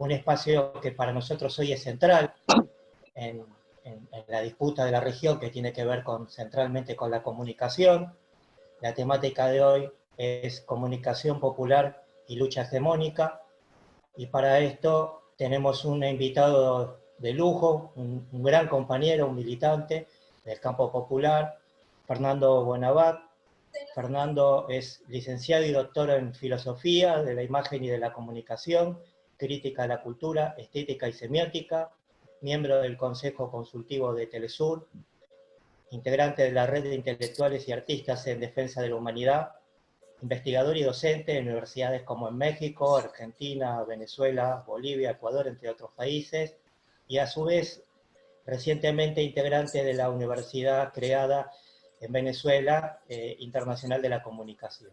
un espacio que para nosotros hoy es central en la disputa de la región, que tiene que ver centralmente con la comunicación. La temática de hoy es comunicación popular y lucha hegemónica, y para esto tenemos un invitado de lujo, un gran compañero, un militante del campo popular, Fernando Buenabat. Fernando es licenciado y doctor en Filosofía de la Imagen y de la Comunicación, Crítica de la Cultura, Estética y Semiótica, miembro del Consejo Consultivo de Telesur, integrante de la Red de Intelectuales y Artistas en Defensa de la Humanidad, investigador y docente en universidades como en México, Argentina, Venezuela, Bolivia, Ecuador, entre otros países, y a su vez recientemente integrante de la universidad creada en Venezuela, Internacional de la Comunicación.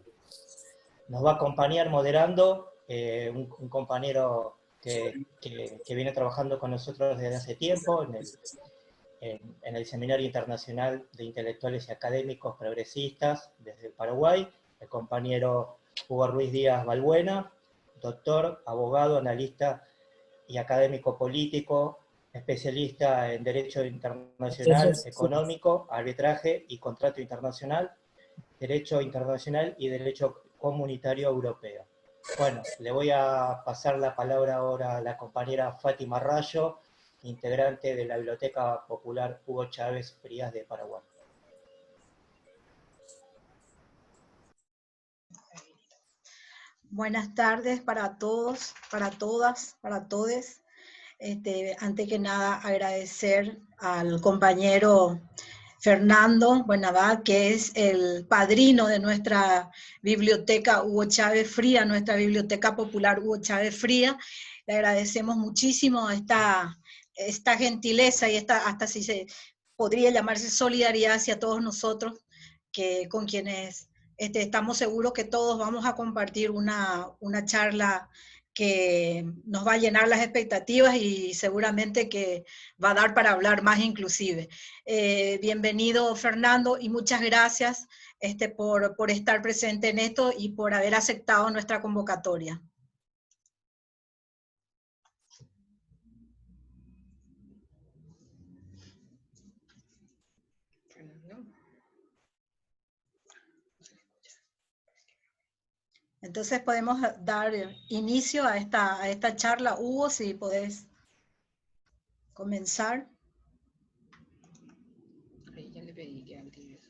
Nos va a acompañar moderando un compañero que viene trabajando con nosotros desde hace tiempo en el Seminario Internacional de Intelectuales y Académicos Progresistas desde el Paraguay, el compañero Hugo Ruiz Díaz Balbuena, doctor, abogado, analista y académico político, especialista en Derecho Internacional, Económico, Arbitraje y Contrato Internacional, Derecho Internacional y Derecho Comunitario Europeo. Bueno, le voy a pasar la palabra ahora a la compañera Fátima Rayo, integrante de la Biblioteca Popular Hugo Chávez Frías de Paraguay. Buenas tardes para todos, para todas, para todes. Antes que nada, agradecer al compañero Fernando Buenabat, que es el padrino de nuestra biblioteca Hugo Chávez Fría, nuestra biblioteca popular Hugo Chávez Fría. Le agradecemos muchísimo esta gentileza y hasta si se podría llamarse solidaridad hacia todos nosotros, con quienes estamos seguros que todos vamos a compartir una charla que nos va a llenar las expectativas y seguramente que va a dar para hablar más inclusive. Bienvenido, Fernando, y muchas gracias por estar presente en esto y por haber aceptado nuestra convocatoria. Entonces podemos dar inicio a esta charla. Hugo, si podés comenzar. Ahí ya le pedí que active eso.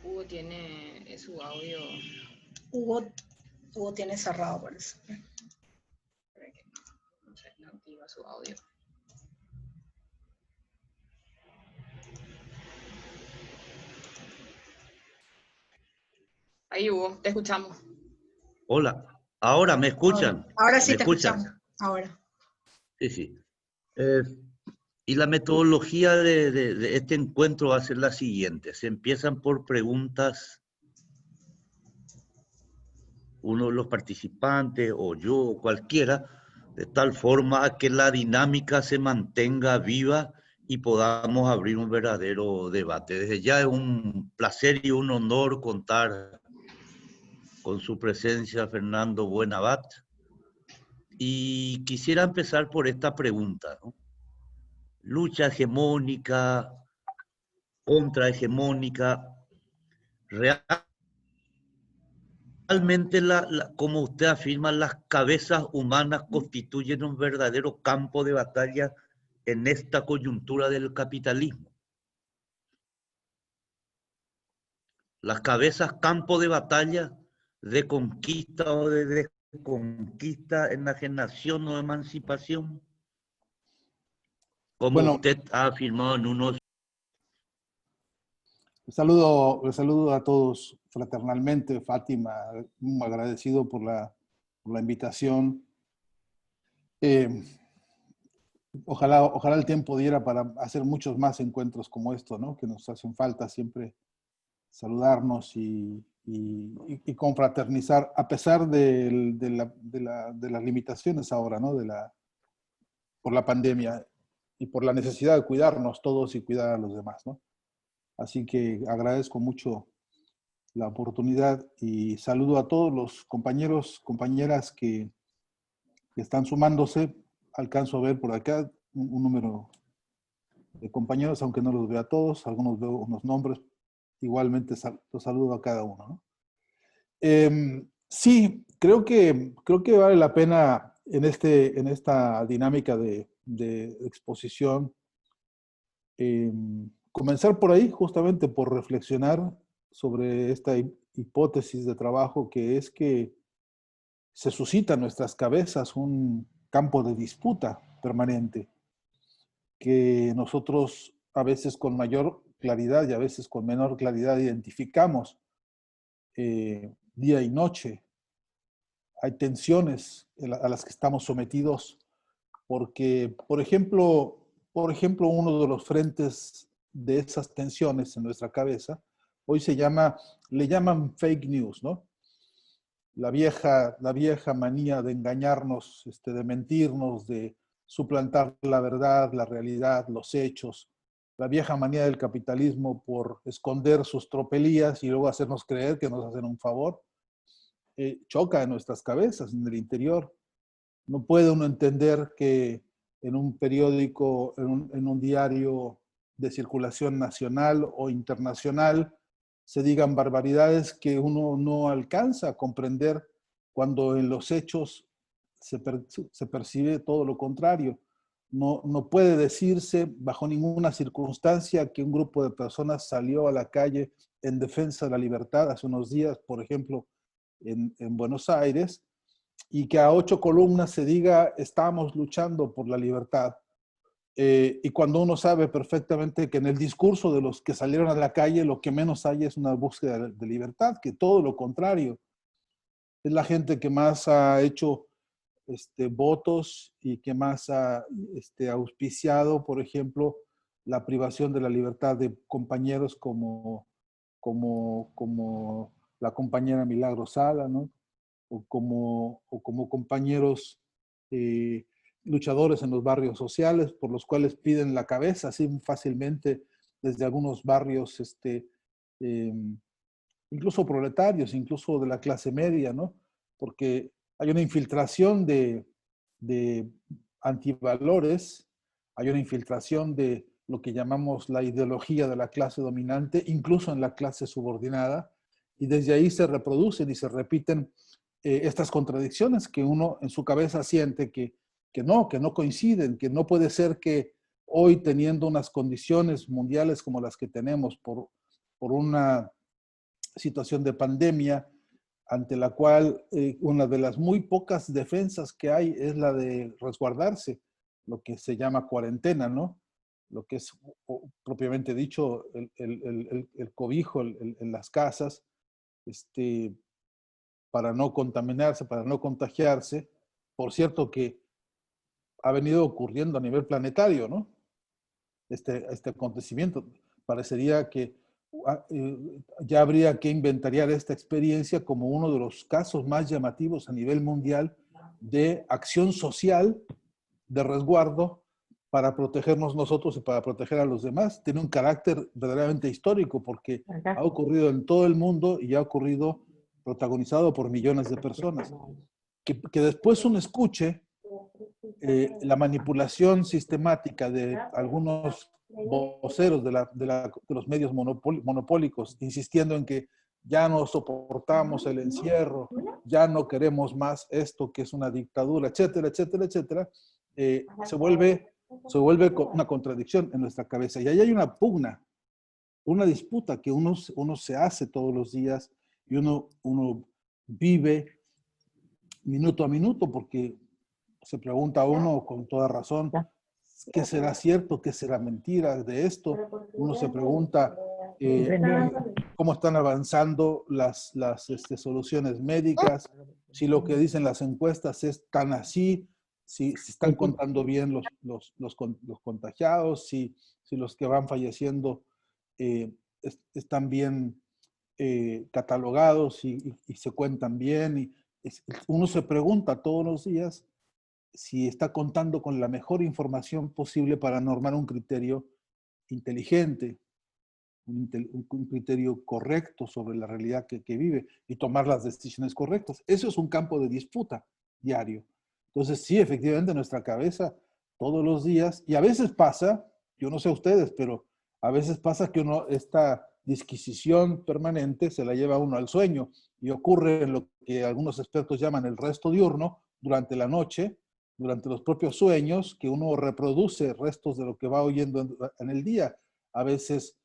Hugo tiene su audio. Hugo tiene cerrado por eso. No sé, no activa su audio. Ahí, Hugo, te escuchamos. Hola, ¿ahora me escuchan? Ahora sí ¿Me te escuchan? escuchamos. Ahora. Sí, sí. Y la metodología de este encuentro va a ser la siguiente. Se empiezan por preguntas, uno de los participantes, o yo, o cualquiera, de tal forma a que la dinámica se mantenga viva y podamos abrir un verdadero debate. Desde ya es un placer y un honor contar con su presencia, Fernando Buenabat. Y quisiera empezar por esta pregunta, ¿no? Lucha hegemónica, contrahegemónica, realmente, como usted afirma, las cabezas humanas constituyen un verdadero campo de batalla en esta coyuntura del capitalismo. Las cabezas campo de batalla de conquista o de desconquista, enajenación o emancipación, como usted ha afirmado en unos... Les saludo a todos fraternalmente, Fátima, agradecido por la invitación. Ojalá el tiempo diera para hacer muchos más encuentros como esto, ¿no? Que nos hacen falta siempre saludarnos y confraternizar, a pesar de las limitaciones ahora, ¿no? Por la pandemia y por la necesidad de cuidarnos todos y cuidar a los demás, ¿no? Así que agradezco mucho la oportunidad y saludo a todos los compañeros, compañeras que que están sumándose. Alcanzo a ver por acá un número de compañeros, aunque no los veo a todos, algunos veo unos nombres, igualmente los saludo a cada uno, ¿no? Sí, creo que vale la pena en esta dinámica de exposición comenzar por ahí, justamente por reflexionar sobre esta hipótesis de trabajo, que es que se suscita en nuestras cabezas un campo de disputa permanente, que nosotros a veces con mayor claridad y a veces con menor claridad identificamos día y noche. Hay tensiones a las que estamos sometidos porque, por ejemplo, uno de los frentes de esas tensiones en nuestra cabeza hoy le llaman fake news, ¿no? La vieja manía de engañarnos, de mentirnos, de suplantar la verdad, la realidad, los hechos, la vieja manía del capitalismo por esconder sus tropelías y luego hacernos creer que nos hacen un favor, choca en nuestras cabezas, en el interior. No puede uno entender que en un periódico, en un diario de circulación nacional o internacional, se digan barbaridades que uno no alcanza a comprender cuando en los hechos se percibe todo lo contrario. No puede decirse bajo ninguna circunstancia que un grupo de personas salió a la calle en defensa de la libertad hace unos días, por ejemplo, en Buenos Aires, y que a 8 columnas se diga estamos luchando por la libertad. Y cuando uno sabe perfectamente que en el discurso de los que salieron a la calle lo que menos hay es una búsqueda de libertad, que todo lo contrario. Es la gente que más ha hecho votos y que más ha auspiciado, por ejemplo, la privación de la libertad de compañeros como la compañera Milagro Sala, ¿no? O como compañeros luchadores en los barrios sociales, por los cuales piden la cabeza así fácilmente desde algunos barrios, incluso proletarios, incluso de la clase media, ¿no? Porque hay una infiltración de antivalores, hay una infiltración de lo que llamamos la ideología de la clase dominante, incluso en la clase subordinada, y desde ahí se reproducen y se repiten estas contradicciones que uno en su cabeza siente que no coinciden, que no puede ser que hoy teniendo unas condiciones mundiales como las que tenemos por una situación de pandemia, ante la cual una de las muy pocas defensas que hay es la de resguardarse, lo que se llama cuarentena, ¿no? Lo que es propiamente dicho el cobijo en las casas, para no contaminarse, para no contagiarse. Por cierto que ha venido ocurriendo a nivel planetario, ¿no? Este acontecimiento. Parecería que ya habría que inventariar esta experiencia como uno de los casos más llamativos a nivel mundial de acción social, de resguardo, para protegernos nosotros y para proteger a los demás. Tiene un carácter verdaderamente histórico porque ha ocurrido en todo el mundo y ha ocurrido protagonizado por millones de personas. Que después uno escuche la manipulación sistemática de algunos voceros de los medios monopólicos, insistiendo en que ya no soportamos el encierro, ya no queremos más esto que es una dictadura, etcétera, etcétera, etcétera, se vuelve una contradicción en nuestra cabeza. Y ahí hay una pugna, una disputa que uno se hace todos los días y uno vive minuto a minuto, porque se pregunta a uno con toda razón, ¿qué será cierto? ¿Qué será mentira de esto? Uno se pregunta cómo están avanzando las soluciones médicas, si lo que dicen las encuestas es tan así, si están contando bien los contagiados, si los que van falleciendo están bien catalogados y se cuentan bien. Y uno se pregunta todos los días si está contando con la mejor información posible para normar un criterio inteligente, un criterio correcto sobre la realidad que vive y tomar las decisiones correctas. Eso es un campo de disputa diario. Entonces, sí, efectivamente, nuestra cabeza todos los días, y a veces pasa, yo no sé ustedes, pero a veces pasa que uno, esta disquisición permanente se la lleva uno al sueño y ocurre en lo que algunos expertos llaman el resto diurno, durante la noche, durante los propios sueños, que uno reproduce restos de lo que va oyendo en el día, a veces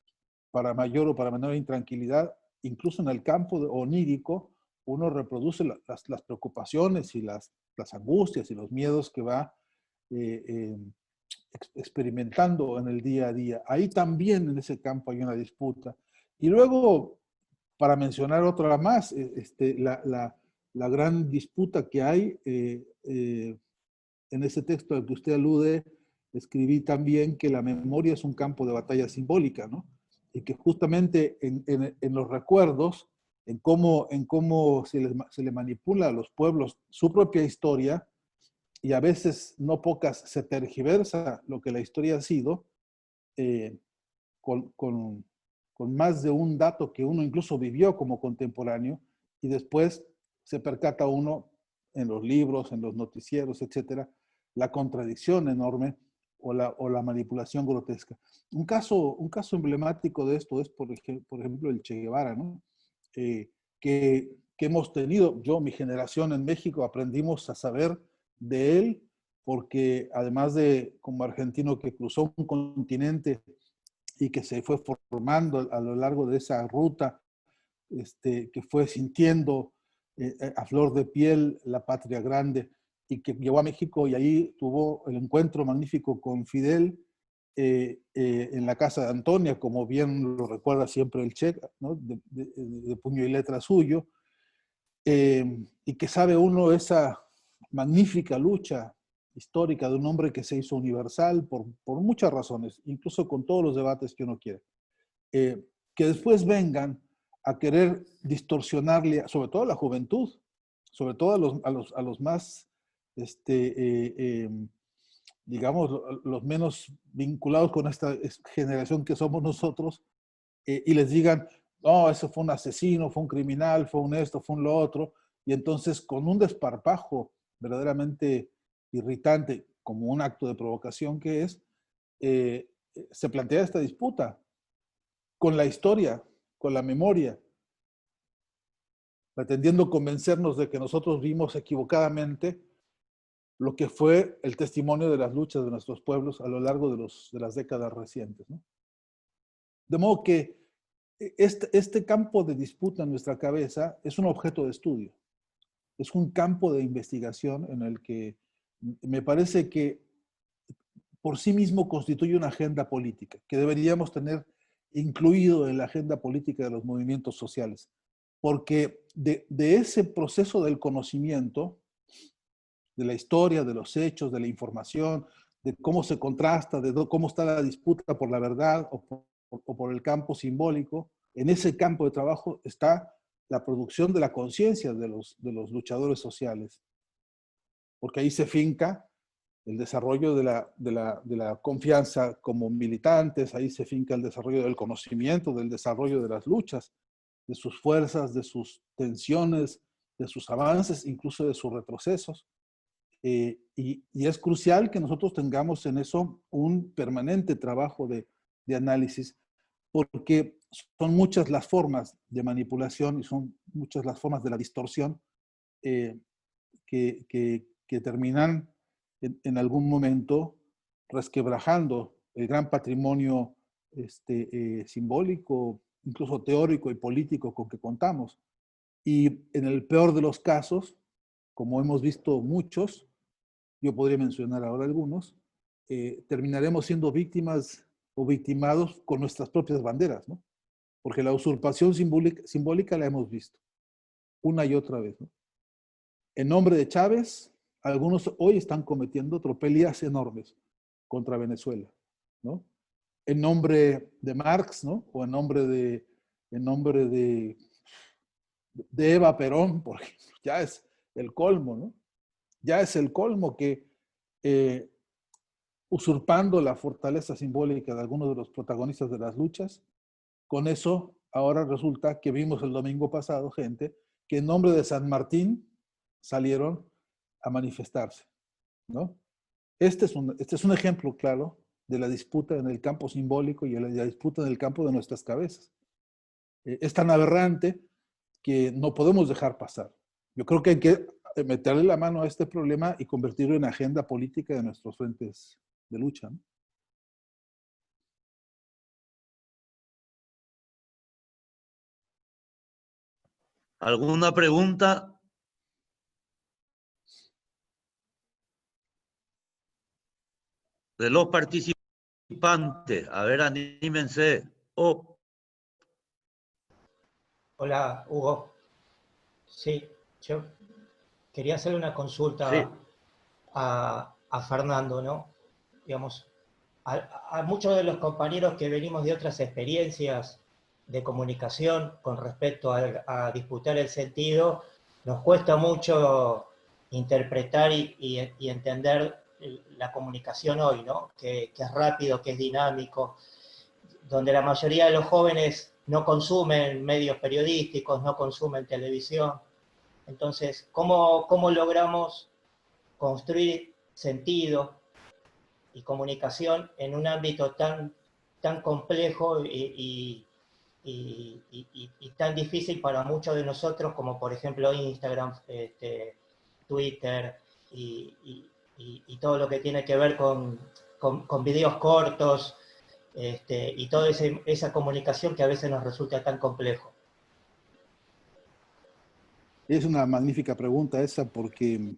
para mayor o para menor intranquilidad, incluso en el campo onírico, uno reproduce las preocupaciones y las angustias y los miedos que va experimentando en el día a día. Ahí también en ese campo hay una disputa. Y luego, para mencionar otra más, la gran disputa que hay en ese texto al que usted alude, escribí también que la memoria es un campo de batalla simbólica, ¿no? Y que justamente en los recuerdos, en cómo se le manipula a los pueblos su propia historia, y a veces no pocas se tergiversa lo que la historia ha sido, eh, con más de un dato que uno incluso vivió como contemporáneo, y después se percata uno en los libros, en los noticieros, etcétera, la contradicción enorme o la manipulación grotesca. Un caso emblemático de esto es, por ejemplo, el Che Guevara, ¿no? Que hemos tenido, mi generación en México, aprendimos a saber de él, porque además de como argentino que cruzó un continente y que se fue formando a lo largo de esa ruta, que fue sintiendo a flor de piel la patria grande, y que llegó a México y ahí tuvo el encuentro magnífico con Fidel en la casa de Antonia, como bien lo recuerda siempre el Che, ¿no? de puño y letra suyo, y que sabe uno esa magnífica lucha histórica de un hombre que se hizo universal por muchas razones, incluso con todos los debates que uno quiere. Que después vengan a querer distorsionarle, sobre todo a la juventud, sobre todo a los más, digamos, los menos vinculados con esta generación que somos nosotros, y les digan, no, eso fue un asesino, fue un criminal, fue un esto, fue un lo otro, y entonces con un desparpajo verdaderamente irritante, como un acto de provocación que es, se plantea esta disputa con la historia, con la memoria, pretendiendo convencernos de que nosotros vimos equivocadamente lo que fue el testimonio de las luchas de nuestros pueblos a lo largo de las décadas recientes, ¿no? De modo que este campo de disputa en nuestra cabeza es un objeto de estudio, es un campo de investigación en el que me parece que por sí mismo constituye una agenda política que deberíamos tener incluido en la agenda política de los movimientos sociales, porque de ese proceso del conocimiento, de la historia, de los hechos, de la información, de cómo se contrasta, de cómo está la disputa por la verdad o por el campo simbólico, en ese campo de trabajo está la producción de la conciencia de los luchadores sociales, porque ahí se finca el desarrollo de la confianza como militantes, ahí se finca el desarrollo del conocimiento, del desarrollo de las luchas, de sus fuerzas, de sus tensiones, de sus avances, incluso de sus retrocesos. Y es crucial que nosotros tengamos en eso un permanente trabajo de análisis, porque son muchas las formas de manipulación y son muchas las formas de la distorsión que terminan en algún momento resquebrajando el gran patrimonio simbólico, incluso teórico y político con que contamos. Y en el peor de los casos, como hemos visto muchos, yo podría mencionar ahora algunos, terminaremos siendo víctimas o victimados con nuestras propias banderas, ¿no? Porque la usurpación simbólica la hemos visto una y otra vez, ¿no? En nombre de Chávez, algunos hoy están cometiendo tropelías enormes contra Venezuela, ¿no? En nombre de Marx, ¿no? O en nombre de Eva Perón, por ejemplo, ya es el colmo, ¿no? Ya es el colmo que usurpando la fortaleza simbólica de algunos de los protagonistas de las luchas, con eso ahora resulta que vimos el domingo pasado gente que en nombre de San Martín salieron a manifestarse. ¿no? Este es un ejemplo claro de la disputa en el campo simbólico y la disputa en el campo de nuestras cabezas. Es tan aberrante que no podemos dejar pasar. Yo creo que hay que meterle la mano a este problema y convertirlo en agenda política de nuestros frentes de lucha, ¿no? ¿Alguna pregunta? De los participantes. A ver, anímense. Oh, Hola, Hugo. Sí, yo quería hacerle una sí. consulta a Fernando, ¿no? Digamos, a muchos de los compañeros que venimos de otras experiencias de comunicación con respecto a disputar el sentido, nos cuesta mucho interpretar y entender la comunicación hoy, ¿no? Que es rápido, que es dinámico, donde la mayoría de los jóvenes no consumen medios periodísticos, no consumen televisión. Entonces, ¿cómo logramos construir sentido y comunicación en un ámbito tan complejo y tan difícil para muchos de nosotros como por ejemplo Instagram, Twitter y todo lo que tiene que ver con videos cortos y toda esa comunicación que a veces nos resulta tan complejo? Es una magnífica pregunta esa porque,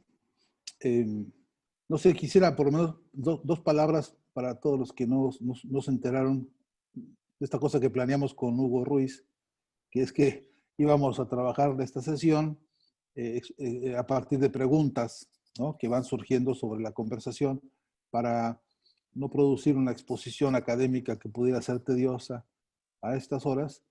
no sé, quisiera por lo menos dos palabras para todos los que no se enteraron de esta cosa que planeamos con Hugo Ruiz, que es que íbamos a trabajar esta sesión a partir de preguntas, ¿no?, que van surgiendo sobre la conversación para no producir una exposición académica que pudiera ser tediosa a estas horas,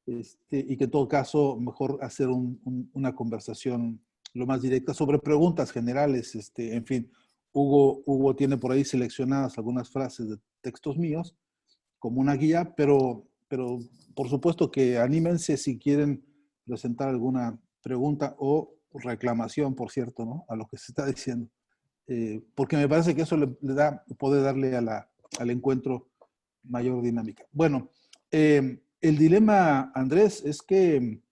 y que en todo caso mejor hacer una conversación lo más directa sobre preguntas generales. En fin, Hugo tiene por ahí seleccionadas algunas frases de textos míos como una guía, pero por supuesto que anímense si quieren presentar alguna pregunta o reclamación, por cierto, ¿no?, a lo que se está diciendo. Porque me parece que eso puede darle al encuentro mayor dinámica. Bueno, el dilema, Andrés, es que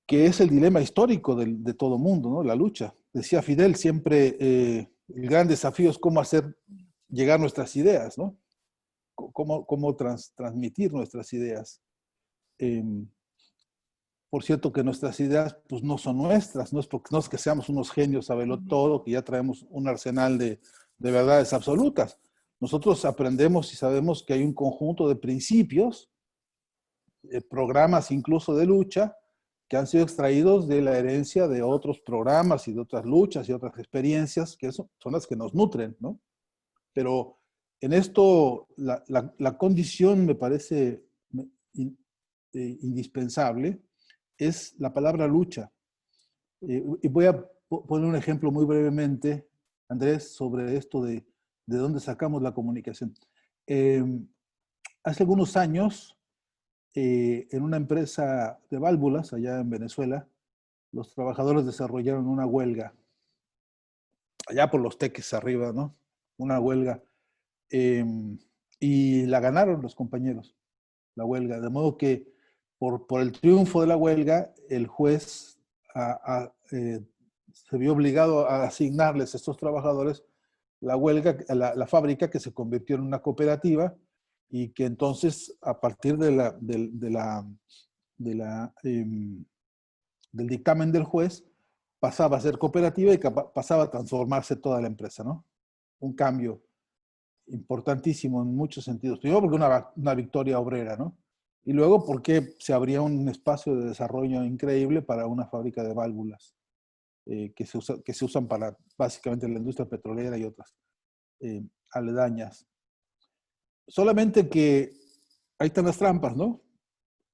es el dilema histórico de todo mundo, ¿no?, la lucha. Decía Fidel siempre, el gran desafío es cómo hacer llegar nuestras ideas, ¿no? Cómo transmitir nuestras ideas. Por cierto que nuestras ideas pues no son nuestras, no es que seamos unos genios sabelo todo, que ya traemos un arsenal de verdades absolutas. Nosotros aprendemos y sabemos que hay un conjunto de principios, programas incluso de lucha, que han sido extraídos de la herencia de otros programas y de otras luchas y otras experiencias, que son las que nos nutren, ¿no? Pero en esto la condición me parece indispensable es la palabra lucha. Y voy a poner un ejemplo muy brevemente, Andrés, sobre esto de dónde sacamos la comunicación. Hace algunos años, en una empresa de válvulas allá en Venezuela, los trabajadores desarrollaron una huelga, allá por los Teques arriba, ¿no? Una huelga. Y la ganaron los compañeros, la huelga. De modo que por el triunfo de la huelga, el juez se vio obligado a asignarles a estos trabajadores la huelga, la fábrica, que se convirtió en una cooperativa y que entonces, a partir del dictamen del juez, pasaba a ser cooperativa y pasaba a transformarse toda la empresa, ¿no? Un cambio importantísimo en muchos sentidos. Primero porque una victoria obrera, ¿no? Y luego porque se abría un espacio de desarrollo increíble para una fábrica de válvulas que se usan para básicamente la industria petrolera y otras aledañas. Solamente que ahí están las trampas, ¿no?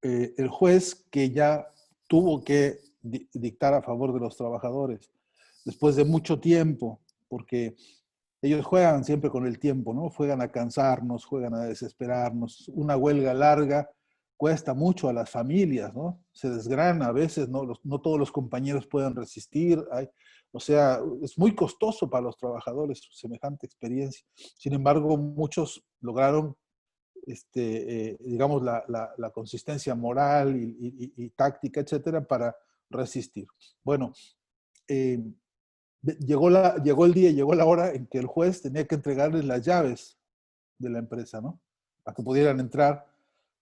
El juez, que ya tuvo que dictar a favor de los trabajadores después de mucho tiempo, porque ellos juegan siempre con el tiempo, ¿no? Juegan a cansarnos, juegan a desesperarnos. Una huelga larga cuesta mucho a las familias, ¿no? Se desgrana a veces, ¿no? No todos los compañeros pueden resistir. O sea, es muy costoso para los trabajadores semejante experiencia. Sin embargo, muchos lograron, digamos, la consistencia moral y táctica, etcétera, para resistir. Bueno, llegó el día, llegó la hora en que el juez tenía que entregarles las llaves de la empresa, ¿no? Para que pudieran entrar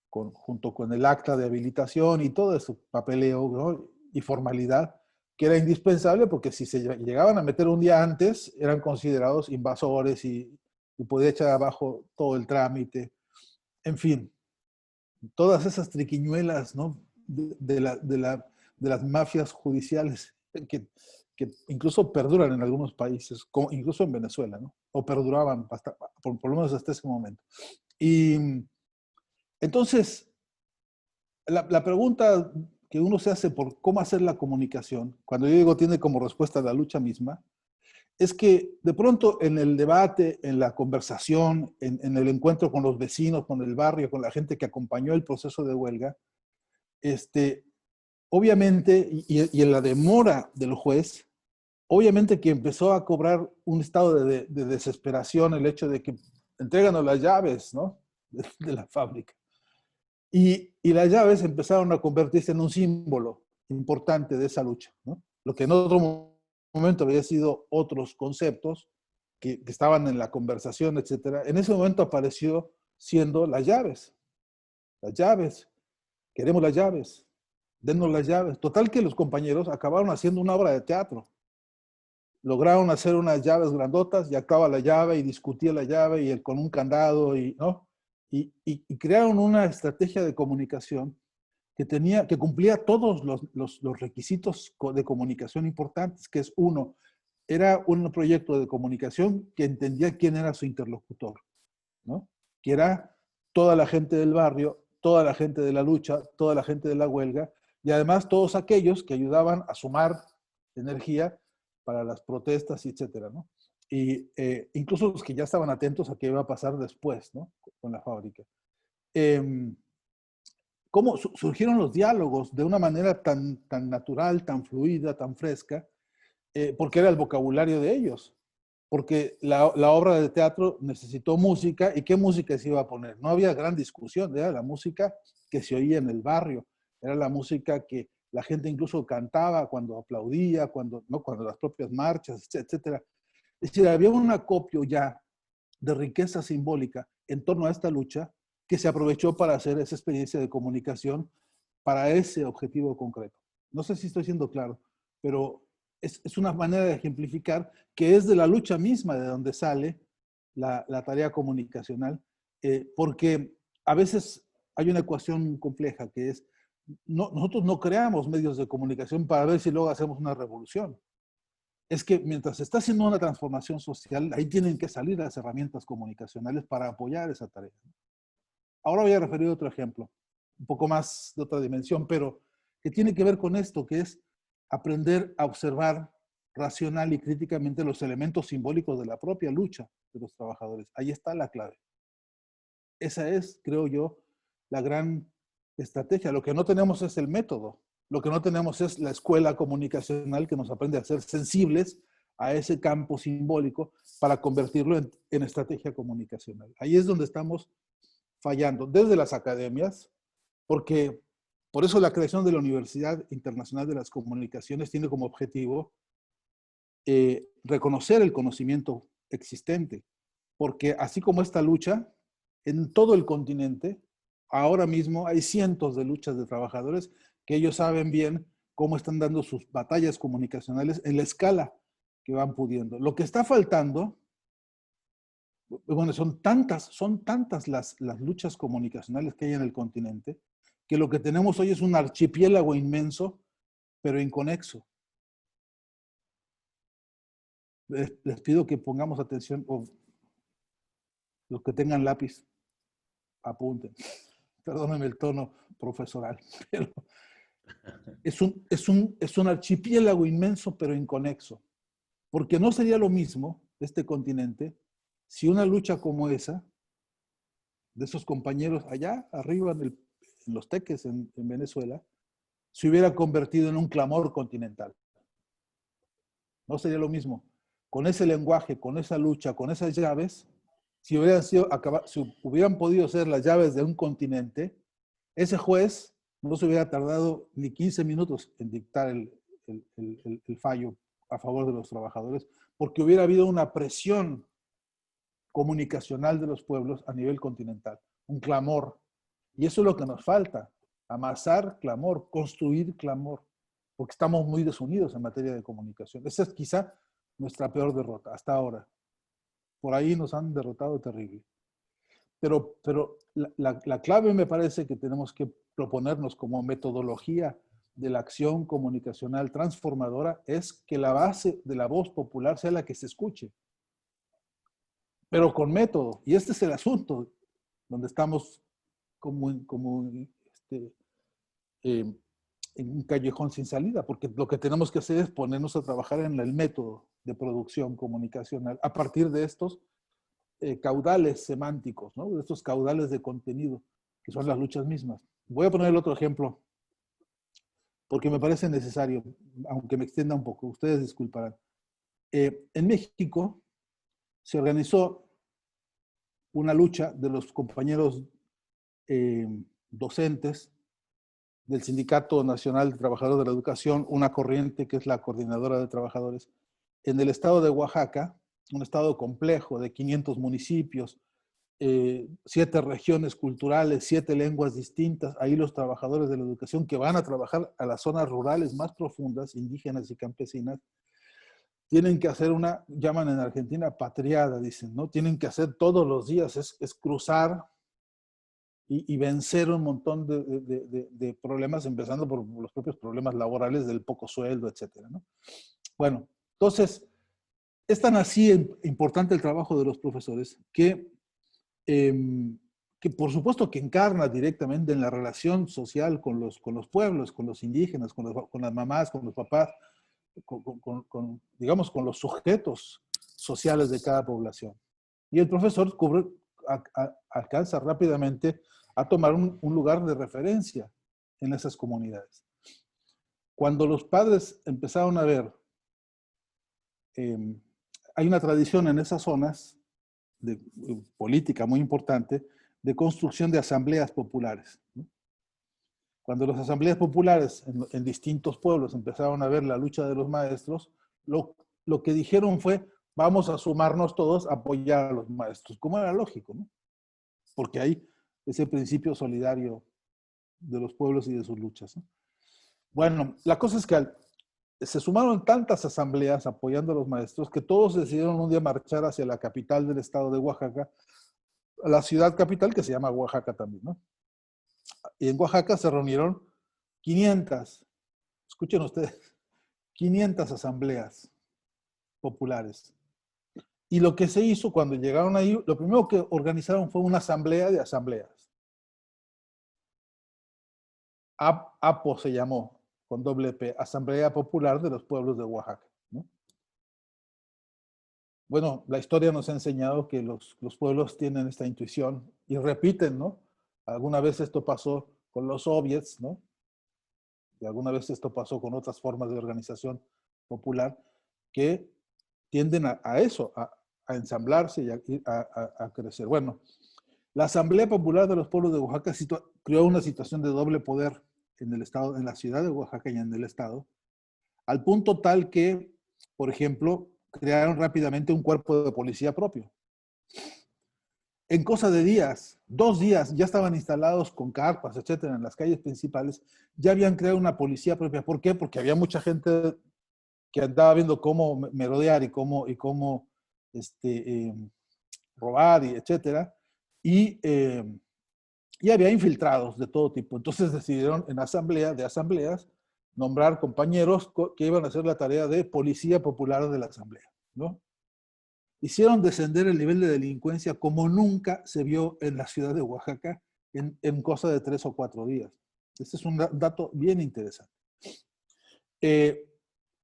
junto con el acta de habilitación y todo ese papeleo, ¿no? Y formalidad, que era indispensable porque si se llegaban a meter un día antes, eran considerados invasores y podía echar abajo todo el trámite. En fin, todas esas triquiñuelas, ¿no? de las mafias judiciales que incluso perduran en algunos países, como incluso en Venezuela, ¿no? O perduraban hasta, por lo menos hasta ese momento. Y entonces, la pregunta que uno se hace por cómo hacer la comunicación, cuando yo digo tiene como respuesta la lucha misma, es que de pronto en el debate, en la conversación, en el encuentro con los vecinos, con el barrio, con la gente que acompañó el proceso de huelga, obviamente, y en la demora del juez, obviamente que empezó a cobrar un estado de desesperación el hecho de que entréganos las llaves, ¿no? de la fábrica. Y las llaves empezaron a convertirse en un símbolo importante de esa lucha, ¿no? Lo que en otro momento había sido otros conceptos que estaban en la conversación, etcétera. En ese momento apareció siendo las llaves. Las llaves. Queremos las llaves. Dennos las llaves. Total que los compañeros acabaron haciendo una obra de teatro. Lograron hacer unas llaves grandotas y acaba la llave y discutía la llave y con un candado y, ¿no? Y crearon una estrategia de comunicación que cumplía todos los requisitos de comunicación importantes, que es uno, era un proyecto de comunicación que entendía quién era su interlocutor, ¿no? Que era toda la gente del barrio, toda la gente de la lucha, toda la gente de la huelga, y además todos aquellos que ayudaban a sumar energía para las protestas, etcétera, ¿no? Y incluso los que ya estaban atentos a qué iba a pasar después, ¿no? Con la fábrica. ¿Cómo surgieron los diálogos de una manera tan natural, tan fluida, tan fresca? Porque era el vocabulario de ellos. Porque la obra de teatro necesitó música, ¿y qué música se iba a poner? No había gran discusión, era la música que se oía en el barrio, era la música que la gente incluso cantaba cuando aplaudía, cuando las propias marchas, etcétera. Es decir, había un acopio ya de riqueza simbólica en torno a esta lucha que se aprovechó para hacer esa experiencia de comunicación para ese objetivo concreto. No sé si estoy siendo claro, pero es una manera de ejemplificar que es de la lucha misma de donde sale la tarea comunicacional, porque a veces hay una ecuación compleja que es, nosotros no creamos medios de comunicación para ver si luego hacemos una revolución. Es que mientras se está haciendo una transformación social, ahí tienen que salir las herramientas comunicacionales para apoyar esa tarea. Ahora voy a referir a otro ejemplo, un poco más de otra dimensión, pero que tiene que ver con esto, que es aprender a observar racional y críticamente los elementos simbólicos de la propia lucha de los trabajadores. Ahí está la clave. Esa es, creo yo, la gran estrategia. Lo que no tenemos es el método. Lo que no tenemos es la escuela comunicacional que nos aprende a ser sensibles a ese campo simbólico para convertirlo en estrategia comunicacional. Ahí es donde estamos fallando, desde las academias, porque por eso la creación de la Universidad Internacional de las Comunicaciones tiene como objetivo reconocer el conocimiento existente, porque así como esta lucha, en todo el continente, ahora mismo hay cientos de luchas de trabajadores que ellos saben bien cómo están dando sus batallas comunicacionales en la escala que van pudiendo. Lo que está faltando, bueno, son tantas las luchas comunicacionales que hay en el continente, que lo que tenemos hoy es un archipiélago inmenso, pero inconexo. Les pido que pongamos atención, o los que tengan lápiz, apunten. Perdónenme el tono profesoral, pero es un archipiélago inmenso, pero inconexo. Porque no sería lo mismo este continente si una lucha como esa, de esos compañeros allá arriba en los Teques, en en, Venezuela, se hubiera convertido en un clamor continental. No sería lo mismo. Con ese lenguaje, con esa lucha, con esas llaves, si hubieran podido ser las llaves de un continente, ese juez no se hubiera tardado ni 15 minutos en dictar el fallo a favor de los trabajadores, porque hubiera habido una presión comunicacional de los pueblos a nivel continental, un clamor. Y eso es lo que nos falta, amasar clamor, construir clamor, porque estamos muy desunidos en materia de comunicación. Esa es quizá nuestra peor derrota hasta ahora. Por ahí nos han derrotado terrible. Pero la clave me parece que tenemos que proponernos como metodología de la acción comunicacional transformadora es que la base de la voz popular sea la que se escuche, pero con método. Y este es el asunto donde estamos en un callejón sin salida, porque lo que tenemos que hacer es ponernos a trabajar en el método de producción comunicacional a partir de estos caudales semánticos, ¿no? De estos caudales de contenido, que son las luchas mismas. Voy a poner el otro ejemplo, porque me parece necesario, aunque me extienda un poco, ustedes disculparán. En México se organizó una lucha de los compañeros docentes del Sindicato Nacional de Trabajadores de la Educación, una corriente que es la Coordinadora de Trabajadores, en el estado de Oaxaca, un estado complejo de 500 municipios, 7 regiones culturales, 7 lenguas distintas. Ahí los trabajadores de la educación que van a trabajar a las zonas rurales más profundas, indígenas y campesinas, tienen que hacer una, llaman en Argentina, patriada, dicen, ¿no? Tienen que hacer todos los días, es cruzar y vencer un montón de problemas, empezando por los propios problemas laborales del poco sueldo, etcétera, ¿no? Bueno, entonces, es tan así importante el trabajo de los profesores que por supuesto que encarna directamente en la relación social con los pueblos, con los indígenas, con las mamás, con los papás, digamos, con los sujetos sociales de cada población. Y el profesor alcanza rápidamente a tomar un lugar de referencia en esas comunidades. Cuando los padres empezaron a ver, hay una tradición en esas zonas de política muy importante de construcción de asambleas populares, ¿no? Cuando las asambleas populares en distintos pueblos empezaron a ver la lucha de los maestros, lo que dijeron fue, vamos a sumarnos todos a apoyar a los maestros, como era lógico, ¿no? Porque hay ese principio solidario de los pueblos y de sus luchas, ¿no? Bueno, la cosa es que se sumaron tantas asambleas apoyando a los maestros que todos decidieron un día marchar hacia la capital del estado de Oaxaca, la ciudad capital que se llama Oaxaca también, ¿no? Y en Oaxaca se reunieron 500, escuchen ustedes, 500 asambleas populares. Y lo que se hizo cuando llegaron ahí, lo primero que organizaron fue una asamblea de asambleas. APO se llamó, con doble P, Asamblea Popular de los Pueblos de Oaxaca, ¿no? Bueno, la historia nos ha enseñado que los pueblos tienen esta intuición y repiten, ¿no? Alguna vez esto pasó con los soviets, ¿no? Y alguna vez esto pasó con otras formas de organización popular que tienden a eso, a ensamblarse y a crecer. Bueno, la Asamblea Popular de los Pueblos de Oaxaca creó una situación de doble poder en el estado, en la ciudad de Oaxaca y en el estado, al punto tal que, por ejemplo, crearon rápidamente un cuerpo de policía propio. En cosa de días, 2 días, ya estaban instalados con carpas, etcétera, en las calles principales, ya habían creado una policía propia. ¿Por qué? Porque había mucha gente que andaba viendo cómo merodear y cómo robar, y etcétera, y había infiltrados de todo tipo. Entonces decidieron en asambleas nombrar compañeros que iban a hacer la tarea de policía popular de la asamblea, ¿no? Hicieron descender el nivel de delincuencia como nunca se vio en la ciudad de Oaxaca en cosa de 3 o 4 días. Este es un dato bien interesante.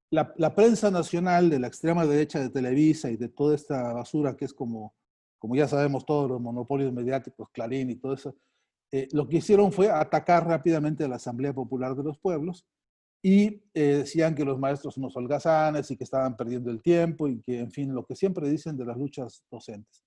La prensa nacional de la extrema derecha de Televisa y de toda esta basura que es como ya sabemos todos los monopolios mediáticos, Clarín y todo eso, lo que hicieron fue atacar rápidamente a la Asamblea Popular de los Pueblos y decían que los maestros son unos holgazanes y que estaban perdiendo el tiempo y que, en fin, lo que siempre dicen de las luchas docentes.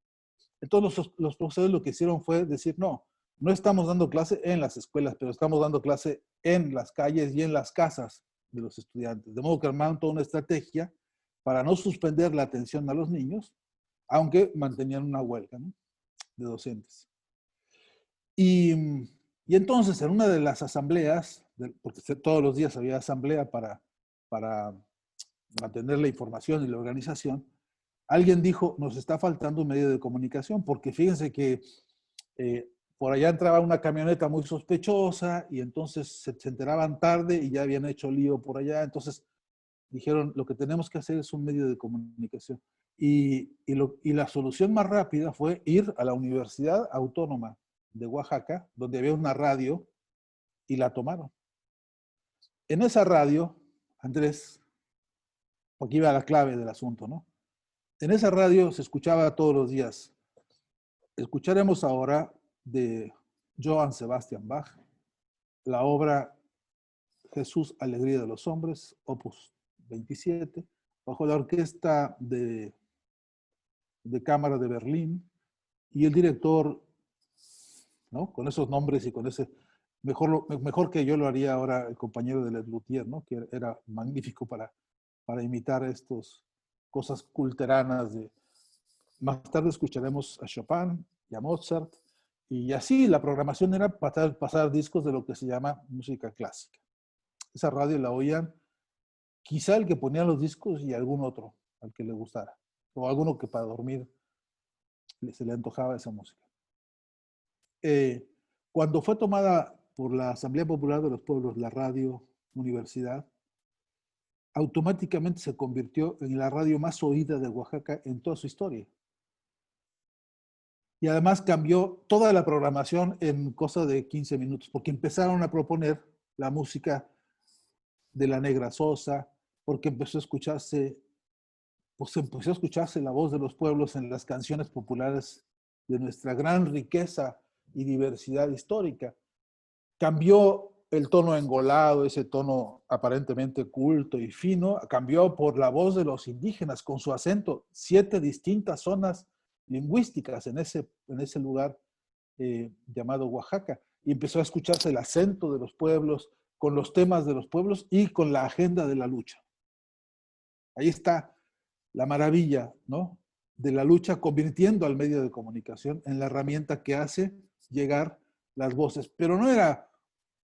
Entonces los profesores lo que hicieron fue decir, no, no estamos dando clase en las escuelas, pero estamos dando clase en las calles y en las casas de los estudiantes. De modo que armaron toda una estrategia para no suspender la atención a los niños, aunque mantenían una huelga, ¿no?, de docentes. Y entonces en una de las asambleas, porque todos los días había asamblea para mantener la información y la organización, alguien dijo, nos está faltando un medio de comunicación, porque fíjense que por allá entraba una camioneta muy sospechosa y entonces se enteraban tarde y ya habían hecho lío por allá. Entonces dijeron, lo que tenemos que hacer es un medio de comunicación. Y la solución más rápida fue ir a la Universidad Autónoma de Oaxaca, donde había una radio, y la tomaron. En esa radio, Andrés, aquí va la clave del asunto, ¿no? En esa radio se escuchaba todos los días. Escucharemos ahora de Johann Sebastian Bach, la obra Jesús, Alegría de los Hombres, opus 27, bajo la orquesta de cámara de Berlín, y el director, ¿no?, con esos nombres y con ese, mejor que yo lo haría ahora el compañero de Luthier, ¿no?, que era magnífico para imitar estas cosas culteranas. Más tarde escucharemos a Chopin y a Mozart, y así la programación era pasar discos de lo que se llama música clásica. Esa radio la oían quizá el que ponía los discos y algún otro al que le gustara, o alguno que para dormir se le antojaba esa música. Cuando fue tomada por la Asamblea Popular de los Pueblos la radio Universidad, automáticamente se convirtió en la radio más oída de Oaxaca en toda su historia. Y además cambió toda la programación en cosa de 15 minutos, porque empezaron a proponer la música de la Negra Sosa, porque empezó a escucharse la voz de los pueblos en las canciones populares de nuestra gran riqueza y diversidad histórica. Cambió el tono engolado, ese tono aparentemente culto y fino, cambió por la voz de los indígenas con su acento, 7 distintas zonas lingüísticas en ese lugar llamado Oaxaca, y empezó a escucharse el acento de los pueblos, con los temas de los pueblos y con la agenda de la lucha. Ahí está la maravilla, ¿no?, de la lucha, convirtiendo al medio de comunicación en la herramienta que hace llegar las voces. Pero no era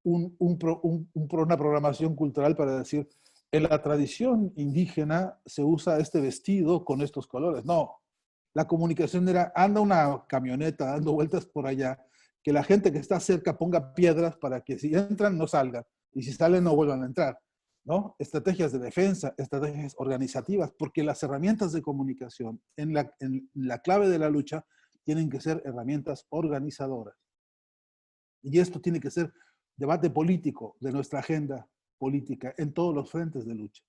una programación cultural para decir, en la tradición indígena se usa este vestido con estos colores. No, la comunicación era, anda una camioneta dando vueltas por allá, que la gente que está cerca ponga piedras para que si entran no salgan, y si salen no vuelvan a entrar, ¿no? Estrategias de defensa, estrategias organizativas, porque las herramientas de comunicación en la clave de la lucha tienen que ser herramientas organizadoras. Y esto tiene que ser debate político de nuestra agenda política en todos los frentes de lucha.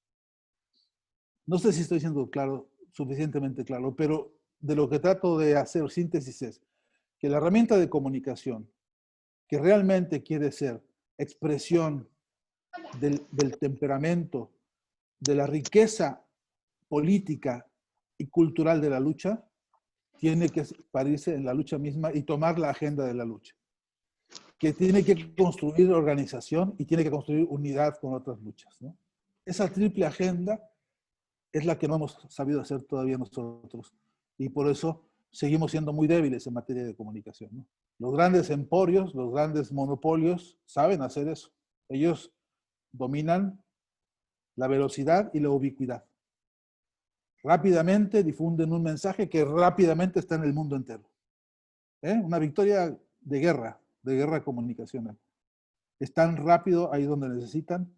No sé si estoy siendo claro, suficientemente claro, pero de lo que trato de hacer síntesis es que la herramienta de comunicación que realmente quiere ser expresión del temperamento, de la riqueza política y cultural de la lucha, tiene que parirse en la lucha misma y tomar la agenda de la lucha, que tiene que construir organización y tiene que construir unidad con otras luchas, ¿no? Esa triple agenda es la que no hemos sabido hacer todavía nosotros, y por eso seguimos siendo muy débiles en materia de comunicación, ¿no? Los grandes emporios, los grandes monopolios saben hacer eso. Ellos dominan la velocidad y la ubicuidad. Rápidamente difunden un mensaje que rápidamente está en el mundo entero. Una victoria de guerra comunicacional. Es tan rápido ahí donde necesitan,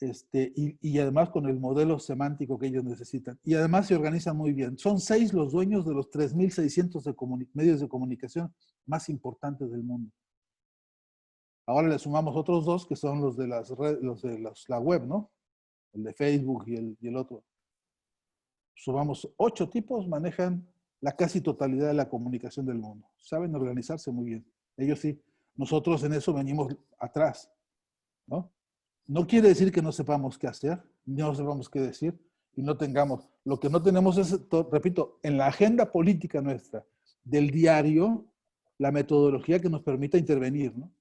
y además con el modelo semántico que ellos necesitan. Y además se organizan muy bien. Son 6 los dueños de los 3.600 medios de comunicación más importantes del mundo. Ahora le sumamos otros 2 que son los de la web, ¿no? El de Facebook y el otro. Sumamos 8 tipos, manejan la casi totalidad de la comunicación del mundo. Saben organizarse muy bien. Ellos sí. Nosotros en eso venimos atrás, ¿no? No quiere decir que no sepamos qué hacer, no sepamos qué decir y no tengamos. Lo que no tenemos es, repito, en la agenda política nuestra, del diario, la metodología que nos permita intervenir, ¿no?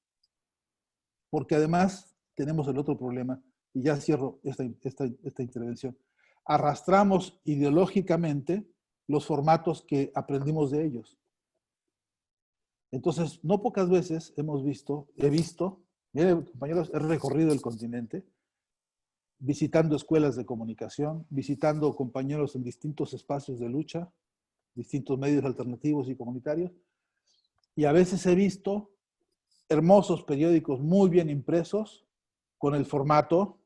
Porque además tenemos el otro problema, y ya cierro esta intervención. Arrastramos ideológicamente los formatos que aprendimos de ellos. Entonces, no pocas veces he visto, miren, compañeros, he recorrido el continente, visitando escuelas de comunicación, visitando compañeros en distintos espacios de lucha, distintos medios alternativos y comunitarios, y a veces he visto hermosos periódicos muy bien impresos con el formato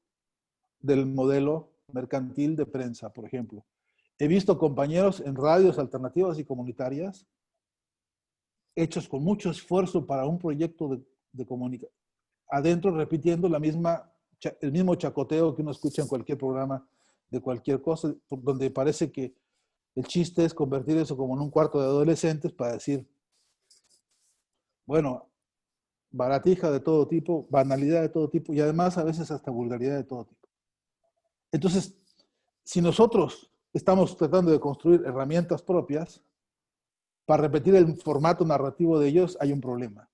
del modelo mercantil de prensa, por ejemplo. He visto compañeros en radios alternativas y comunitarias hechos con mucho esfuerzo para un proyecto de comunicación, adentro repitiendo el mismo chacoteo que uno escucha en cualquier programa de cualquier cosa, donde parece que el chiste es convertir eso como en un cuarto de adolescentes para decir, bueno, baratija de todo tipo, banalidad de todo tipo y además a veces hasta vulgaridad de todo tipo. Entonces, si nosotros estamos tratando de construir herramientas propias para repetir el formato narrativo de ellos, hay un problema.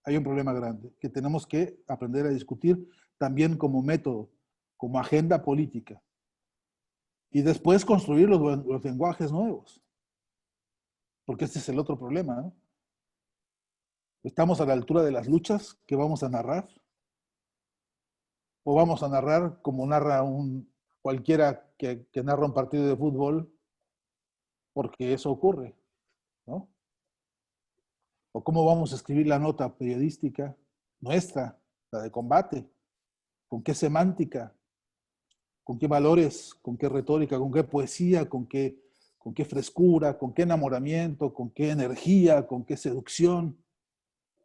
Hay un problema grande que tenemos que aprender a discutir también como método, como agenda política. Y después construir los lenguajes nuevos. Porque este es el otro problema, ¿no? ¿Estamos a la altura de las luchas que vamos a narrar? ¿O vamos a narrar como narra cualquiera que narra un partido de fútbol? Porque eso ocurre, ¿no? ¿O cómo vamos a escribir la nota periodística nuestra, la de combate? ¿Con qué semántica? ¿Con qué valores? ¿Con qué retórica? ¿Con qué poesía? ¿Con qué frescura? ¿Con qué enamoramiento? ¿Con qué energía? ¿Con qué seducción?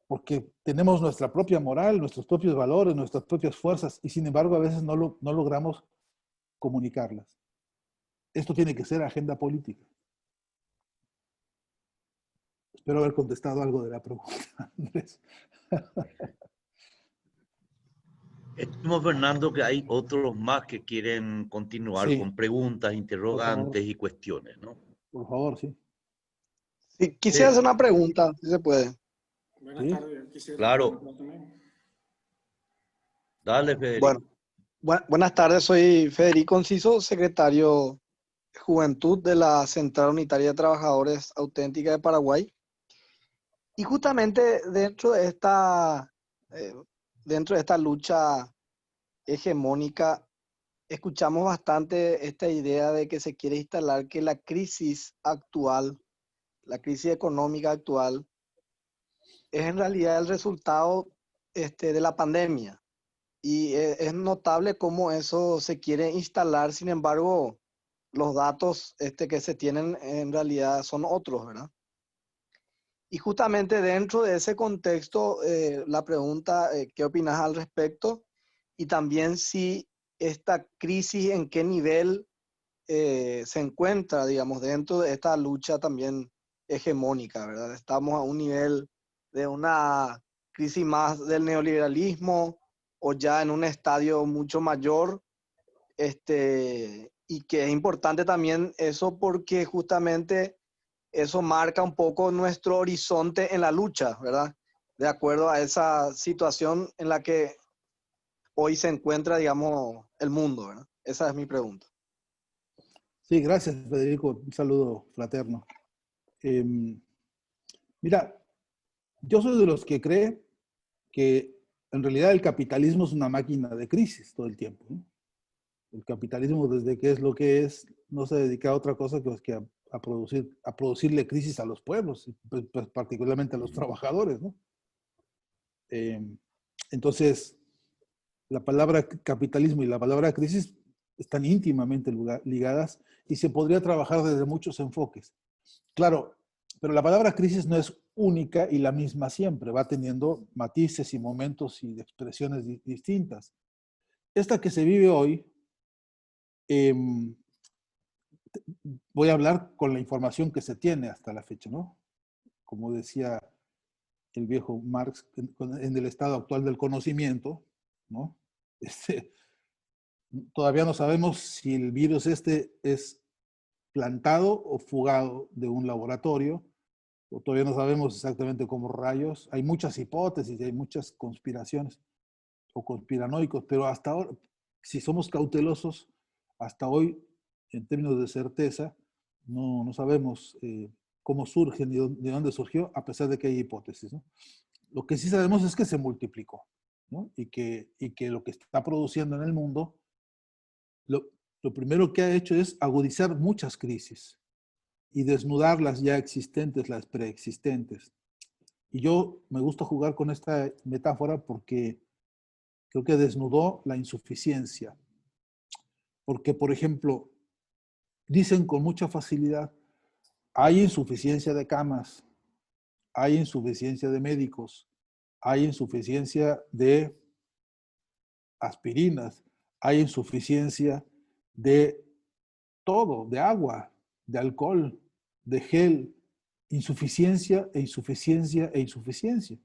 Porque tenemos nuestra propia moral, nuestros propios valores, nuestras propias fuerzas, y sin embargo a veces no logramos comunicarlas. Esto tiene que ser agenda política. Espero haber contestado algo de la pregunta, Andrés. Estimo, Fernando, que hay otros más que quieren continuar Sí, con preguntas, por favor, interrogantes y cuestiones, ¿no? por favor, sí. Sí, quisiera hacer una pregunta, si se puede. Buenas Sí. tardes, quisiera Claro. preguntar también. Dale, Federico. Buenas tardes, soy Federico Enciso, secretario de Juventud de la Central Unitaria de Trabajadores Auténtica de Paraguay. Y justamente dentro de esta lucha hegemónica, escuchamos bastante esta idea de que se quiere instalar que la crisis actual, la crisis económica actual, es en realidad el resultado de la pandemia. Y es notable cómo eso se quiere instalar, sin embargo, los datos que se tienen en realidad son otros, ¿verdad? Y justamente dentro de ese contexto, la pregunta, ¿qué opinas al respecto? Y también si esta crisis, ¿en qué nivel se encuentra, digamos, dentro de esta lucha también hegemónica, ¿verdad? Estamos a un nivel de una crisis más del neoliberalismo o ya en un estadio mucho mayor, y que es importante también eso porque justamente eso marca un poco nuestro horizonte en la lucha, ¿verdad? De acuerdo a esa situación en la que hoy se encuentra, digamos, el mundo, ¿verdad? Esa es mi pregunta. Sí, gracias, Federico. Un saludo fraterno. Mira, yo soy de los que cree que en realidad el capitalismo es una máquina de crisis todo el tiempo, ¿no? El capitalismo, desde que es lo que es, no se dedica a otra cosa que a producirle crisis a los pueblos, pues particularmente a los trabajadores, ¿no? Entonces, la palabra capitalismo y la palabra crisis están íntimamente ligadas y se podría trabajar desde muchos enfoques. Claro, pero la palabra crisis no es única y la misma siempre, va teniendo matices y momentos y expresiones distintas. Esta que se vive hoy, voy a hablar con la información que se tiene hasta la fecha, ¿no? Como decía el viejo Marx, en el estado actual del conocimiento, ¿no? Este, todavía no sabemos si el virus este es plantado o fugado de un laboratorio, o todavía no sabemos exactamente cómo rayos. Hay muchas hipótesis y hay muchas conspiraciones o conspiranoicos, pero hasta ahora, si somos cautelosos, hasta hoy, en términos de certeza, no sabemos cómo surge ni de dónde surgió, a pesar de que hay hipótesis, ¿no? Lo que sí sabemos es que se multiplicó, ¿no? Y que lo que está produciendo en el mundo, lo primero que ha hecho es agudizar muchas crisis y desnudar las ya existentes, las preexistentes. Y yo me gusta jugar con esta metáfora porque creo que desnudó la insuficiencia. Porque, por ejemplo, dicen con mucha facilidad, hay insuficiencia de camas, hay insuficiencia de médicos, hay insuficiencia de aspirinas, hay insuficiencia de todo, de agua, de alcohol, de gel, insuficiencia e insuficiencia e insuficiencia.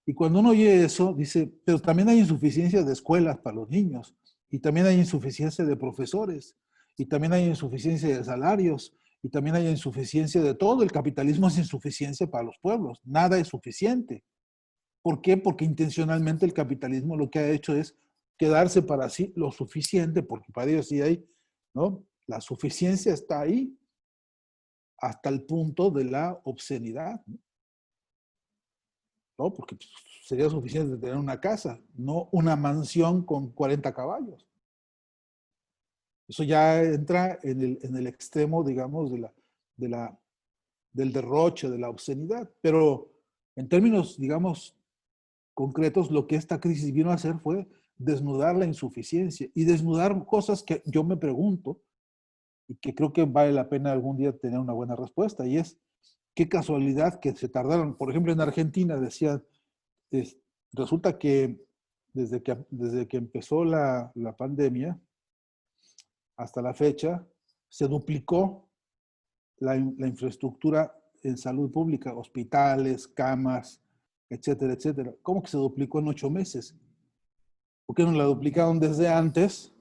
Y cuando uno oye eso, dice, pero también hay insuficiencia de escuelas para los niños, y también hay insuficiencia de profesores, y también hay insuficiencia de salarios, y también hay insuficiencia de todo. El capitalismo es insuficiencia para los pueblos, nada es suficiente. ¿Por qué? Porque intencionalmente el capitalismo lo que ha hecho es quedarse para sí lo suficiente, porque para ellos sí hay, ¿no? La suficiencia está ahí hasta el punto de la obscenidad, ¿no? Porque sería suficiente tener una casa, no una mansión con 40 caballos. Eso ya entra en el extremo, digamos, del derroche, de la obscenidad. Pero en términos, digamos, concretos, lo que esta crisis vino a hacer fue desnudar la insuficiencia y desnudar cosas que yo me pregunto y que creo que vale la pena algún día tener una buena respuesta, y es, qué casualidad que se tardaron. Por ejemplo, en Argentina decían, resulta que desde que empezó la pandemia hasta la fecha, se duplicó la infraestructura en salud pública, hospitales, camas, etcétera, etcétera. ¿Cómo que se duplicó en 8 meses? ¿Por qué no la duplicaron desde antes?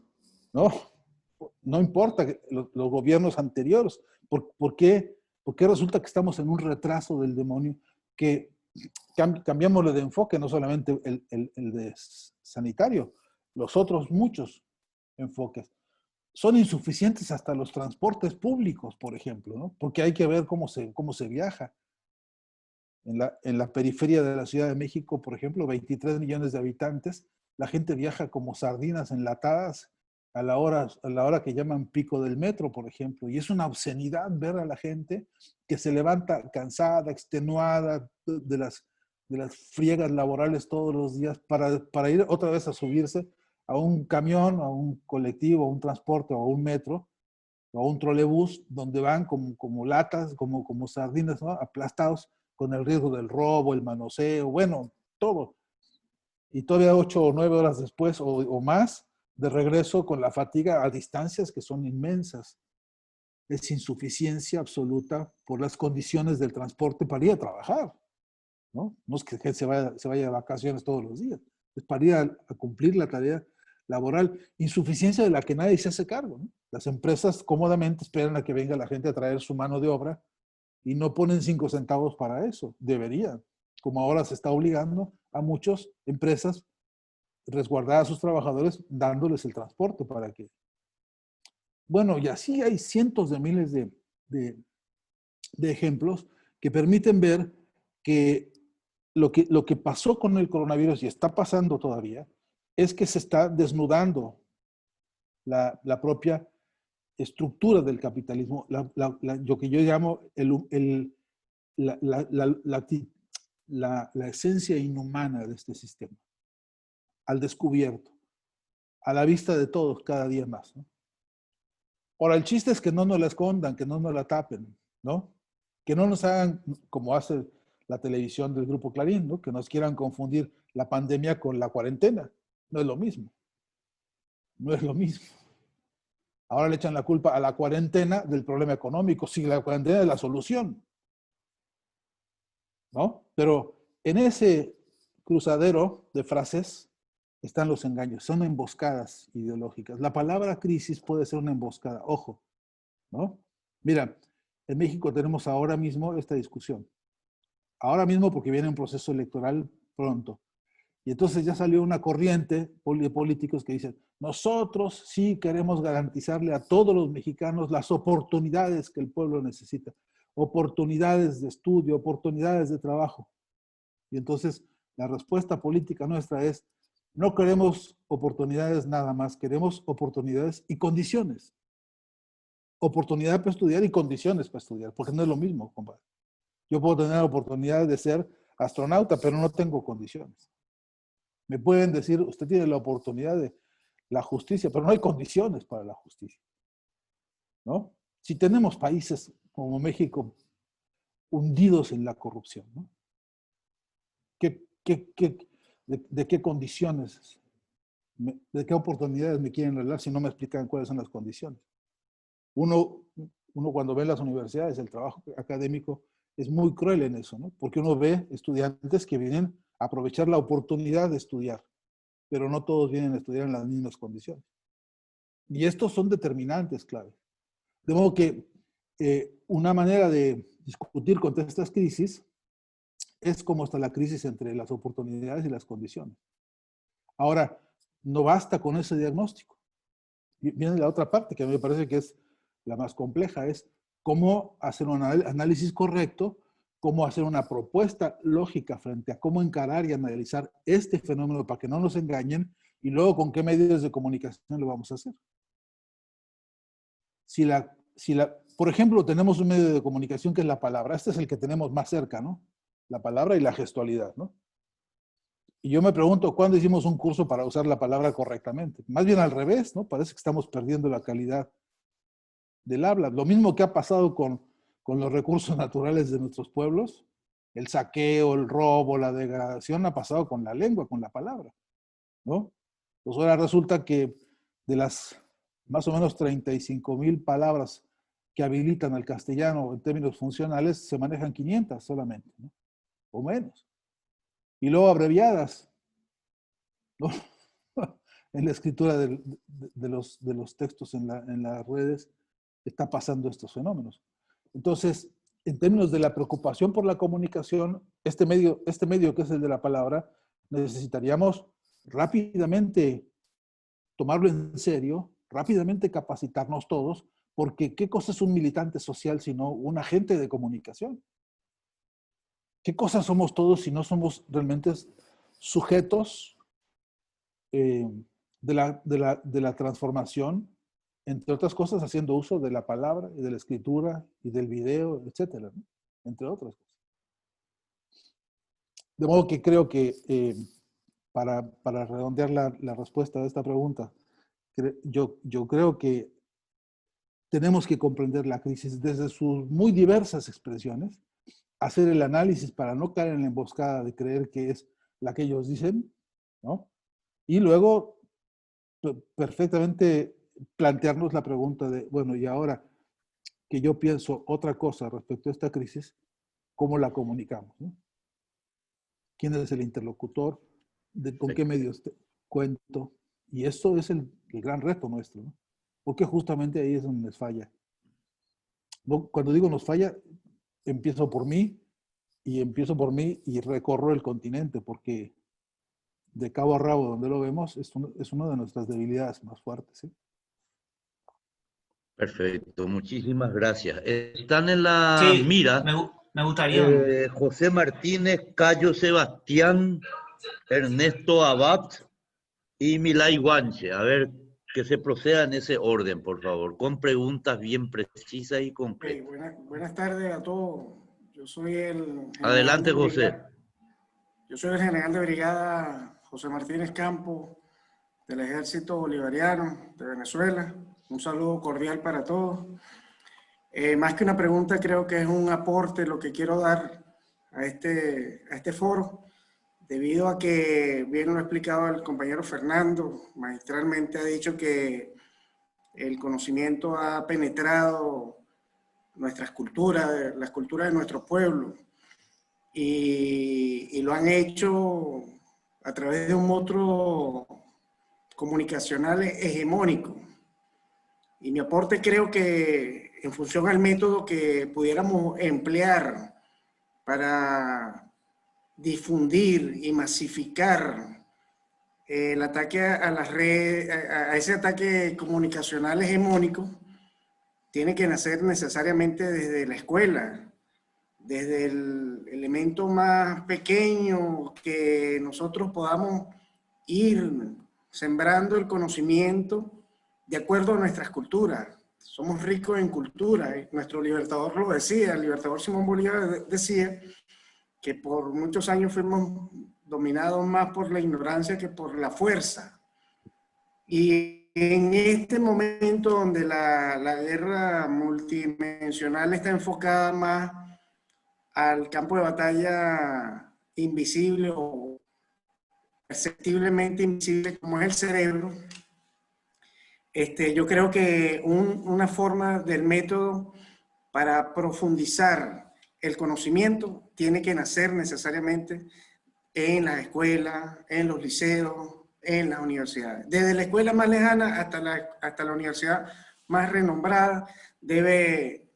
No importa los gobiernos anteriores. ¿Por qué resulta que estamos en un retraso del demonio? Que cambiámosle de enfoque, no solamente el de sanitario, los otros muchos enfoques. Son insuficientes hasta los transportes públicos, por ejemplo, ¿no? Porque hay que ver cómo se viaja. En la periferia de la Ciudad de México, por ejemplo, 23 millones de habitantes, la gente viaja como sardinas enlatadas a la hora que llaman pico del metro, por ejemplo. Y es una obscenidad ver a la gente que se levanta cansada, extenuada de las friegas laborales todos los días para ir otra vez a subirse a un camión, a un colectivo, a un transporte, o a un metro, o a un trolebús, donde van como latas, como sardinas, ¿no? Aplastados con el riesgo del robo, el manoseo, bueno, todo. Y todavía 8 o 9 horas después o más, de regreso con la fatiga a distancias que son inmensas. Es insuficiencia absoluta por las condiciones del transporte para ir a trabajar, ¿no? No es que gente se vaya de vacaciones todos los días, es para ir a cumplir la tarea laboral. Insuficiencia de la que nadie se hace cargo, ¿no? Las empresas cómodamente esperan a que venga la gente a traer su mano de obra y no ponen 5 centavos para eso. Deberían, como ahora se está obligando a muchas empresas resguardar a sus trabajadores dándoles el transporte para que... Bueno, y así hay cientos de miles de ejemplos que permiten ver que lo que pasó con el coronavirus y está pasando todavía es que se está desnudando la propia estructura del capitalismo, lo que yo llamo la esencia inhumana de este sistema, al descubierto, a la vista de todos cada día más, ¿no? Ahora, el chiste es que no nos la escondan, que no nos la tapen, ¿no? Que no nos hagan como hace la televisión del Grupo Clarín, ¿no? Que nos quieran confundir la pandemia con la cuarentena. No es lo mismo. No es lo mismo. Ahora le echan la culpa a la cuarentena del problema económico. Sí, la cuarentena es la solución, ¿no? Pero en ese cruzadero de frases están los engaños, son emboscadas ideológicas. La palabra crisis puede ser una emboscada, ojo, ¿no? Mira, en México tenemos ahora mismo esta discusión. Ahora mismo porque viene un proceso electoral pronto. Y entonces ya salió una corriente de políticos que dicen, nosotros sí queremos garantizarle a todos los mexicanos las oportunidades que el pueblo necesita. Oportunidades de estudio, oportunidades de trabajo. Y entonces la respuesta política nuestra es, no queremos oportunidades nada más, queremos oportunidades y condiciones. Oportunidad para estudiar y condiciones para estudiar, porque no es lo mismo, compadre. Yo puedo tener la oportunidad de ser astronauta, pero no tengo condiciones. Me pueden decir, usted tiene la oportunidad de la justicia, pero no hay condiciones para la justicia, ¿no? Si tenemos países como México hundidos en la corrupción, ¿no? ¿De qué condiciones, de qué oportunidades me quieren hablar si no me explican cuáles son las condiciones? Uno cuando ve las universidades, el trabajo académico es muy cruel en eso, ¿no? Porque uno ve estudiantes que vienen a aprovechar la oportunidad de estudiar, pero no todos vienen a estudiar en las mismas condiciones. Y estos son determinantes, clave. De modo que una manera de discutir contra estas crisis es cómo está la crisis entre las oportunidades y las condiciones. Ahora, no basta con ese diagnóstico. Viene la otra parte que a mí me parece que es la más compleja, es cómo hacer un análisis correcto, cómo hacer una propuesta lógica frente a cómo encarar y analizar este fenómeno para que no nos engañen y luego con qué medios de comunicación lo vamos a hacer. Por ejemplo, tenemos un medio de comunicación que es la palabra. Este es el que tenemos más cerca, ¿no? La palabra y la gestualidad, ¿no? Y yo me pregunto, ¿cuándo hicimos un curso para usar la palabra correctamente? Más bien al revés, ¿no? Parece que estamos perdiendo la calidad del habla. Lo mismo que ha pasado con los recursos naturales de nuestros pueblos, el saqueo, el robo, la degradación, ha pasado con la lengua, con la palabra, ¿no? Pues ahora resulta que de las más o menos 35,000 palabras que habilitan al castellano en términos funcionales, se manejan 500 solamente, ¿no? O menos. Y luego abreviadas, ¿no? En la escritura de los textos en las redes está pasando estos fenómenos. Entonces, en términos de la preocupación por la comunicación, este medio que es el de la palabra, necesitaríamos rápidamente tomarlo en serio, rápidamente capacitarnos todos, porque ¿qué cosa es un militante social sino un agente de comunicación? ¿Qué cosas somos todos si no somos realmente sujetos de la transformación, entre otras cosas haciendo uso de la palabra y de la escritura y del video, etcétera, ¿no? Entre otras cosas? De modo que creo que para redondear la respuesta a esta pregunta, yo creo que tenemos que comprender la crisis desde sus muy diversas expresiones, hacer el análisis para no caer en la emboscada de creer que es la que ellos dicen, ¿no? Y luego perfectamente plantearnos la pregunta de, bueno, y ahora que yo pienso otra cosa respecto a esta crisis, ¿cómo la comunicamos, ¿no? ¿Quién es el interlocutor? ¿Con qué medios cuento? Y eso es el gran reto nuestro, ¿no? Porque justamente ahí es donde nos falla. Cuando digo nos falla, empiezo por mí y recorro el continente, porque de cabo a rabo, donde lo vemos, es una de nuestras debilidades más fuertes, ¿sí? Perfecto, muchísimas gracias. Están en la Sí, mira me gustaría. José Martínez, Cayo Sebastián, Ernesto Abad y Milay Guanche. A ver, que se proceda en ese orden, por favor, con preguntas bien precisas y concretas. Buenas tardes a todos. Yo soy el Adelante, José. Yo soy el general de brigada José Martínez Campos, del Ejército Bolivariano de Venezuela. Un saludo cordial para todos. Más que una pregunta, creo que es un aporte lo que quiero dar a este foro, debido a que, bien lo ha explicado el compañero Fernando, magistralmente ha dicho que el conocimiento ha penetrado nuestras culturas, las culturas de nuestro pueblo, y lo han hecho a través de un monstruo comunicacional hegemónico. Y mi aporte creo que en función al método que pudiéramos emplear para difundir y masificar el ataque a las redes, a ese ataque comunicacional hegemónico, tiene que nacer necesariamente desde la escuela, desde el elemento más pequeño que nosotros podamos ir sembrando el conocimiento de acuerdo a nuestras culturas. Somos ricos en cultura. Nuestro libertador lo decía, el libertador Simón Bolívar decía que por muchos años fuimos dominados más por la ignorancia que por la fuerza. Y en este momento donde la guerra multidimensional está enfocada más al campo de batalla invisible o perceptiblemente invisible como es el cerebro, yo creo que una forma del método para profundizar el conocimiento tiene que nacer necesariamente en las escuelas, en los liceos, en las universidades. Desde la escuela más lejana hasta la universidad más renombrada debe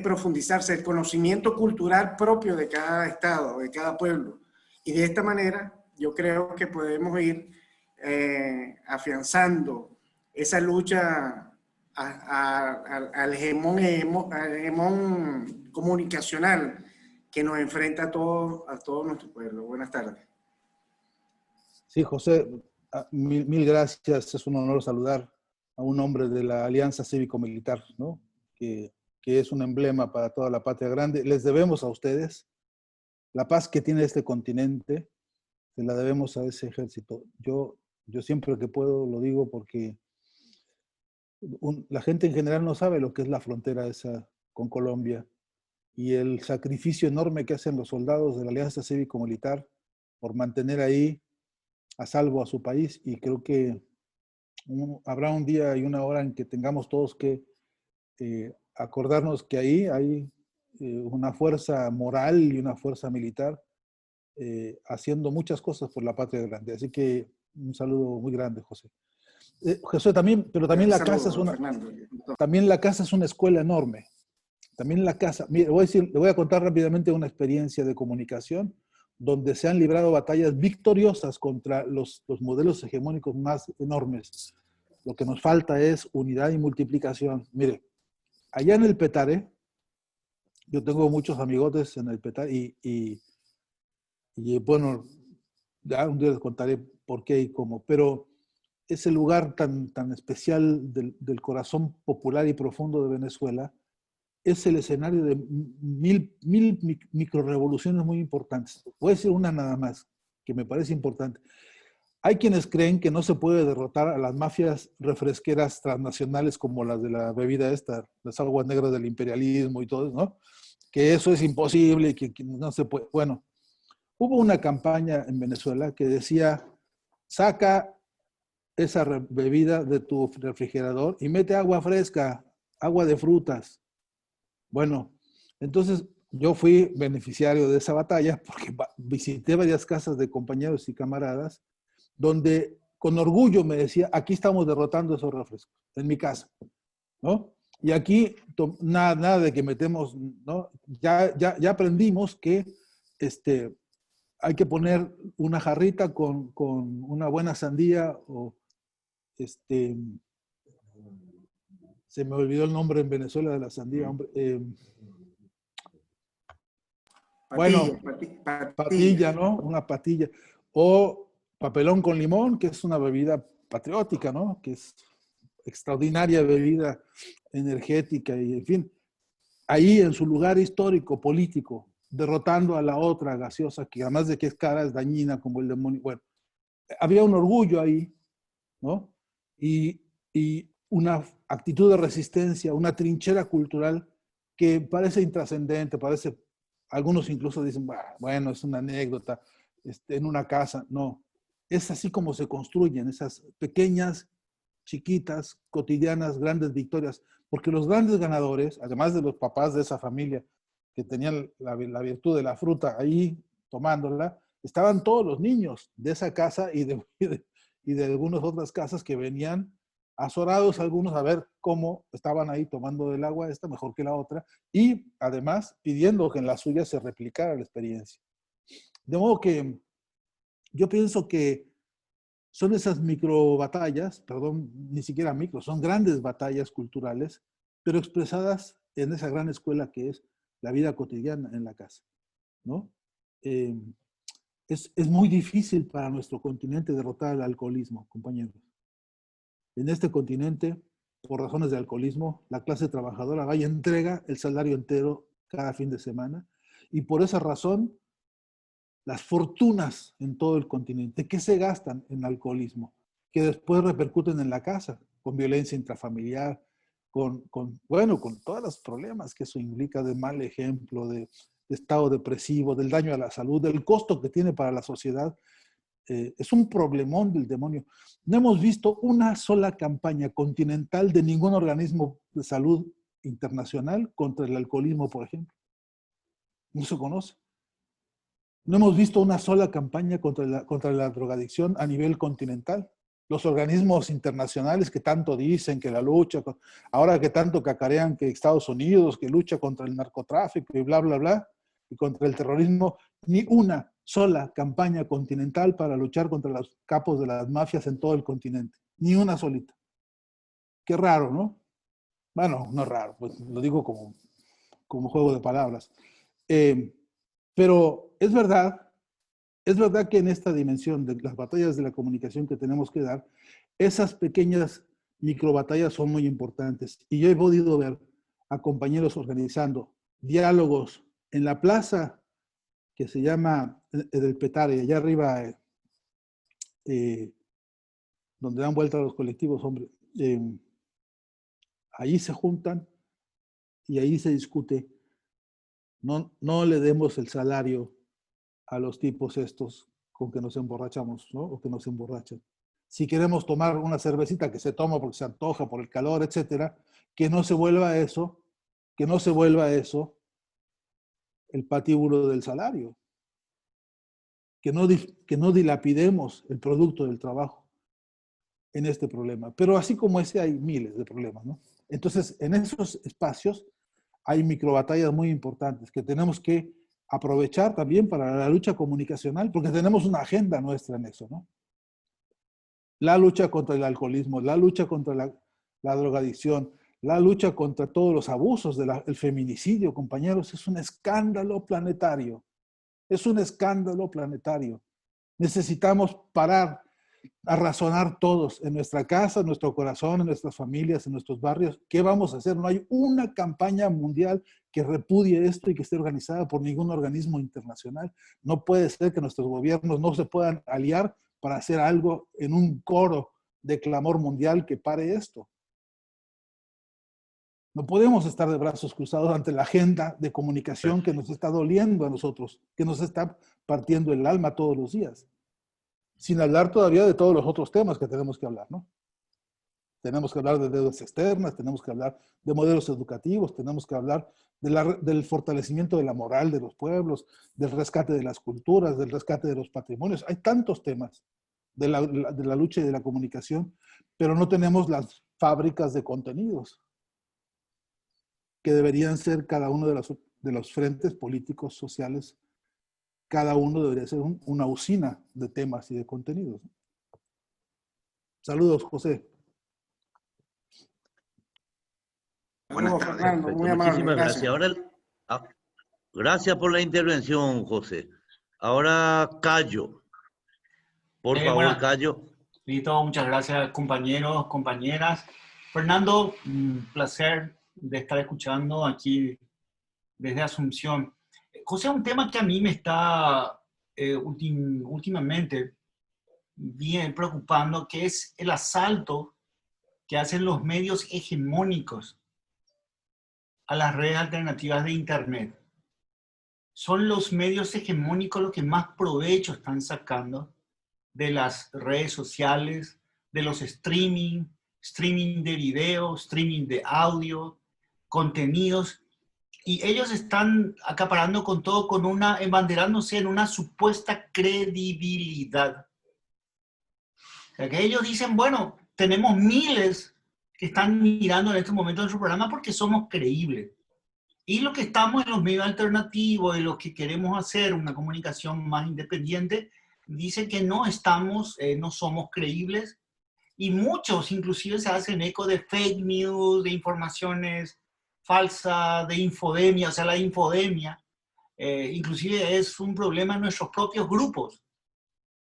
profundizarse el conocimiento cultural propio de cada estado, de cada pueblo. Y de esta manera yo creo que podemos ir afianzando esa lucha al hegemón comunicacional que nos enfrenta a todo nuestro pueblo. Buenas tardes. Sí, José, mil gracias. Es un honor saludar a un hombre de la Alianza Cívico-Militar, ¿no? que es un emblema para toda la patria grande. Les debemos a ustedes la paz que tiene este continente, se la debemos a ese ejército. Yo siempre que puedo lo digo porque la gente en general no sabe lo que es la frontera esa con Colombia y el sacrificio enorme que hacen los soldados de la Alianza Cívico-Militar por mantener ahí a salvo a su país, y creo que habrá un día y una hora en que tengamos todos que acordarnos que ahí hay una fuerza moral y una fuerza militar haciendo muchas cosas por la patria grande. Así que un saludo muy grande, José. José, pero también la casa es una escuela enorme. También la casa, mire, le voy a contar rápidamente una experiencia de comunicación donde se han librado batallas victoriosas contra los modelos hegemónicos más enormes. Lo que nos falta es unidad y multiplicación. Mire, allá en el Petare, yo tengo muchos amigotes en el Petare y bueno, ya un día les contaré por qué y cómo, pero ese lugar tan especial del corazón popular y profundo de Venezuela es el escenario de mil microrevoluciones muy importantes. Voy a decir una nada más, que me parece importante. Hay quienes creen que no se puede derrotar a las mafias refresqueras transnacionales como las de la bebida esta, las aguas negras del imperialismo y todo eso, ¿no? Que eso es imposible y que no se puede. Bueno, hubo una campaña en Venezuela que decía, saca esa bebida de tu refrigerador y mete agua fresca, agua de frutas. Bueno, entonces yo fui beneficiario de esa batalla porque visité varias casas de compañeros y camaradas donde con orgullo me decía, aquí estamos derrotando esos refrescos, en mi casa, ¿no? Y aquí nada de que metemos, ¿no? Ya aprendimos que hay que poner una jarrita con una buena sandía o se me olvidó el nombre en Venezuela de la sandía, hombre. Patilla, ¿no? Una patilla. O papelón con limón, que es una bebida patriótica, ¿no? Que es extraordinaria bebida energética y, en fin, ahí en su lugar histórico, político, derrotando a la otra gaseosa, que además de que es cara, es dañina como el demonio. Bueno, había un orgullo ahí, ¿no? Y una actitud de resistencia, una trinchera cultural que parece intrascendente, algunos incluso dicen, bueno, es una anécdota, en una casa. No, es así como se construyen esas pequeñas, chiquitas, cotidianas, grandes victorias, porque los grandes ganadores, además de los papás de esa familia que tenían la virtud de la fruta ahí tomándola, estaban todos los niños de esa casa y y de algunas otras casas que venían azorados algunos a ver cómo estaban ahí tomando el agua esta mejor que la otra, y además pidiendo que en la suya se replicara la experiencia. De modo que yo pienso que son esas micro batallas, perdón, ni siquiera micro, son grandes batallas culturales, pero expresadas en esa gran escuela que es la vida cotidiana en la casa, ¿no? Es muy difícil para nuestro continente derrotar el alcoholismo, compañeros. En este continente, por razones de alcoholismo, la clase trabajadora va y entrega el salario entero cada fin de semana, y por esa razón, las fortunas en todo el continente que se gastan en alcoholismo, que después repercuten en la casa, con violencia intrafamiliar, con todos los problemas que eso implica, de mal ejemplo, de estado depresivo, del daño a la salud, del costo que tiene para la sociedad. Es un problemón del demonio. No hemos visto una sola campaña continental de ningún organismo de salud internacional contra el alcoholismo, por ejemplo. No se conoce. No hemos visto una sola campaña contra la drogadicción a nivel continental. Los organismos internacionales que tanto dicen que la lucha, ahora que tanto cacarean que Estados Unidos, que lucha contra el narcotráfico y bla, bla, bla, y contra el terrorismo, ni una sola campaña continental para luchar contra los capos de las mafias en todo el continente. Ni una solita. Qué raro, ¿no? Bueno, no es raro, pues lo digo como juego de palabras. Pero es verdad que en esta dimensión de las batallas de la comunicación que tenemos que dar, esas pequeñas microbatallas son muy importantes. Y yo he podido ver a compañeros organizando diálogos en la plaza que se llama del Petare, allá arriba, donde dan vuelta los colectivos, hombre. Ahí se juntan y ahí se discute. No le demos el salario a los tipos estos con que nos emborrachamos, ¿no? O que nos emborrachan. Si queremos tomar una cervecita que se toma porque se antoja, por el calor, etcétera, que no se vuelva eso el patíbulo del salario. Que no dilapidemos el producto del trabajo en este problema. Pero así como ese hay miles de problemas, ¿no? Entonces, en esos espacios hay microbatallas muy importantes que tenemos que aprovechar también para la lucha comunicacional, porque tenemos una agenda nuestra en eso, ¿no? La lucha contra el alcoholismo, la lucha contra la drogadicción, la lucha contra todos los abusos del feminicidio, compañeros, es un escándalo planetario. Es un escándalo planetario. Necesitamos parar a razonar todos en nuestra casa, en nuestro corazón, en nuestras familias, en nuestros barrios. ¿Qué vamos a hacer? No hay una campaña mundial que repudie esto y que esté organizada por ningún organismo internacional. No puede ser que nuestros gobiernos no se puedan aliar para hacer algo en un coro de clamor mundial que pare esto. No podemos estar de brazos cruzados ante la agenda de comunicación que nos está doliendo a nosotros, que nos está partiendo el alma todos los días. Sin hablar todavía de todos los otros temas que tenemos que hablar, ¿no? Tenemos que hablar de deudas externas, tenemos que hablar de modelos educativos, tenemos que hablar del fortalecimiento de la moral de los pueblos, del rescate de las culturas, del rescate de los patrimonios. Hay tantos temas de la lucha y de la comunicación, pero no tenemos las fábricas de contenidos que deberían ser cada uno de los frentes políticos, sociales. Cada uno debería ser una usina de temas y de contenidos. Saludos, José. Saludos, Fernando. Muy amable. Muchísimas gracias. Ahora, gracias por la intervención, José. Ahora, Cayo. Por favor, bueno, Cayo. Listo, muchas gracias, compañeros, compañeras. Fernando, un placer de estar escuchando aquí desde Asunción. José, un tema que a mí me está últimamente bien preocupando, que es el asalto que hacen los medios hegemónicos a las redes alternativas de Internet. Son los medios hegemónicos los que más provecho están sacando de las redes sociales, de los streaming de video, streaming de audio, contenidos. Y ellos están acaparando con todo, embanderándose en una supuesta credibilidad. Que ellos dicen, bueno, tenemos miles que están mirando en este momento nuestro programa porque somos creíbles. Y los que estamos en los medios alternativos y los que queremos hacer una comunicación más independiente, dicen que no estamos, no somos creíbles. Y muchos inclusive se hacen eco de fake news, de informaciones falsas, de infodemia. O sea, la infodemia inclusive es un problema en nuestros propios grupos.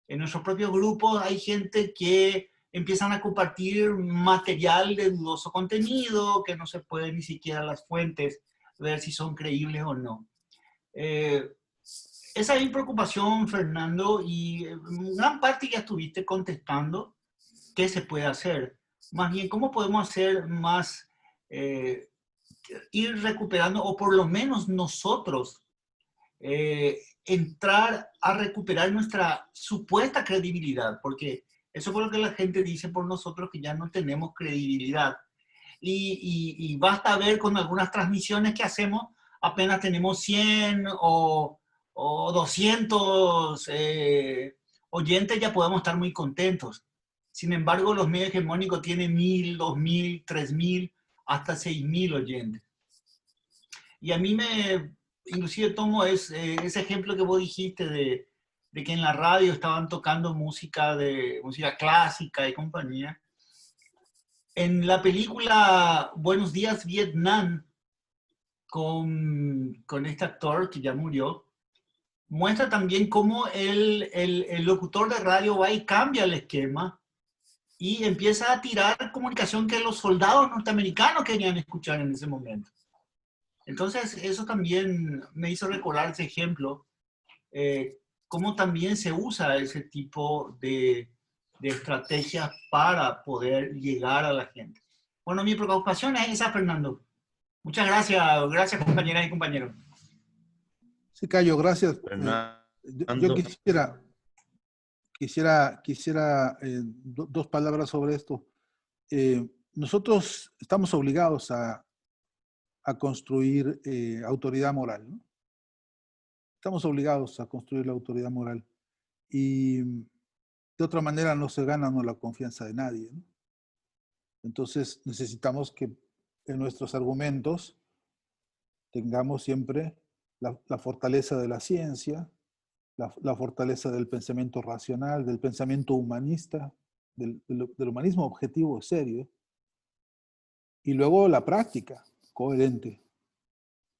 En nuestros propios grupos hay gente que empiezan a compartir material de dudoso contenido, que no se puede ni siquiera las fuentes ver si son creíbles o no. Esa es mi preocupación, Fernando, y en gran parte ya estuviste contestando qué se puede hacer. Más bien, ¿cómo podemos hacer más, ir recuperando, o por lo menos nosotros, entrar a recuperar nuestra supuesta credibilidad? Porque eso fue lo que la gente dice por nosotros, que ya no tenemos credibilidad. Y basta ver con algunas transmisiones que hacemos, apenas tenemos 100 o 200 oyentes, ya podemos estar muy contentos. Sin embargo, los medios hegemónicos tienen 1000, 2000, 3000, hasta 6000 oyentes. Y a mí inclusive tomo ese ejemplo que vos dijiste de que en la radio estaban tocando música clásica y compañía. En la película Buenos Días Vietnam, con este actor que ya murió, muestra también cómo el locutor de radio va y cambia el esquema y empieza a tirar comunicación que los soldados norteamericanos querían escuchar en ese momento. Entonces, eso también me hizo recordar ese ejemplo, cómo también se usa ese tipo de estrategias para poder llegar a la gente. Bueno, mi preocupación es esa, Fernando. Muchas gracias compañeras y compañeros. Sí, Cayo, gracias. Yo quisiera dos palabras sobre esto. Nosotros estamos obligados a construir autoridad moral, ¿no? Estamos obligados a construir la autoridad moral. Y de otra manera no se gana la confianza de nadie, ¿no? Entonces necesitamos que en nuestros argumentos tengamos siempre la fortaleza de la ciencia, la fortaleza del pensamiento racional, del pensamiento humanista, del humanismo objetivo serio, y luego la práctica coherente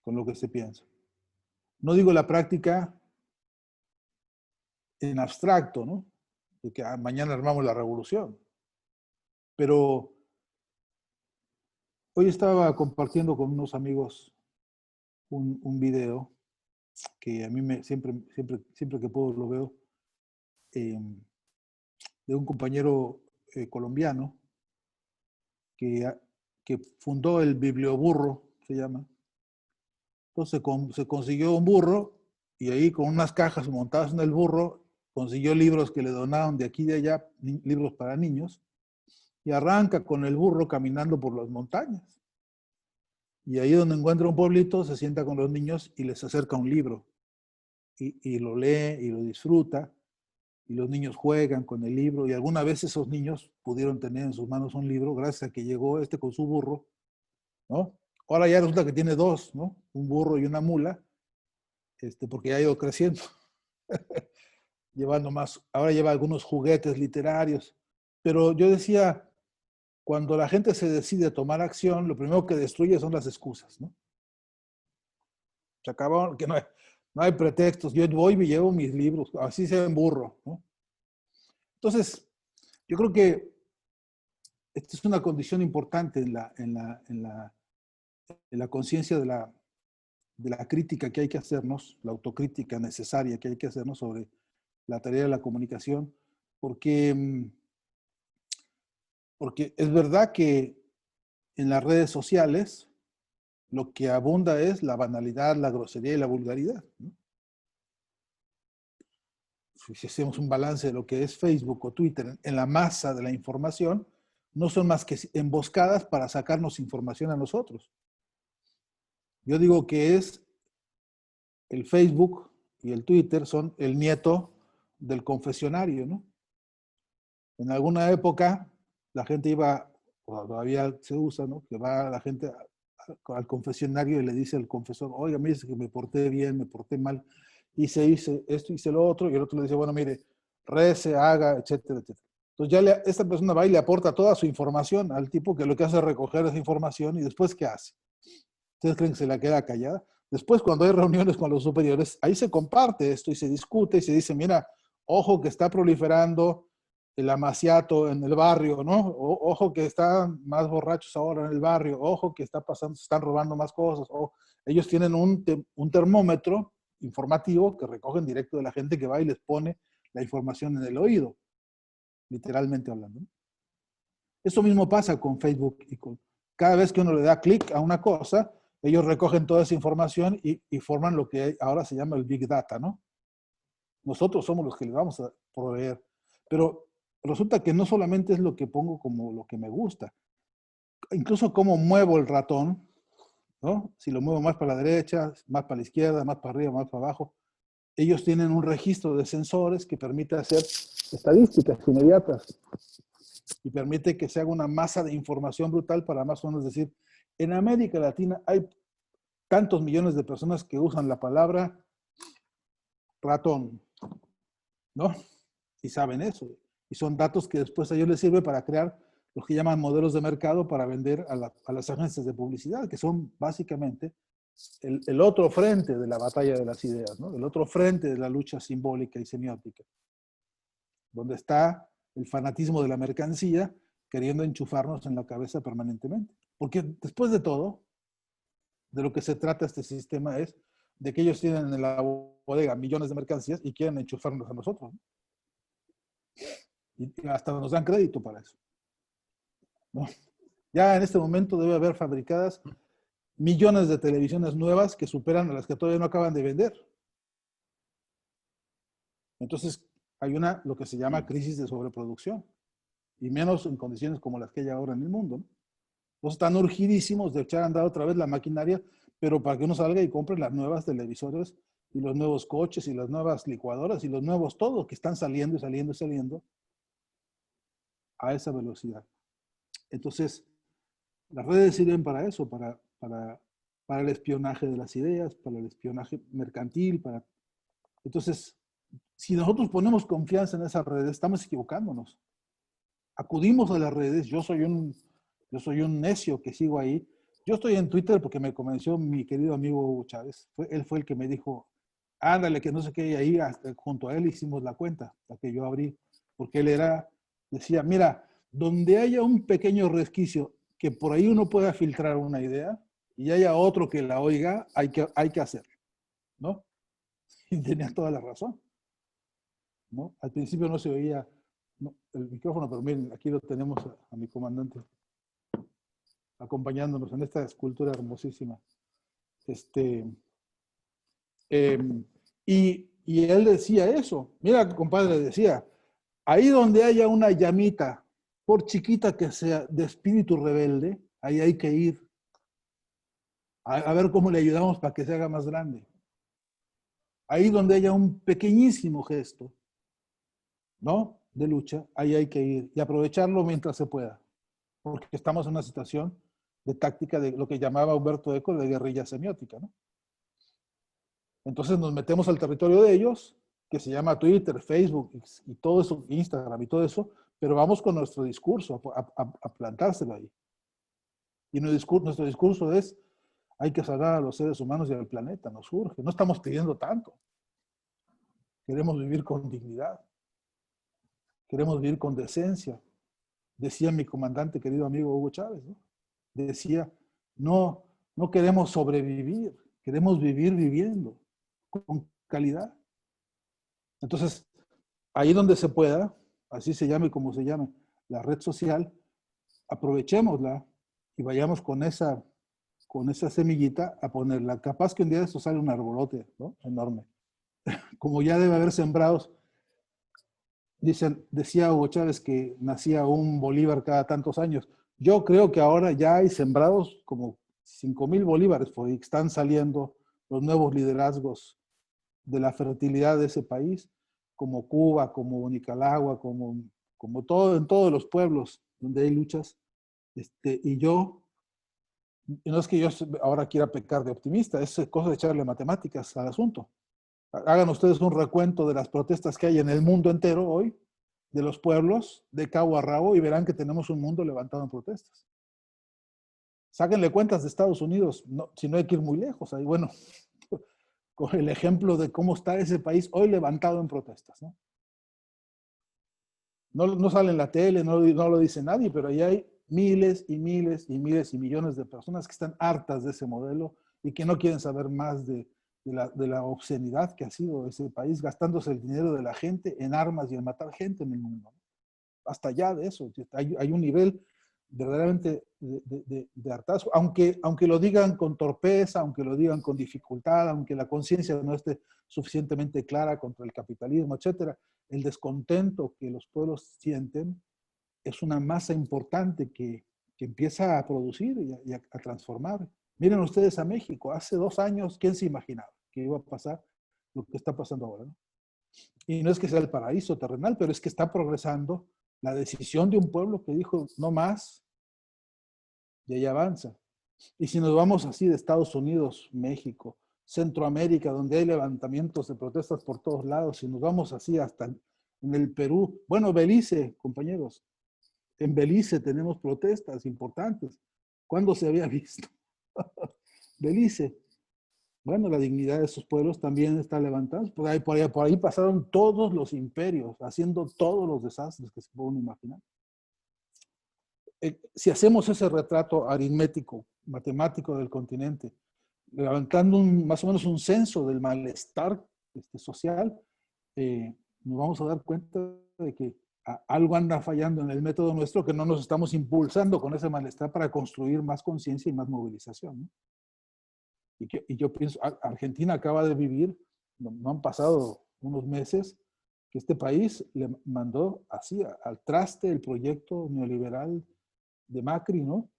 con lo que se piensa. No digo la práctica en abstracto, ¿no? De que mañana armamos la revolución. Pero hoy estaba compartiendo con unos amigos un video que a mí siempre que puedo lo veo, de un compañero colombiano que fundó el Biblioburro, se llama. Entonces se consiguió un burro y ahí con unas cajas montadas en el burro consiguió libros que le donaron de aquí y de allá, libros para niños, y arranca con el burro caminando por las montañas. Y ahí donde encuentra un pueblito se sienta con los niños y les acerca un libro. Y lo lee y lo disfruta, y los niños juegan con el libro, y alguna vez esos niños pudieron tener en sus manos un libro gracias a que llegó con su burro, ¿no? Ahora ya resulta que tiene dos, ¿no? Un burro y una mula, porque ya ha ido creciendo. Llevando más, ahora lleva algunos juguetes literarios. Pero yo decía, cuando la gente se decide a tomar acción, lo primero que destruye son las excusas, ¿no? Se acabaron, que no hay pretextos. Yo voy y me llevo mis libros, así sea en burro, ¿no? Entonces, yo creo que esta es una condición importante en la conciencia de la crítica que hay que hacernos, la autocrítica necesaria que hay que hacernos sobre la tarea de la comunicación, porque es verdad que en las redes sociales lo que abunda es la banalidad, la grosería y la vulgaridad, ¿no? Si hacemos un balance de lo que es Facebook o Twitter en la masa de la información, no son más que emboscadas para sacarnos información a nosotros. Yo digo que es el Facebook y el Twitter son el nieto del confesionario, ¿no? En alguna época la gente iba, o todavía se usa, ¿no? Que va la gente al confesionario y le dice al confesor, oiga, me dice que me porté bien, me porté mal, hice esto, hice lo otro, y el otro le dice, bueno, mire, rece, haga, etcétera, etcétera. Entonces ya esta persona va y le aporta toda su información al tipo, que lo que hace es recoger esa información, y después, ¿qué hace? ¿Ustedes creen que se la queda callada? Después, cuando hay reuniones con los superiores, ahí se comparte esto y se discute y se dice, mira, ojo que está proliferando el amaciato en el barrio, ¿no? Ojo que están más borrachos ahora en el barrio, ojo que está pasando, se están robando más cosas. Ellos tienen un termómetro informativo que recogen directo de la gente que va y les pone la información en el oído, literalmente hablando, ¿no? Eso mismo pasa con Facebook y cada vez que uno le da clic a una cosa, ellos recogen toda esa información y forman lo que ahora se llama el Big Data, ¿no? Nosotros somos los que le vamos a proveer. Pero resulta que no solamente es lo que pongo como lo que me gusta, incluso cómo muevo el ratón, ¿no? Si lo muevo más para la derecha, más para la izquierda, más para arriba, más para abajo. Ellos tienen un registro de sensores que permite hacer estadísticas inmediatas y permite que se haga una masa de información brutal para más o menos decir, en América Latina hay tantos millones de personas que usan la palabra ratón, ¿no? Y saben eso. Y son datos que después a ellos les sirve para crear lo que llaman modelos de mercado para vender a las agencias de publicidad, que son básicamente el otro frente de la batalla de las ideas, ¿no? El otro frente de la lucha simbólica y semiótica, donde está el fanatismo de la mercancía queriendo enchufarnos en la cabeza permanentemente. Porque después de todo, de lo que se trata este sistema es de que ellos tienen en la bodega millones de mercancías y quieren enchufarnos a nosotros, ¿no? Y hasta nos dan crédito para eso, ¿no? Ya en este momento debe haber fabricadas millones de televisiones nuevas que superan a las que todavía no acaban de vender. Entonces hay lo que se llama crisis de sobreproducción, y menos en condiciones como las que hay ahora en el mundo, ¿no? Entonces están urgidísimos de echar a andar otra vez la maquinaria, pero para que uno salga y compre las nuevas televisores y los nuevos coches y las nuevas licuadoras y los nuevos todo que están saliendo y saliendo y saliendo a esa velocidad. Entonces, las redes sirven para eso, para el espionaje de las ideas, para el espionaje mercantil, Entonces, si nosotros ponemos confianza en esas redes, estamos equivocándonos. Acudimos a las redes, yo soy un necio que sigo ahí. Yo estoy en Twitter porque me convenció mi querido amigo Hugo Chávez. Él fue el que me dijo, ándale, que no sé qué, y ahí junto a él hicimos la cuenta, la que yo abrí, porque él decía, mira, donde haya un pequeño resquicio que por ahí uno pueda filtrar una idea y haya otro que la oiga, hay que hacerlo, ¿no? Y tenía toda la razón, ¿no? Al principio no se oía el micrófono, pero miren, aquí lo tenemos a mi comandante acompañándonos en esta escultura hermosísima. Y él decía eso. Mira, compadre, decía, ahí donde haya una llamita, por chiquita que sea, de espíritu rebelde, ahí hay que ir a ver cómo le ayudamos para que se haga más grande. Ahí donde haya un pequeñísimo gesto, ¿no?, de lucha, ahí hay que ir y aprovecharlo mientras se pueda, porque estamos en una situación de táctica de lo que llamaba Humberto Eco de guerrilla semiótica, ¿no? Entonces nos metemos al territorio de ellos, que se llama Twitter, Facebook y todo eso, Instagram y todo eso, pero vamos con nuestro discurso a plantárselo ahí. Y nuestro discurso es, hay que salvar a los seres humanos y al planeta, nos urge. No estamos pidiendo tanto. Queremos vivir con dignidad. Queremos vivir con decencia. Decía mi comandante, querido amigo Hugo Chávez, ¿no? Decía, no queremos sobrevivir, queremos vivir viviendo con calidad. Entonces, ahí donde se pueda, así se llame como se llame, la red social, aprovechémosla y vayamos con esa semillita a ponerla. Capaz que un día de esto sale un arbolote, ¿no?, enorme. Como ya debe haber sembrados. Decía Hugo Chávez que nacía un bolívar cada tantos años. Yo creo que ahora ya hay sembrados como 5,000 bolívares, porque están saliendo los nuevos liderazgos de la fertilidad de ese país, como Cuba, como Nicaragua, como como todo en todos los pueblos donde hay luchas, y no es que yo ahora quiera pecar de optimista, es cosa de echarle matemáticas al asunto. Hagan ustedes un recuento de las protestas que hay en el mundo entero hoy, de los pueblos, de cabo a rabo, y verán que tenemos un mundo levantado en protestas. Sáquenle cuentas de Estados Unidos, si no hay que ir muy lejos. Ahí, bueno, con el ejemplo de cómo está ese país hoy levantado en protestas, ¿no? No sale en la tele, no lo dice nadie, pero ahí hay miles y miles y miles y millones de personas que están hartas de ese modelo y que no quieren saber más de la obscenidad que ha sido ese país, gastándose el dinero de la gente en armas y en matar gente en el mundo. Hasta allá de eso, hay un nivel verdaderamente de hartazgo, aunque lo digan con torpeza, aunque lo digan con dificultad, aunque la conciencia no esté suficientemente clara contra el capitalismo, etcétera, el descontento que los pueblos sienten es una masa importante que empieza a producir y a transformar. Miren ustedes a México, hace 2 años, ¿quién se imaginaba que iba a pasar lo que está pasando ahora, ¿no? Y no es que sea el paraíso terrenal, pero es que está progresando la decisión de un pueblo que dijo no más, y ahí avanza. Y si nos vamos así de Estados Unidos, México, Centroamérica, donde hay levantamientos de protestas por todos lados, si nos vamos así hasta en el Perú, bueno, Belice, compañeros, en Belice tenemos protestas importantes. ¿Cuándo se había visto? Belice. Bueno, la dignidad de esos pueblos también está levantada. Por ahí pasaron todos los imperios, haciendo todos los desastres que se pueden imaginar. Si hacemos ese retrato aritmético, matemático del continente, levantando más o menos un censo del malestar social, nos vamos a dar cuenta de que algo anda fallando en el método nuestro, que no nos estamos impulsando con ese malestar para construir más conciencia y más movilización, ¿no? Y yo pienso, Argentina acaba de vivir, no han pasado unos meses, que este país le mandó así al traste el proyecto neoliberal de Macri, ¿no?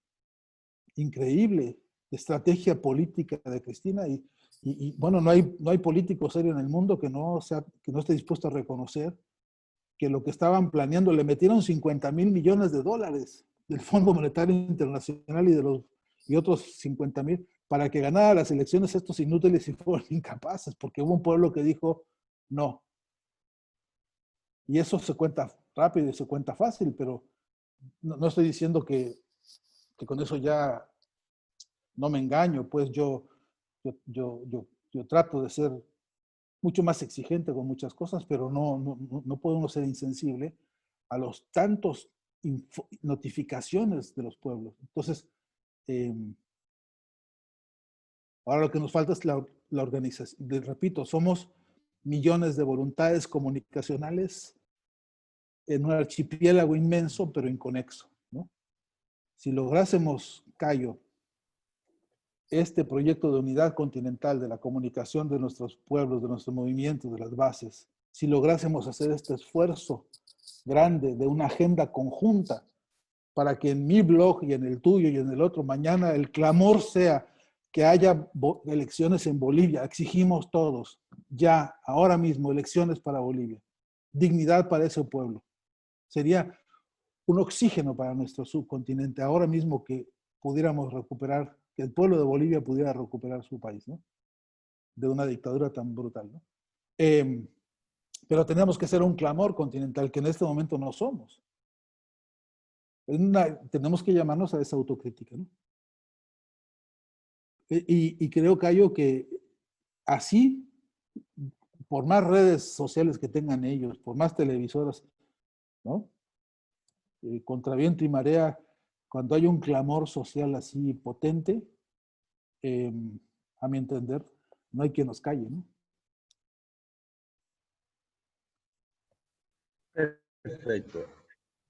Increíble, de estrategia política de Cristina, y bueno, no hay político serio en el mundo que no esté dispuesto a reconocer que lo que estaban planeando, le metieron $50,000 millones del Fondo Monetario Internacional y otros 50,000 para que ganara las elecciones estos inútiles y fueron incapaces, porque hubo un pueblo que dijo no. Y eso se cuenta rápido y se cuenta fácil, pero no estoy diciendo que con eso ya no me engaño, pues yo trato de ser mucho más exigente con muchas cosas, pero no podemos ser insensible a los tantos notificaciones de los pueblos. Entonces, ahora lo que nos falta es la organización. Repito, somos millones de voluntades comunicacionales en un archipiélago inmenso, pero inconexo, ¿no? Si lográsemos, Cayo, este proyecto de unidad continental de la comunicación de nuestros pueblos, de nuestros movimientos, de las bases, si lográsemos hacer este esfuerzo grande de una agenda conjunta para que en mi blog y en el tuyo y en el otro mañana el clamor sea que haya elecciones en Bolivia, exigimos todos, ya, ahora mismo, elecciones para Bolivia, dignidad para ese pueblo. Sería un oxígeno para nuestro subcontinente, ahora mismo que pudiéramos recuperar, que el pueblo de Bolivia pudiera recuperar su país, ¿no? De una dictadura tan brutal, ¿no? Pero tenemos que ser un clamor continental que en este momento no somos. Tenemos que llamarnos a esa autocrítica, ¿no? Y creo, Cayo, que así, por más redes sociales que tengan ellos, por más televisoras, ¿no? Contra viento y marea, cuando hay un clamor social así potente, a mi entender, no hay quien nos calle, ¿no? Perfecto.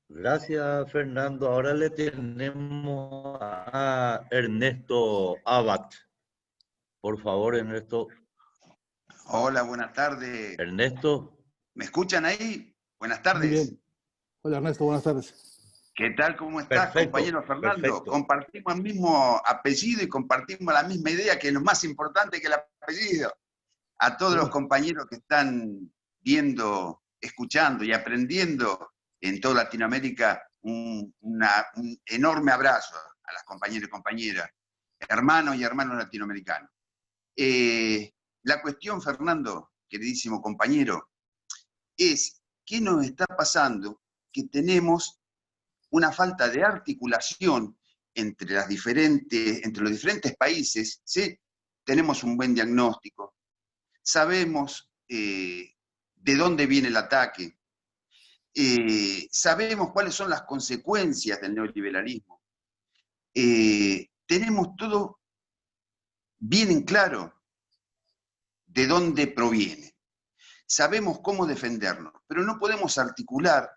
Gracias, Fernando. Ahora le tenemos a Ernesto Abad. Por favor, Ernesto. Hola, buenas tardes. Ernesto. ¿Me escuchan ahí? Buenas tardes. Muy bien. Hola, Ernesto, buenas tardes. ¿Qué tal? ¿Cómo estás, Perfecto, compañero Fernando? perfecto. Compartimos el mismo apellido y compartimos la misma idea, que es lo más importante que el apellido. A todos los compañeros que están viendo, escuchando y aprendiendo en toda Latinoamérica un enorme abrazo a las compañeras y compañeras, hermanos y hermanos latinoamericanos. La cuestión, Fernando, queridísimo compañero, es qué nos está pasando que tenemos una falta de articulación entre los diferentes países, ¿sí? Tenemos un buen diagnóstico, sabemos de dónde viene el ataque, sabemos cuáles son las consecuencias del neoliberalismo, tenemos todo bien en claro de dónde proviene, sabemos cómo defendernos, pero no podemos articular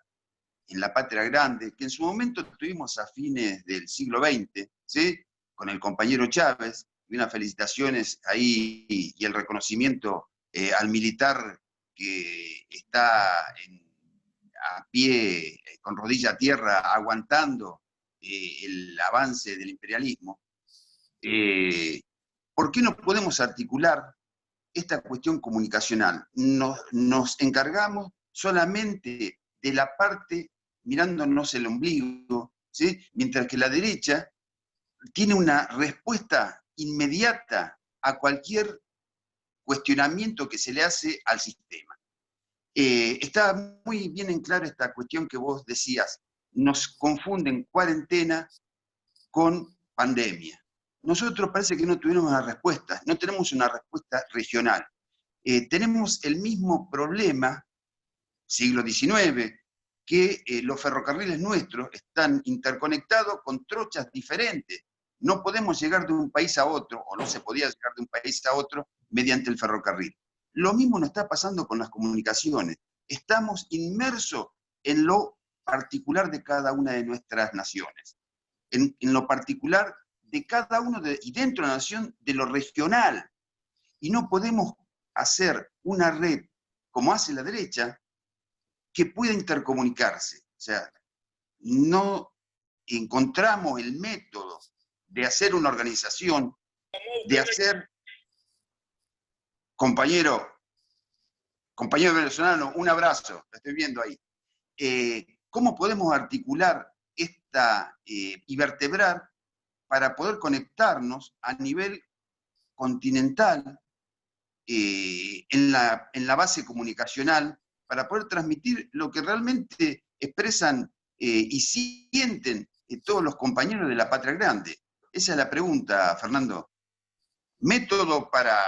en la patria grande, que en su momento tuvimos a fines del siglo XX, ¿sí? Con el compañero Chávez, y unas felicitaciones ahí y el reconocimiento al militar que está a pie, con rodilla a tierra, aguantando el avance del imperialismo. ¿Por qué no podemos articular esta cuestión comunicacional? Nos encargamos solamente de la parte mirándonos el ombligo, ¿sí? Mientras que la derecha tiene una respuesta inmediata a cualquier cuestionamiento que se le hace al sistema. Está muy bien en claro esta cuestión que vos decías, nos confunden cuarentena con pandemia. Nosotros parece que no tuvimos una respuesta, no tenemos una respuesta regional. Tenemos el mismo problema, siglo XIX, que los ferrocarriles nuestros están interconectados con trochas diferentes. No podemos llegar de un país a otro, o no se podía llegar de un país a otro, mediante el ferrocarril. Lo mismo nos está pasando con las comunicaciones. Estamos inmersos en lo particular de cada una de nuestras naciones, en lo particular de cada uno, y dentro de la nación, de lo regional. Y no podemos hacer una red, como hace la derecha, que pueda intercomunicarse. O sea, no encontramos el método de hacer una organización, de hacer, compañero venezolano, un abrazo, lo estoy viendo ahí. ¿Cómo podemos articular y vertebrar para poder conectarnos a nivel continental en la base comunicacional, para poder transmitir lo que realmente expresan y sienten todos los compañeros de la patria grande? Esa es la pregunta, Fernando. Método para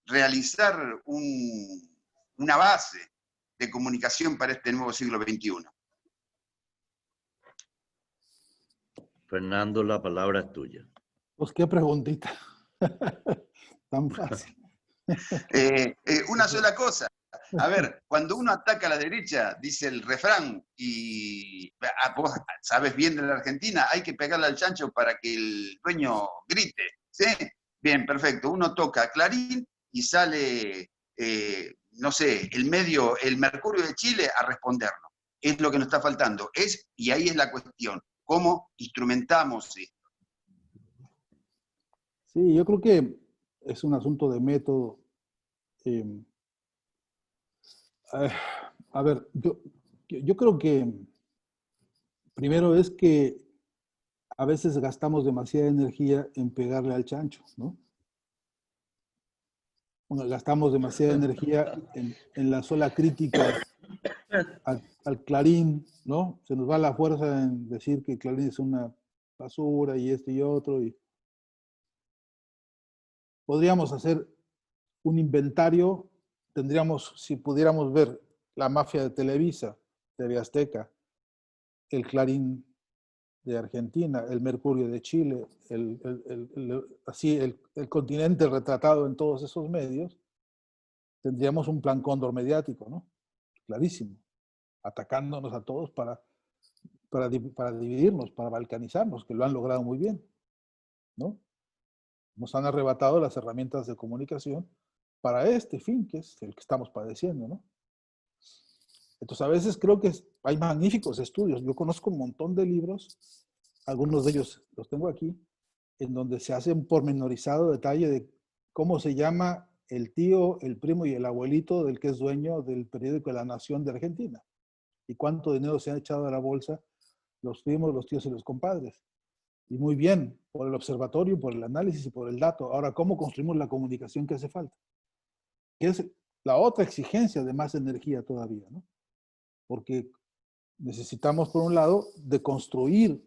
realizar una base de comunicación para este nuevo siglo XXI. Fernando, la palabra es tuya. Pues qué preguntita. Tan fácil. Una sola cosa. A ver, cuando uno ataca a la derecha, dice el refrán, y vos sabes bien de la Argentina, hay que pegarle al chancho para que el dueño grite, ¿sí? Bien, perfecto. Uno toca Clarín y sale, no sé, el Mercurio de Chile a respondernos. Es lo que nos está faltando. Y ahí es la cuestión. ¿Cómo instrumentamos esto? Sí, yo creo que es un asunto de método. A ver, yo creo que primero es que a veces gastamos demasiada energía en pegarle al chancho, ¿no? Bueno, gastamos demasiada energía en la sola crítica al Clarín, ¿no? Se nos va la fuerza en decir que Clarín es una basura y esto y otro. Y podríamos hacer un inventario, si pudiéramos ver la mafia de Televisa, TV Azteca, el Clarín de Argentina, el Mercurio de Chile, el continente retratado en todos esos medios, tendríamos un plan cóndor mediático, ¿no? Clarísimo, atacándonos a todos para dividirnos, para balcanizarnos, que lo han logrado muy bien, ¿no? Nos han arrebatado las herramientas de comunicación para este fin, que es el que estamos padeciendo, ¿no? Entonces, a veces creo que hay magníficos estudios. Yo conozco un montón de libros, algunos de ellos los tengo aquí, en donde se hace un pormenorizado detalle de cómo se llama el tío, el primo y el abuelito del que es dueño del periódico La Nación de Argentina. y cuánto dinero se ha echado a la bolsa los primos, los tíos y los compadres. Y muy bien, por el observatorio, por el análisis y por el dato. Ahora, ¿cómo construimos la comunicación que hace falta? Que es la otra exigencia de más energía todavía, ¿no? Porque necesitamos, por un lado, deconstruir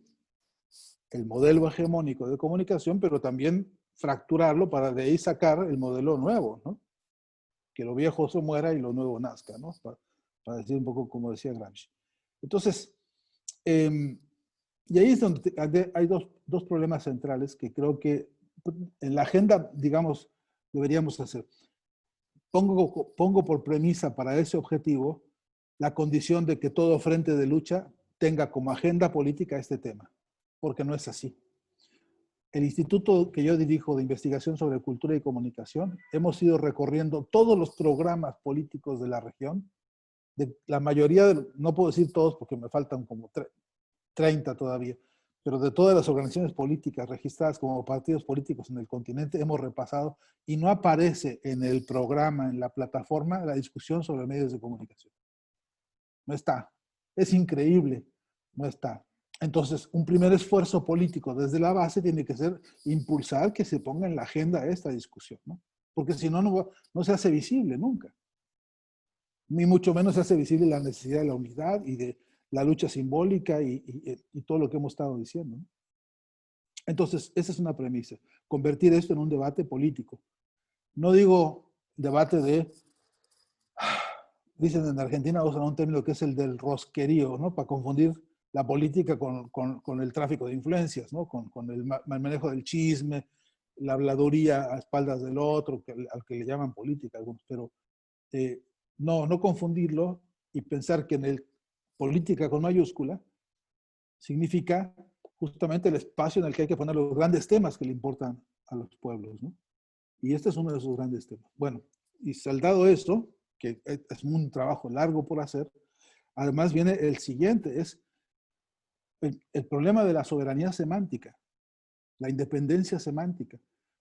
el modelo hegemónico de comunicación, pero también fracturarlo para de ahí sacar el modelo nuevo, ¿no? Que lo viejo se muera y lo nuevo nazca, ¿no? Para decir un poco como decía Gramsci. Entonces, y ahí es donde hay dos problemas centrales que creo que en la agenda, digamos, deberíamos hacer. Pongo por premisa para ese objetivo la condición de que todo frente de lucha tenga como agenda política este tema, porque no es así. El instituto que yo dirijo de investigación sobre cultura y comunicación, hemos ido recorriendo todos los programas políticos de la región, de la mayoría, no puedo decir todos porque me faltan como 30 todavía, pero de todas las organizaciones políticas registradas como partidos políticos en el continente hemos repasado y no aparece en el programa, en la plataforma, la discusión sobre medios de comunicación. No está. Es increíble. No está. Entonces, un primer esfuerzo político desde la base tiene que ser impulsar que se ponga en la agenda esta discusión, ¿no? Porque si no, no se hace visible nunca. Ni mucho menos se hace visible la necesidad de la unidad y de la lucha simbólica y todo lo que hemos estado diciendo, ¿no? Entonces, esa es una premisa. Convertir esto en un debate político. No digo debate de... Dicen en Argentina, usan un término que es el del rosquerío, ¿no? Para confundir la política con el tráfico de influencias, ¿no? Con el manejo del chisme, la habladuría a espaldas del otro, al que le llaman política algunos, pero no confundirlo y pensar que en el política con mayúscula significa justamente el espacio en el que hay que poner los grandes temas que le importan a los pueblos, ¿no? Y este es uno de esos grandes temas. Bueno, y saldado esto, que es un trabajo largo por hacer, además viene el siguiente, es el problema de la soberanía semántica, la independencia semántica.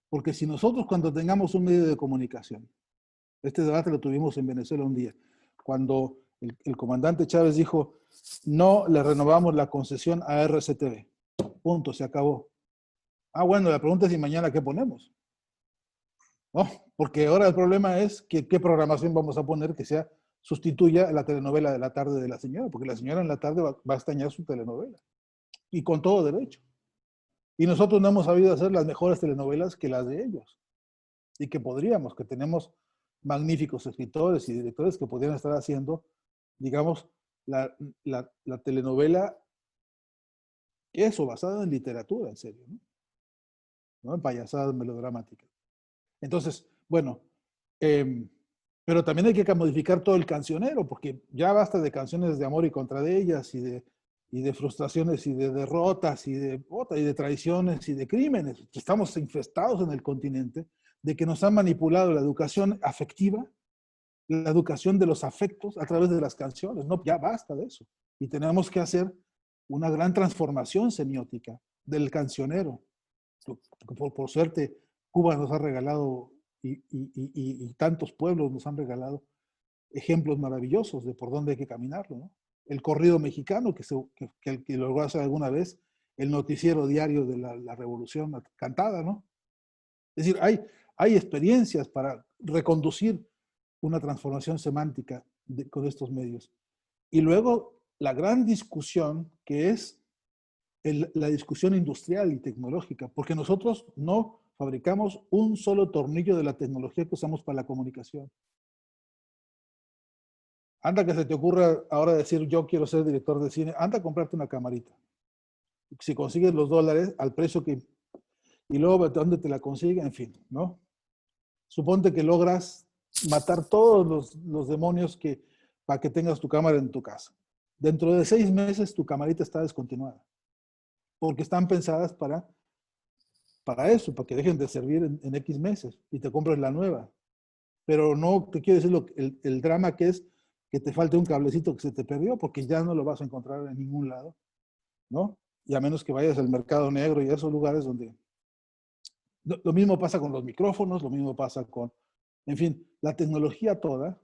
Porque si nosotros cuando tengamos un medio de comunicación, este debate lo tuvimos en Venezuela un día, cuando el comandante Chávez dijo, no le renovamos la concesión a RCTV, punto, se acabó. Ah, bueno, la pregunta es si mañana qué ponemos. No, porque ahora el problema es que qué programación vamos a poner que sustituya la telenovela de la tarde de la señora, porque la señora en la tarde va a extrañar su telenovela. Y con todo derecho. Y nosotros no hemos sabido hacer las mejores telenovelas que las de ellos. Y que podríamos, que tenemos magníficos escritores y directores que podrían estar haciendo, digamos, la telenovela, eso, basada en literatura, en serio, ¿no? En payasadas melodramáticas. Entonces, bueno, pero también hay que modificar todo el cancionero, porque ya basta de canciones de amor y contra de ellas, y de frustraciones, y de derrotas, y de traiciones, y de crímenes. Estamos infestados en el continente de que nos han manipulado la educación afectiva, la educación de los afectos a través de las canciones. No, ya basta de eso. Y tenemos que hacer una gran transformación semiótica del cancionero. Por suerte, Cuba nos ha regalado, y tantos pueblos nos han regalado ejemplos maravillosos de por dónde hay que caminarlo, ¿no? El corrido mexicano que logró hacer alguna vez el noticiero diario de la revolución cantada, ¿no? Es decir, hay experiencias para reconducir una transformación semántica con estos medios. Y luego la gran discusión que es la discusión industrial y tecnológica, porque nosotros no fabricamos un solo tornillo de la tecnología que usamos para la comunicación. Anda que se te ocurra ahora decir, yo quiero ser director de cine, anda a comprarte una camarita. Si consigues los dólares al precio que... Y luego, ¿dónde te la consigues? En fin, ¿no? Suponte que logras matar todos los demonios para que tengas tu cámara en tu casa. Dentro de 6 meses tu camarita está descontinuada. Porque están pensadas para eso, para que dejen de servir en X meses y te compres la nueva. Pero no te quiero decir el drama que es que te falte un cablecito que se te perdió, porque ya no lo vas a encontrar en ningún lado, ¿no? Y a menos que vayas al mercado negro y a esos lugares donde... Lo mismo pasa con los micrófonos, lo mismo pasa con... En fin, la tecnología toda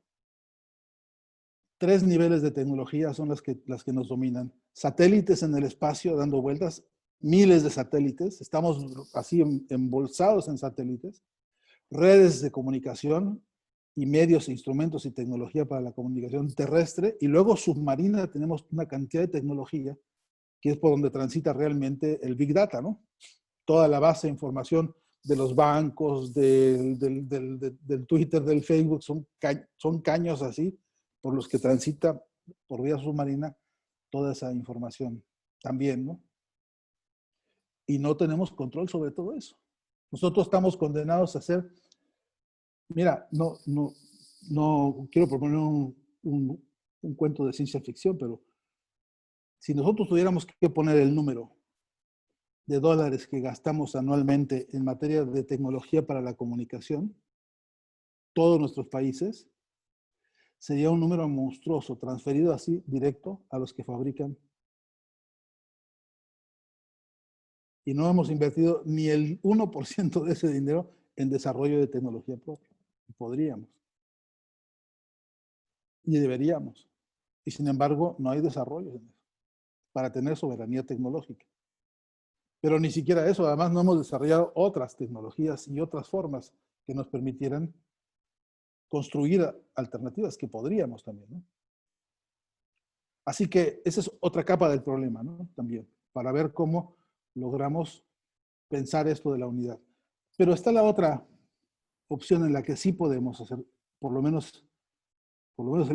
3 niveles de tecnología son las que nos dominan. Satélites en el espacio dando vueltas, miles de satélites, estamos así embolsados en satélites, redes de comunicación y medios, instrumentos y tecnología para la comunicación terrestre, y luego submarina tenemos una cantidad de tecnología que es por donde transita realmente el Big Data, ¿no? Toda la base de información de los bancos, del Twitter, del Facebook, son caños así por los que transita por vía submarina toda esa información también, ¿no? Y no tenemos control sobre todo eso. Nosotros estamos condenados a ser, mira, no quiero proponer un cuento de ciencia ficción, pero si nosotros tuviéramos que poner el número de dólares que gastamos anualmente en materia de tecnología para la comunicación, todos nuestros países, sería un número monstruoso, transferido así directo a los que fabrican. Y no hemos invertido ni el 1% de ese dinero en desarrollo de tecnología propia. Podríamos. Y deberíamos. Y sin embargo, no hay desarrollo en eso, para tener soberanía tecnológica. Pero ni siquiera eso, además no hemos desarrollado otras tecnologías y otras formas que nos permitieran construir alternativas que podríamos también, ¿no? Así que esa es otra capa del problema, ¿no? También, para ver cómo logramos pensar esto de la unidad. Pero está la otra opción en la que sí podemos hacer, por lo menos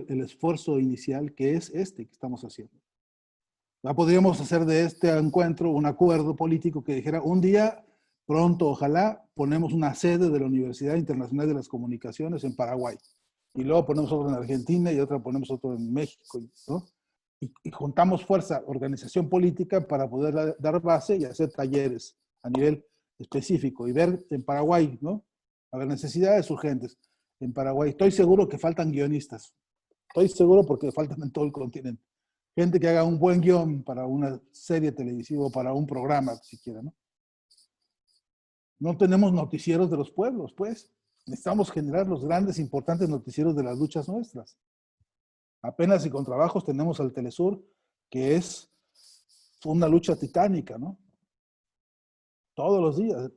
el esfuerzo inicial, que es este que estamos haciendo. Ya podríamos hacer de este encuentro un acuerdo político que dijera, un día, pronto, ojalá, ponemos una sede de la Universidad Internacional de las Comunicaciones en Paraguay. Y luego ponemos otro en Argentina y otra ponemos otro en México, ¿no? Y juntamos fuerza, organización política para poder dar base y hacer talleres a nivel específico y ver en Paraguay, ¿no? A ver, necesidades urgentes. En Paraguay, estoy seguro que faltan guionistas. Estoy seguro porque faltan en todo el continente. Gente que haga un buen guión para una serie televisiva o para un programa, siquiera, ¿no? No tenemos noticieros de los pueblos, pues. Necesitamos generar los grandes, importantes noticieros de las luchas nuestras. Apenas y con trabajos tenemos al Telesur, que fue una lucha titánica, ¿no? Todos los días.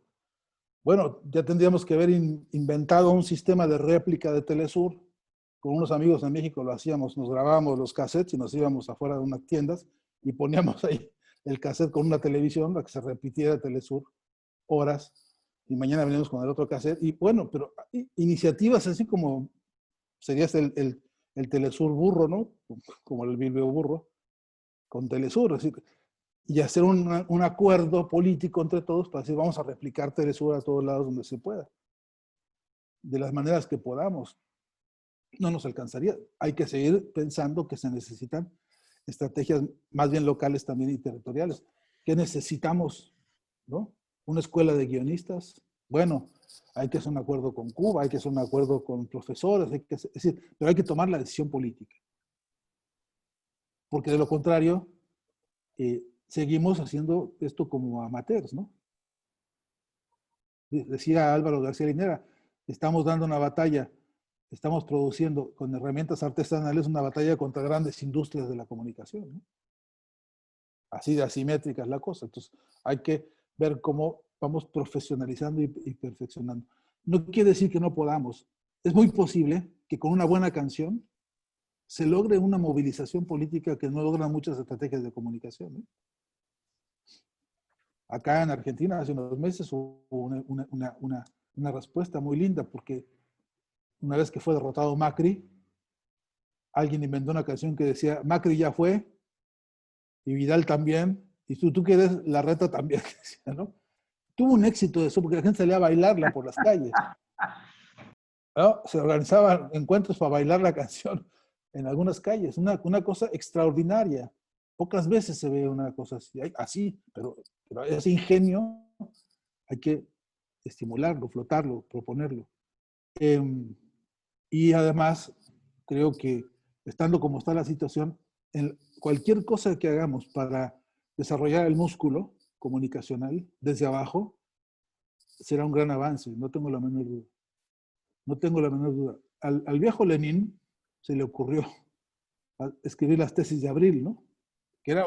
Bueno, ya tendríamos que haber inventado un sistema de réplica de Telesur. Con unos amigos en México lo hacíamos, nos grabábamos los cassettes y nos íbamos afuera de unas tiendas y poníamos ahí el cassette con una televisión para que se repitiera Telesur horas y mañana veníamos con el otro cassette. Y bueno, pero iniciativas así como sería el Telesur burro, ¿no? Como el Bilbao burro, con Telesur. Así, y hacer un acuerdo político entre todos para decir, vamos a replicar Telesur a todos lados donde se pueda. De las maneras que podamos. No nos alcanzaría. Hay que seguir pensando que se necesitan estrategias más bien locales también y territoriales. ¿Qué necesitamos? ¿No? Una escuela de guionistas. Bueno, hay que hacer un acuerdo con Cuba, hay que hacer un acuerdo con profesores, es decir, pero hay que tomar la decisión política. Porque de lo contrario, seguimos haciendo esto como amateurs, ¿no? Decía Álvaro García Linera, estamos dando una batalla, estamos produciendo con herramientas artesanales una batalla contra grandes industrias de la comunicación, ¿no? Así de asimétrica es la cosa. Entonces, hay que ver cómo vamos profesionalizando y perfeccionando. No quiere decir que no podamos. Es muy posible que con una buena canción se logre una movilización política que no logran muchas estrategias de comunicación, ¿no? Acá en Argentina, hace unos meses, hubo una respuesta muy linda, porque una vez que fue derrotado Macri, alguien inventó una canción que decía, Macri ya fue, y Vidal también, y tú quieres, Larreta también, ¿no? Tuvo un éxito de eso, porque la gente salía a bailarla por las calles, ¿no? Se organizaban encuentros para bailar la canción en algunas calles, una cosa extraordinaria. Pocas veces se ve una cosa así, pero ese ingenio hay que estimularlo, flotarlo, proponerlo. Y además, creo que estando como está la situación, en cualquier cosa que hagamos para desarrollar el músculo comunicacional desde abajo, será un gran avance, no tengo la menor duda. No tengo la menor duda. Al viejo Lenin se le ocurrió a escribir las tesis de abril, ¿no? Que era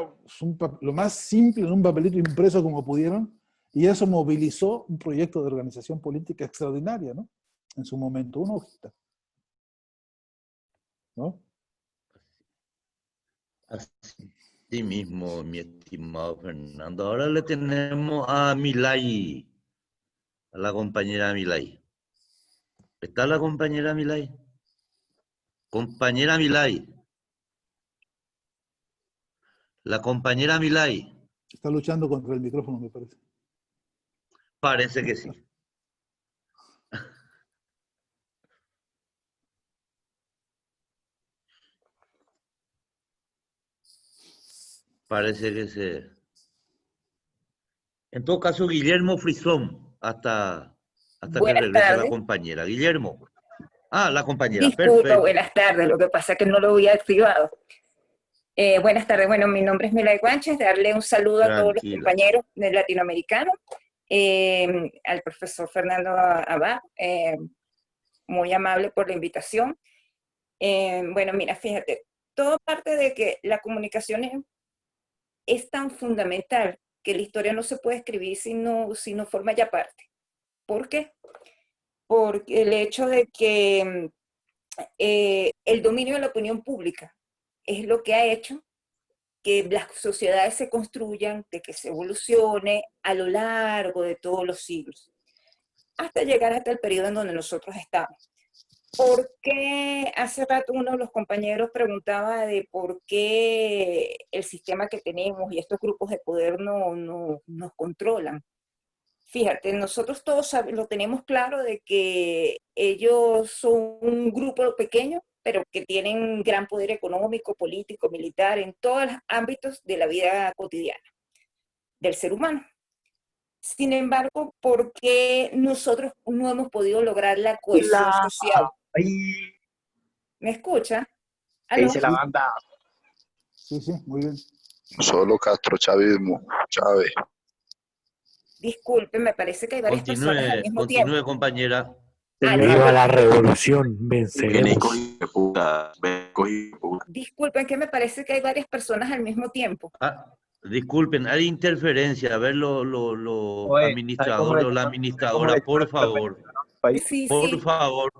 lo más simple, en un papelito impreso como pudieron, y eso movilizó un proyecto de organización política extraordinaria, ¿no? En su momento, una hojita, ¿no? Así mismo, mi estimado Fernando. Ahora le tenemos a Milay, a la compañera Milay. ¿Está la compañera Milay? Compañera Milay. La compañera Milay. Está luchando contra el micrófono, me parece. Parece que sí. Parece que se... En todo caso, Guillermo Frisón, hasta que Buenas regrese la tardes. compañera. Guillermo. Ah, la compañera, Disculpa, perfecto. buenas tardes, lo que pasa es que no lo había activado. Buenas tardes, bueno, mi nombre es Milay Guanches, darle un saludo a todos los Tranquila. compañeros del latinoamericano, al profesor Fernando Abad, muy amable por la invitación. Bueno, mira, fíjate, todo parte de que la comunicación es tan fundamental que la historia no se puede escribir si no forma ya parte. ¿Por qué? Porque el hecho de que el dominio de la opinión pública es lo que ha hecho que las sociedades se construyan, de que se evolucione a lo largo de todos los siglos, hasta llegar hasta el periodo en donde nosotros estamos. ¿Por qué hace rato uno de los compañeros preguntaba de por qué el sistema que tenemos y estos grupos de poder no nos controlan? Fíjate, nosotros todos lo tenemos claro de que ellos son un grupo pequeño, pero que tienen gran poder económico, político, militar, en todos los ámbitos de la vida cotidiana del ser humano. Sin embargo, ¿por qué nosotros no hemos podido lograr la cohesión social? ¿Me escucha? ¿Qué dice la Sí. banda? Sí, sí, muy bien. Solo castrochavismo, Chávez. Disculpe, me parece que hay varias personas al mismo tiempo. Continúe, compañera. ¡Viva la revolución! ¡Venceremos! Disculpen que me parece que hay varias personas al mismo tiempo. Disculpen, hay interferencia. A ver, los administradores o la administradora, por favor. Sí, por favor.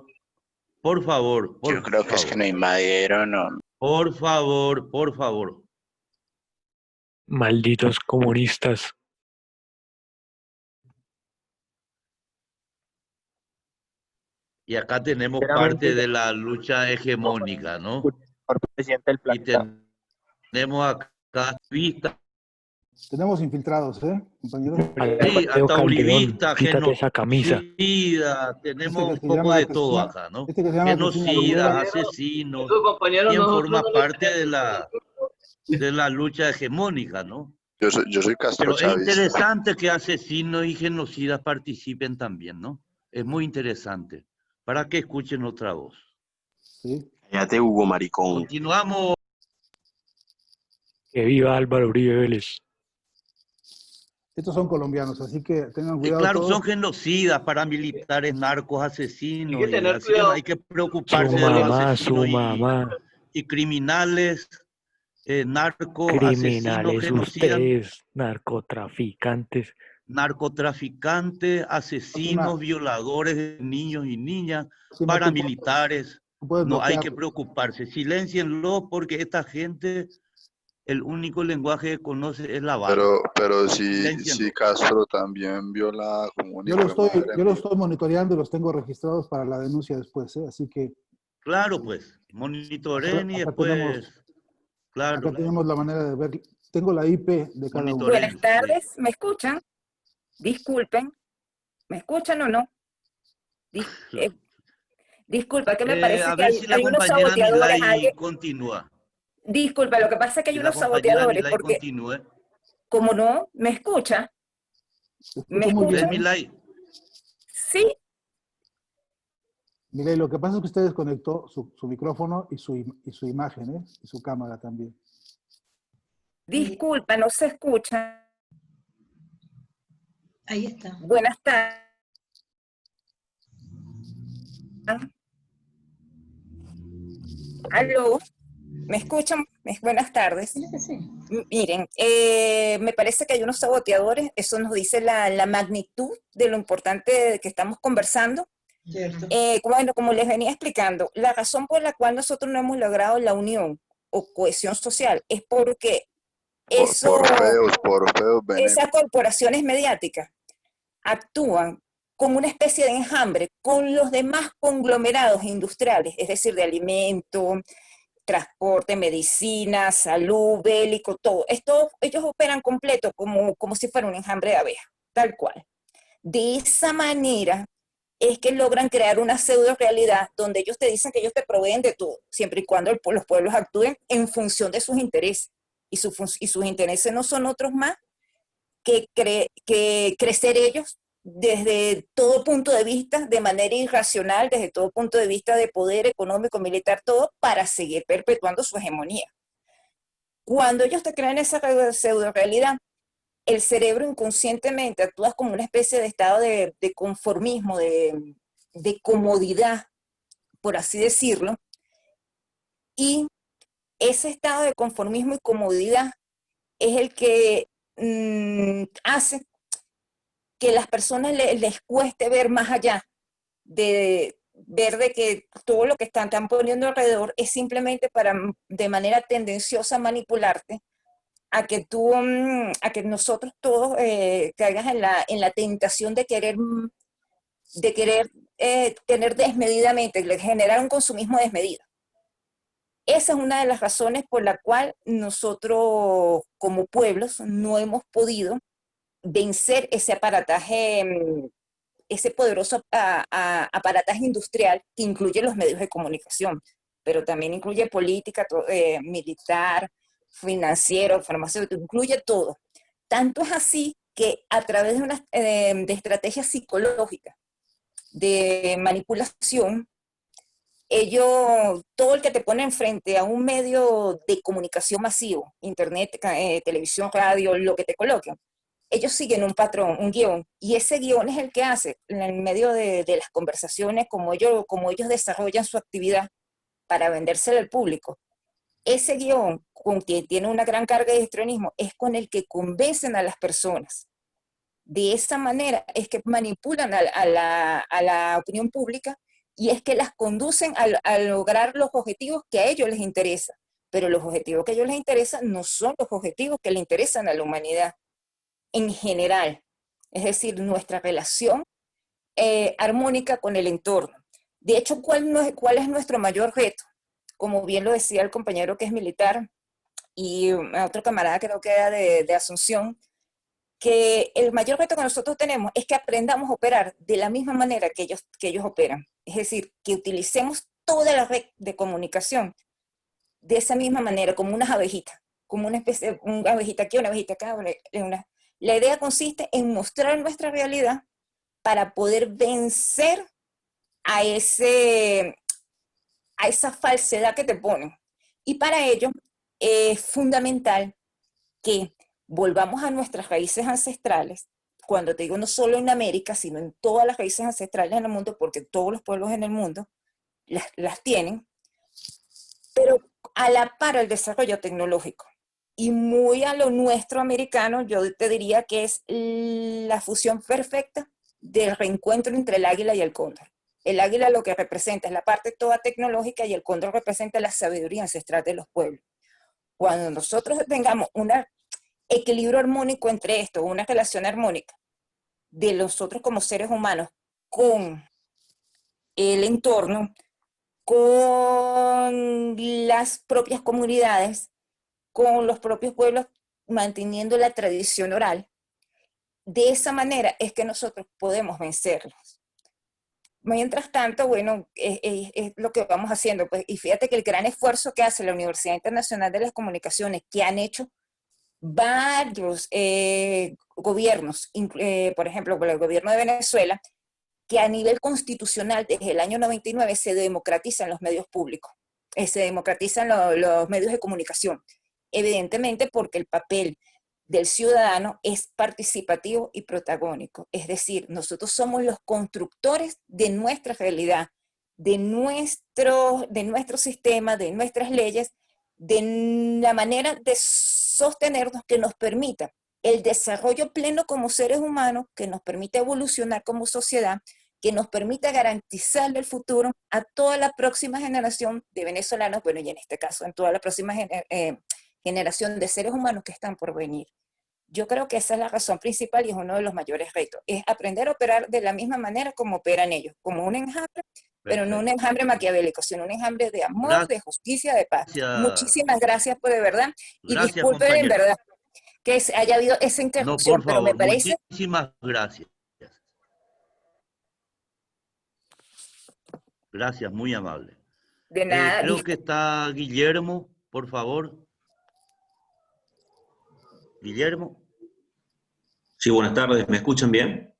Por favor. Yo creo que es que no invadieron, ¿no? Por favor. Malditos comunistas. Y acá tenemos parte de la lucha hegemónica, ¿no? Presidente del y tenemos acá vista. Tenemos infiltrados, ¿eh, compañeros? Sí, hasta uribista, quítate esa camisa. genocida, tenemos Este un poco de Cristina, todo acá, ¿no? este que se llama Cristina Genocidas, Rivera. asesinos, quien forma parte de la lucha hegemónica, ¿no? Yo soy Pero es castrochavista. interesante que asesinos y genocidas participen también, ¿no? Es muy interesante, para que escuchen otra voz. Sí. Cállate, Hugo Maricón. Continuamos. Que viva Álvaro Uribe Vélez. Estos son colombianos, así que tengan cuidado. Claro, todos. son genocidas, paramilitares, narcos, asesinos. Hay que tener así que cuidado. hay que preocuparse Su de los mamá, asesinos su mamá. y criminales, narcos, asesinos, Criminales genocidas, ustedes, narcotraficantes. narcotraficantes, asesinos, violadores de niños y niñas, paramilitares. puedes No hay bloquear. que preocuparse. Siléncienlo porque esta gente, el único lenguaje que conoce es la bala. Pero si Siléncienlo. Castro también viola como un Yo hijo lo de madre. estoy monitoreando y los tengo registrados para la denuncia después, ¿eh? Así que Claro, pues, monitoren y acá después, claro. acá tenemos la manera de ver. Tengo la IP de cada uno. Buenas tardes, ¿me escuchan? Disculpen, ¿me escuchan o no? Disculpa, que me parece A que ver si la hay unos compañera saboteadores. Milay continúa. Disculpa, lo que pasa es que hay Si la unos compañera saboteadores, Milay porque, continúe. como no, ¿me escucha? ¿Me muy bien. escucha? Milay. Sí, Mire, lo que pasa es que usted desconectó su micrófono y su imagen, ¿eh? Y su cámara también. disculpa, no se escucha. Ahí está. Buenas tardes. ¿Aló? ¿Me escuchan? Buenas tardes. Sí, sí. Miren, me parece que hay unos saboteadores, eso nos dice la magnitud de lo importante que estamos conversando. Cierto. Bueno, como les venía explicando, la razón por la cual nosotros no hemos logrado la unión o cohesión social es porque Por feos, esas corporaciones mediáticas actúan como una especie de enjambre con los demás conglomerados industriales, es decir, de alimentos, transporte, medicina, salud, bélico, todo. Ellos operan completo como si fuera un enjambre de abejas, tal cual. De esa manera es que logran crear una pseudo realidad donde ellos te dicen que ellos te proveen de todo, siempre y cuando los pueblos actúen en función de sus intereses. Y sus intereses no son otros más que crecer ellos desde todo punto de vista, de manera irracional, desde todo punto de vista de poder económico, militar, todo, para seguir perpetuando su hegemonía. Cuando ellos te crean esa pseudo realidad, el cerebro inconscientemente actúa como una especie de estado de conformismo, de comodidad, por así decirlo, y ese estado de conformismo y comodidad es el que hace que las personas les cueste ver más allá, de ver de que todo lo que están poniendo alrededor es simplemente para de manera tendenciosa manipularte a que nosotros todos caigas en la tentación de querer tener desmedidamente, generar un consumismo desmedido. Esa es una de las razones por la cual nosotros como pueblos no hemos podido vencer ese aparataje, ese poderoso aparataje industrial que incluye los medios de comunicación, pero también incluye política, militar, financiero, farmacéutico, incluye todo. Tanto es así que a través de estrategias psicológicas de manipulación, todo el que te pone enfrente a un medio de comunicación masivo, internet, televisión, radio, lo que te coloquen, ellos siguen un patrón, un guión, y ese guión es el que hace, en el medio de las conversaciones, como ellos desarrollan su actividad para vendérsela al público. Ese guión, que tiene una gran carga de histrionismo, es con el que convencen a las personas. De esa manera es que manipulan a la opinión pública y es que las conducen a lograr los objetivos que a ellos les interesan. Pero los objetivos que a ellos les interesan no son los objetivos que le interesan a la humanidad en general. Es decir, nuestra relación armónica con el entorno. De hecho, ¿cuál es nuestro mayor reto? Como bien lo decía el compañero que es militar y otro camarada creo que era de Asunción, que el mayor reto que nosotros tenemos es que aprendamos a operar de la misma manera que ellos operan. Es decir, que utilicemos toda la red de comunicación de esa misma manera, como unas abejitas, como una especie de una abejita aquí, una abejita acá. La idea consiste en mostrar nuestra realidad para poder vencer a esa falsedad que te ponen. Y para ello es fundamental que volvamos a nuestras raíces ancestrales, cuando te digo no solo en América, sino en todas las raíces ancestrales en el mundo, porque todos los pueblos en el mundo las tienen, pero a la par el desarrollo tecnológico. Y muy a lo nuestro americano, yo te diría que es la fusión perfecta del reencuentro entre el águila y el cóndor. El águila lo que representa es la parte toda tecnológica y el cóndor representa la sabiduría ancestral de los pueblos. Cuando nosotros tengamos un equilibrio armónico entre esto, una relación armónica de nosotros como seres humanos con el entorno, con las propias comunidades, con los propios pueblos, manteniendo la tradición oral, de esa manera es que nosotros podemos vencerlos. Mientras tanto, bueno, es lo que vamos haciendo. Pues, y fíjate que el gran esfuerzo que hace la Universidad Internacional de las Comunicaciones, que han hecho varios gobiernos, por ejemplo, el gobierno de Venezuela, que a nivel constitucional desde el año 99 se democratizan los medios públicos, se democratizan los medios de comunicación. Evidentemente porque el papel del ciudadano es participativo y protagónico. Es decir, nosotros somos los constructores de nuestra realidad, de nuestro sistema, de nuestras leyes, de la manera de sostenernos que nos permita el desarrollo pleno como seres humanos, que nos permita evolucionar como sociedad, que nos permita garantizarle el futuro a toda la próxima generación de venezolanos, bueno, y en este caso, en toda la próxima generación de seres humanos que están por venir. Yo creo que esa es la razón principal y es uno de los mayores retos, es aprender a operar de la misma manera como operan ellos, como un enjambre, pero no un enjambre maquiavélico, sino un enjambre de amor, de justicia, de paz. Muchísimas gracias por de verdad, y Gracias, disculpen en compañero. verdad que haya habido esa No, interrupción, por pero me favor, parece... muchísimas gracias. Gracias, muy amable. De nada, Creo que está Guillermo, por favor. Guillermo. Sí, buenas tardes. ¿Me escuchan bien?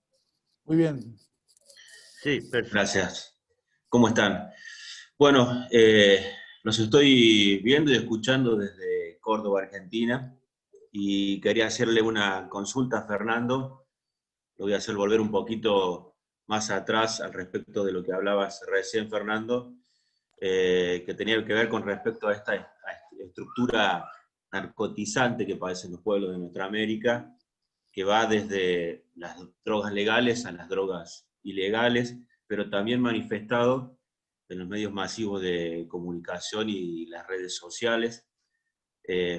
Muy bien. Sí, perfecto. Gracias. ¿Cómo están? Bueno, los estoy viendo y escuchando desde Córdoba, Argentina, y quería hacerle una consulta a Fernando. Lo voy a hacer volver un poquito más atrás al respecto de lo que hablabas recién, Fernando, que tenía que ver con respecto a esta estructura narcotizante que padecen los pueblos de nuestra América, que va desde las drogas legales a las drogas ilegales, pero también manifestado en los medios masivos de comunicación y las redes sociales,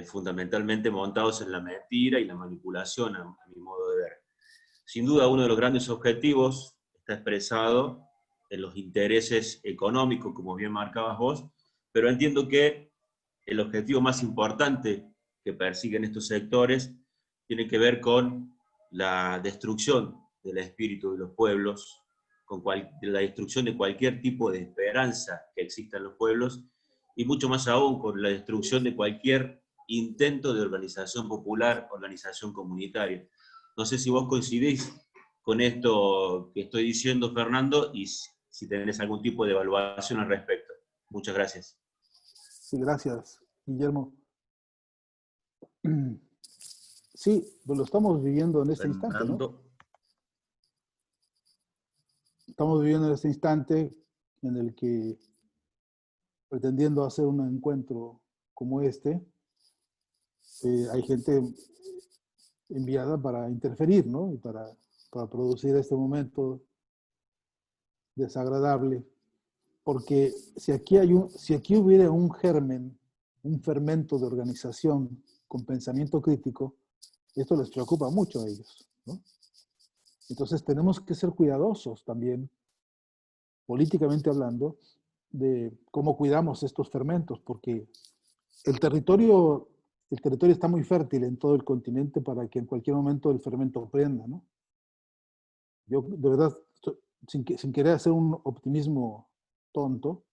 fundamentalmente montados en la mentira y la manipulación, a mi modo de ver. Sin duda, uno de los grandes objetivos está expresado en los intereses económicos, como bien marcabas vos, pero entiendo que el objetivo más importante que persiguen estos sectores tiene que ver con la destrucción del espíritu de los pueblos, con la destrucción de cualquier tipo de esperanza que exista en los pueblos, y mucho más aún con la destrucción de cualquier intento de organización popular, organización comunitaria. No sé si vos coincidís con esto que estoy diciendo, Fernando, y si tenés algún tipo de evaluación al respecto. Muchas gracias. Sí, gracias, Guillermo. Sí, pues lo estamos viviendo en este instante, ¿no? Estamos viviendo en este instante en el que, pretendiendo hacer un encuentro como este, hay gente enviada para interferir, ¿no? Y para producir este momento desagradable. Porque si aquí hubiera un germen, un fermento de organización con pensamiento crítico, esto les preocupa mucho a ellos, ¿no? Entonces tenemos que ser cuidadosos también, políticamente hablando, de cómo cuidamos estos fermentos, porque el territorio está muy fértil en todo el continente para que en cualquier momento el fermento prenda, ¿no? Yo, de verdad, sin querer hacer un optimismo tonto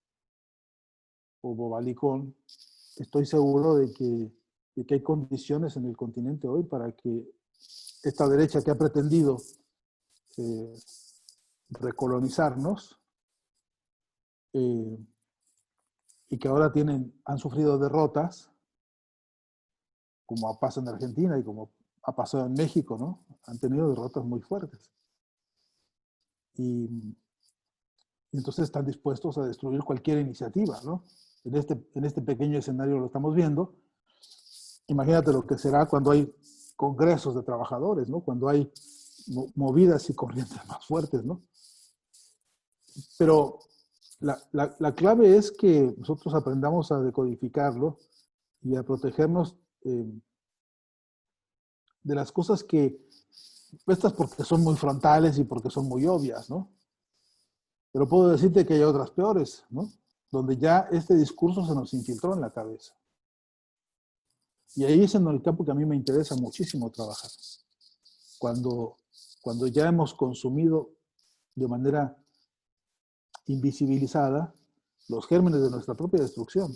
o bobalicón, estoy seguro de que hay condiciones en el continente hoy para que esta derecha que ha pretendido recolonizarnos y que ahora han sufrido derrotas, como pasa en Argentina y como ha pasado en México, ¿no? Han tenido derrotas muy fuertes. Y entonces están dispuestos a destruir cualquier iniciativa, ¿no? En este pequeño escenario lo estamos viendo. Imagínate lo que será cuando hay congresos de trabajadores, ¿no? Cuando hay movidas y corrientes más fuertes, ¿no? Pero la clave es que nosotros aprendamos a decodificarlo y a protegernos de las cosas estas porque son muy frontales y porque son muy obvias, ¿no? Pero puedo decirte que hay otras peores, ¿no? Donde ya este discurso se nos infiltró en la cabeza. Y ahí es en el campo que a mí me interesa muchísimo trabajar. Cuando ya hemos consumido de manera invisibilizada los gérmenes de nuestra propia destrucción.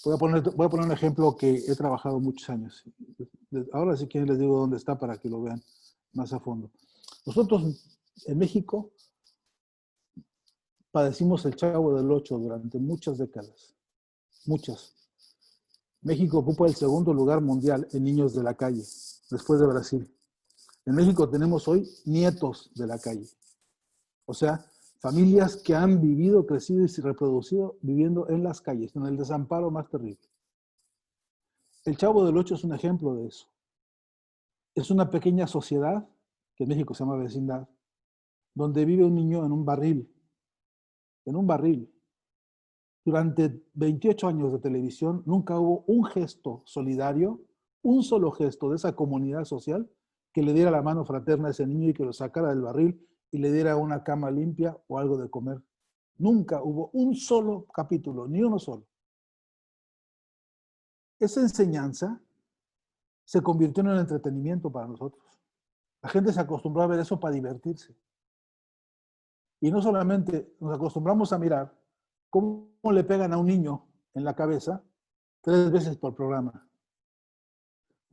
Voy a poner un ejemplo que he trabajado muchos años. Ahora sí que les digo dónde está para que lo vean más a fondo. Nosotros en México padecimos el Chavo del Ocho durante muchas décadas. Muchas. México ocupa el segundo lugar mundial en niños de la calle, después de Brasil. En México tenemos hoy nietos de la calle. O sea, Familias que han vivido, crecido y se reproducido viviendo en las calles, en el desamparo más terrible. El Chavo del Ocho es un ejemplo de eso. Es una pequeña sociedad, que en México se llama vecindad, donde vive un niño en un barril. En un barril. Durante 28 años de televisión nunca hubo un gesto solidario, un solo gesto de esa comunidad social que le diera la mano fraterna a ese niño y que lo sacara del barril y le diera una cama limpia o algo de comer. Nunca hubo un solo capítulo, ni uno solo. Esa enseñanza se convirtió en un entretenimiento para nosotros. La gente se acostumbró a ver eso para divertirse. Y no solamente nos acostumbramos a mirar cómo le pegan a un niño en la cabeza 3 veces por programa.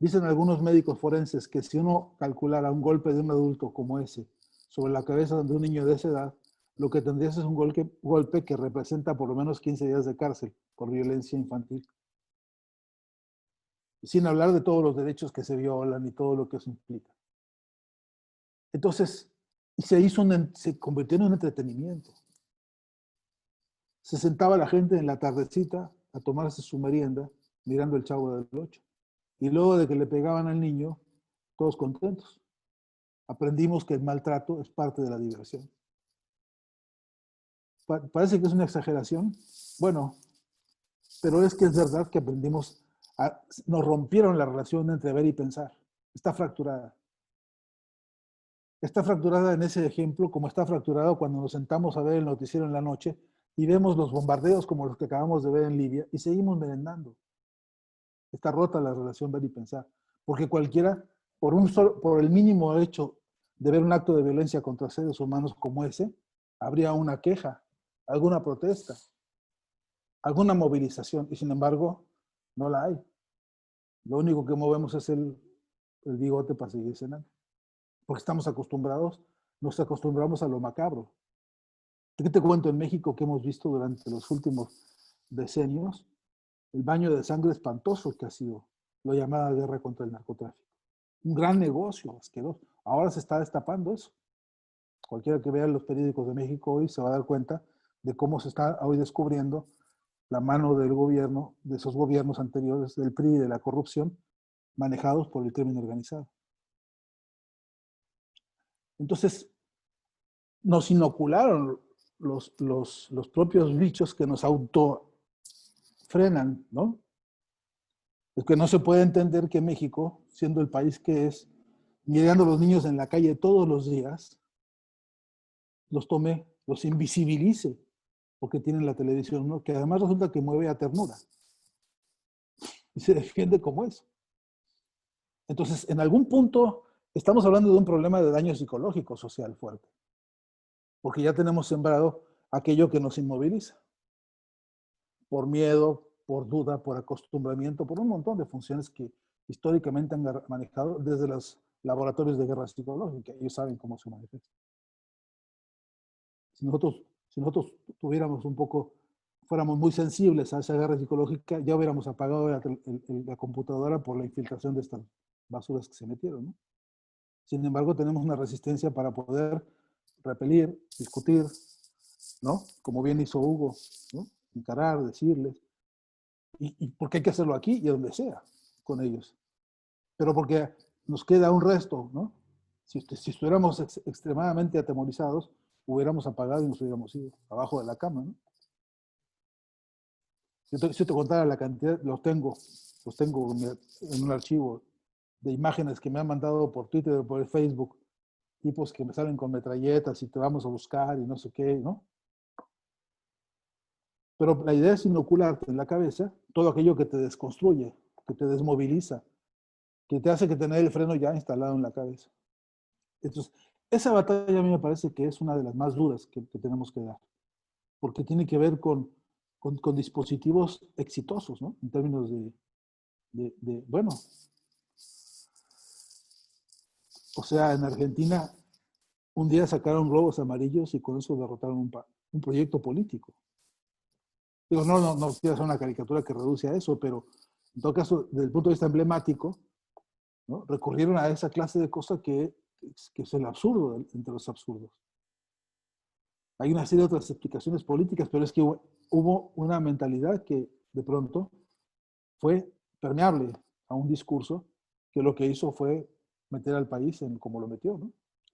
Dicen algunos médicos forenses que si uno calculara un golpe de un adulto como ese sobre la cabeza de un niño de esa edad, lo que tendrías es un golpe que representa por lo menos 15 días de cárcel por violencia infantil. Sin hablar de todos los derechos que se violan y todo lo que eso implica. Entonces, se convirtió en un entretenimiento. Se sentaba la gente en la tardecita a tomarse su merienda mirando el Chavo del Ocho. Y luego de que le pegaban al niño, todos contentos. Aprendimos que el maltrato es parte de la diversión. Parece que es una exageración. Bueno, pero es que es verdad que aprendimos, nos rompieron la relación entre ver y pensar. Está fracturada. Está fracturada en ese ejemplo como está fracturado cuando nos sentamos a ver el noticiero en la noche y vemos los bombardeos como los que acabamos de ver en Libia y seguimos merendando. Está rota la relación ver y pensar. Porque cualquiera, por el mínimo hecho de ver un acto de violencia contra seres humanos como ese, habría una queja, alguna protesta, alguna movilización. Y sin embargo, no la hay. Lo único que movemos es el bigote para seguir cenando. Porque estamos acostumbrados, nos acostumbramos a lo macabro. ¿Qué te cuento en México que hemos visto durante los últimos decenios? El baño de sangre espantoso que ha sido la llamada guerra contra el narcotráfico. Un gran negocio asqueroso. Ahora se está destapando eso. Cualquiera que vea los periódicos de México hoy se va a dar cuenta de cómo se está hoy descubriendo la mano del gobierno, de esos gobiernos anteriores, del PRI y de la corrupción, manejados por el crimen organizado. Entonces, nos inocularon los propios bichos que nos autofrenan, ¿no? Es que no se puede entender que México, siendo el país que es, mirando a los niños en la calle todos los días, los tome, los invisibilice, porque tienen la televisión, ¿no? Que además resulta que mueve a ternura. Y se defiende como eso. Entonces, en algún punto, estamos hablando de un problema de daño psicológico social fuerte. Porque ya tenemos sembrado aquello que nos inmoviliza. Por miedo, por duda, por acostumbramiento, por un montón de funciones que históricamente han manejado desde los laboratorios de guerra psicológica. Ellos saben cómo se manifiesta. Si nosotros tuviéramos fuéramos muy sensibles a esa guerra psicológica, ya hubiéramos apagado la computadora por la infiltración de estas basuras que se metieron, ¿no? Sin embargo, tenemos una resistencia para poder repelir, discutir, ¿no? Como bien hizo Hugo, ¿no? Encarar, decirles. Y porque hay que hacerlo aquí y donde sea con ellos. Pero porque nos queda un resto, ¿no? Si estuviéramos extremadamente atemorizados, hubiéramos apagado y nos hubiéramos ido abajo de la cama, ¿no? Si te contara la cantidad, los tengo en un archivo de imágenes que me han mandado por Twitter o por Facebook, tipos que me salen con metralletas y te vamos a buscar y no sé qué, ¿no? Pero la idea es inocularte en la cabeza todo aquello que te desconstruye, que te desmoviliza, que te hace que tener el freno ya instalado en la cabeza. Entonces, esa batalla a mí me parece que es una de las más duras que tenemos que dar, porque tiene que ver con dispositivos exitosos, ¿no? En términos bueno, o sea, en Argentina un día sacaron globos amarillos y con eso derrotaron un proyecto político. Digo, no quiero hacer una caricatura que reduce a eso, pero en todo caso, desde el punto de vista emblemático, ¿no? Recurrieron a esa clase de cosas que es el absurdo entre los absurdos. Hay una serie de otras explicaciones políticas, pero es que hubo una mentalidad que de pronto fue permeable a un discurso que lo que hizo fue meter al país en como lo metió, ¿no?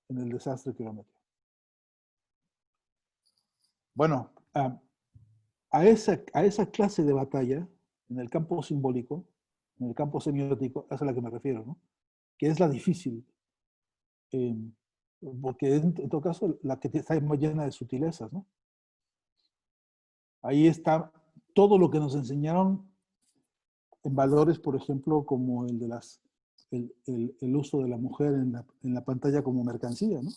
En el desastre que lo metió. Bueno, a esa clase de batalla, en el campo simbólico, en el campo semiótico, es a la que me refiero, ¿no? Que es la difícil, porque en todo caso la que está más llena de sutilezas, ¿no? Ahí está todo lo que nos enseñaron en valores, por ejemplo, como el de el uso de la mujer en la pantalla como mercancía, ¿no?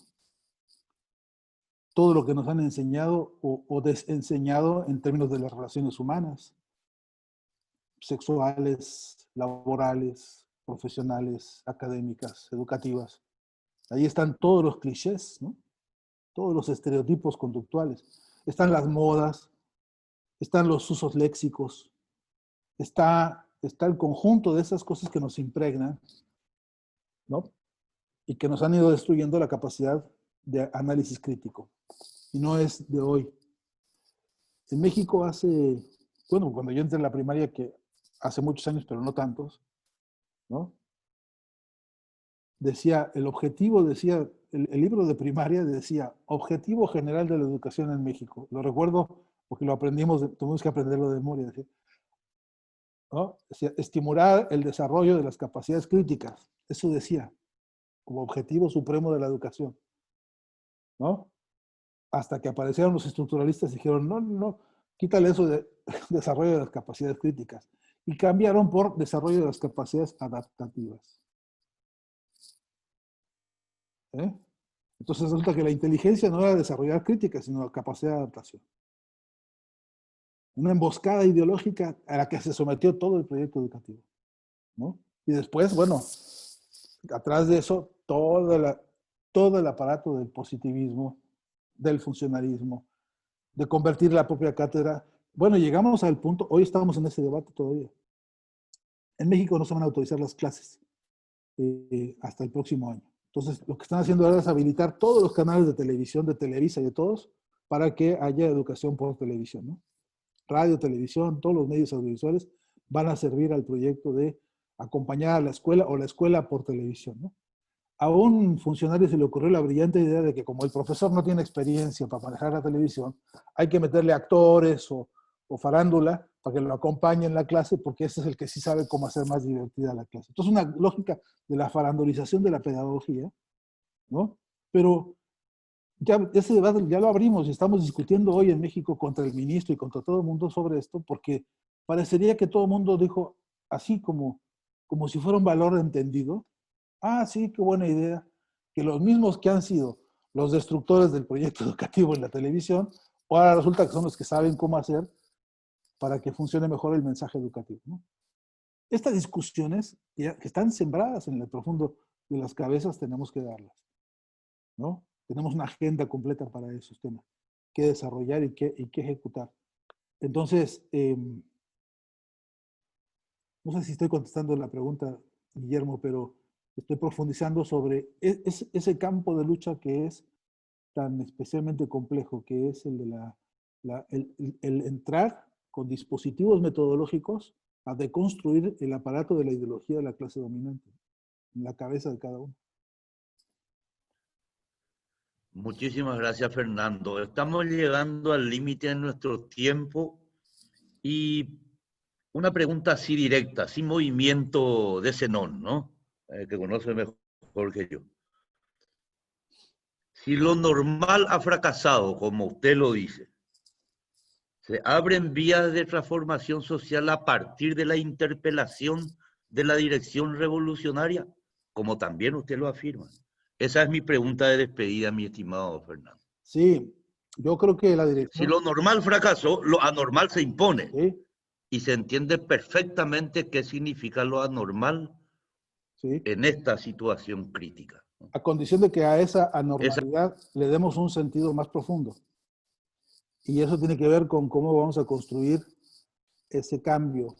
Todo lo que nos han enseñado o desenseñado en términos de las relaciones humanas, sexuales, laborales, profesionales, académicas, educativas. Ahí están todos los clichés, ¿no? Todos los estereotipos conductuales. Están las modas, están los usos léxicos, está el conjunto de esas cosas que nos impregnan, ¿no? Y que nos han ido destruyendo la capacidad de análisis crítico. Y no es de hoy. En México bueno, cuando yo entré en la primaria, que hace muchos años, pero no tantos, ¿no? Decía, el libro de primaria decía, objetivo general de la educación en México. Lo recuerdo porque tuvimos que aprenderlo de memoria. Decía, ¿no? Decía, estimular el desarrollo de las capacidades críticas. Eso decía, como objetivo supremo de la educación, ¿no? Hasta que aparecieron los estructuralistas y dijeron, no, quítale eso de desarrollo de las capacidades críticas. Y cambiaron por desarrollo de las capacidades adaptativas. Entonces resulta que la inteligencia no era desarrollar críticas, sino la capacidad de adaptación. Una emboscada ideológica a la que se sometió todo el proyecto educativo, ¿no? Y después, bueno, atrás de eso, todo el aparato del positivismo, del funcionalismo, de convertir la propia cátedra. Bueno, llegamos al punto, hoy estamos en ese debate todavía. En México no se van a autorizar las clases hasta el próximo año. Entonces, lo que están haciendo ahora es habilitar todos los canales de televisión, de Televisa y de todos, para que haya educación por televisión, ¿no? Radio, televisión, todos los medios audiovisuales van a servir al proyecto de acompañar a la escuela o la escuela por televisión, ¿no? A un funcionario se le ocurrió la brillante idea de que como el profesor no tiene experiencia para manejar la televisión, hay que meterle actores o farándula para que lo acompañe en la clase, porque ese es el que sí sabe cómo hacer más divertida la clase. Entonces, una lógica de la farandulización de la pedagogía, ¿no? Pero ya ese debate ya lo abrimos y estamos discutiendo hoy en México contra el ministro y contra todo el mundo sobre esto, porque parecería que todo el mundo dijo así como si fuera un valor entendido. Ah, sí, qué buena idea. Que los mismos que han sido los destructores del proyecto educativo en la televisión, ahora resulta que son los que saben cómo hacer para que funcione mejor el mensaje educativo, ¿no? Estas discusiones que están sembradas en el profundo de las cabezas tenemos que darlas, ¿no? Tenemos una agenda completa para esos temas que desarrollar y que ejecutar. Entonces, no sé si estoy contestando la pregunta, Guillermo, pero estoy profundizando sobre ese campo de lucha que es tan especialmente complejo, que es el de el entrar con dispositivos metodológicos a deconstruir el aparato de la ideología de la clase dominante en la cabeza de cada uno. Muchísimas gracias, Fernando. Estamos llegando al límite de nuestro tiempo y una pregunta así directa, sin movimiento de Zenón, ¿no? Que conoce mejor que yo. Si lo normal ha fracasado, como usted lo dice, ¿se abren vías de transformación social a partir de la interpelación de la dirección revolucionaria? Como también usted lo afirma. Esa es mi pregunta de despedida, mi estimado Fernando. Sí, yo creo que la dirección... Si lo normal fracasó, lo anormal se impone. Sí. Y se entiende perfectamente qué significa lo anormal, sí, en esta situación crítica. A condición de que a esa anormalidad le demos un sentido más profundo. Y eso tiene que ver con cómo vamos a construir ese cambio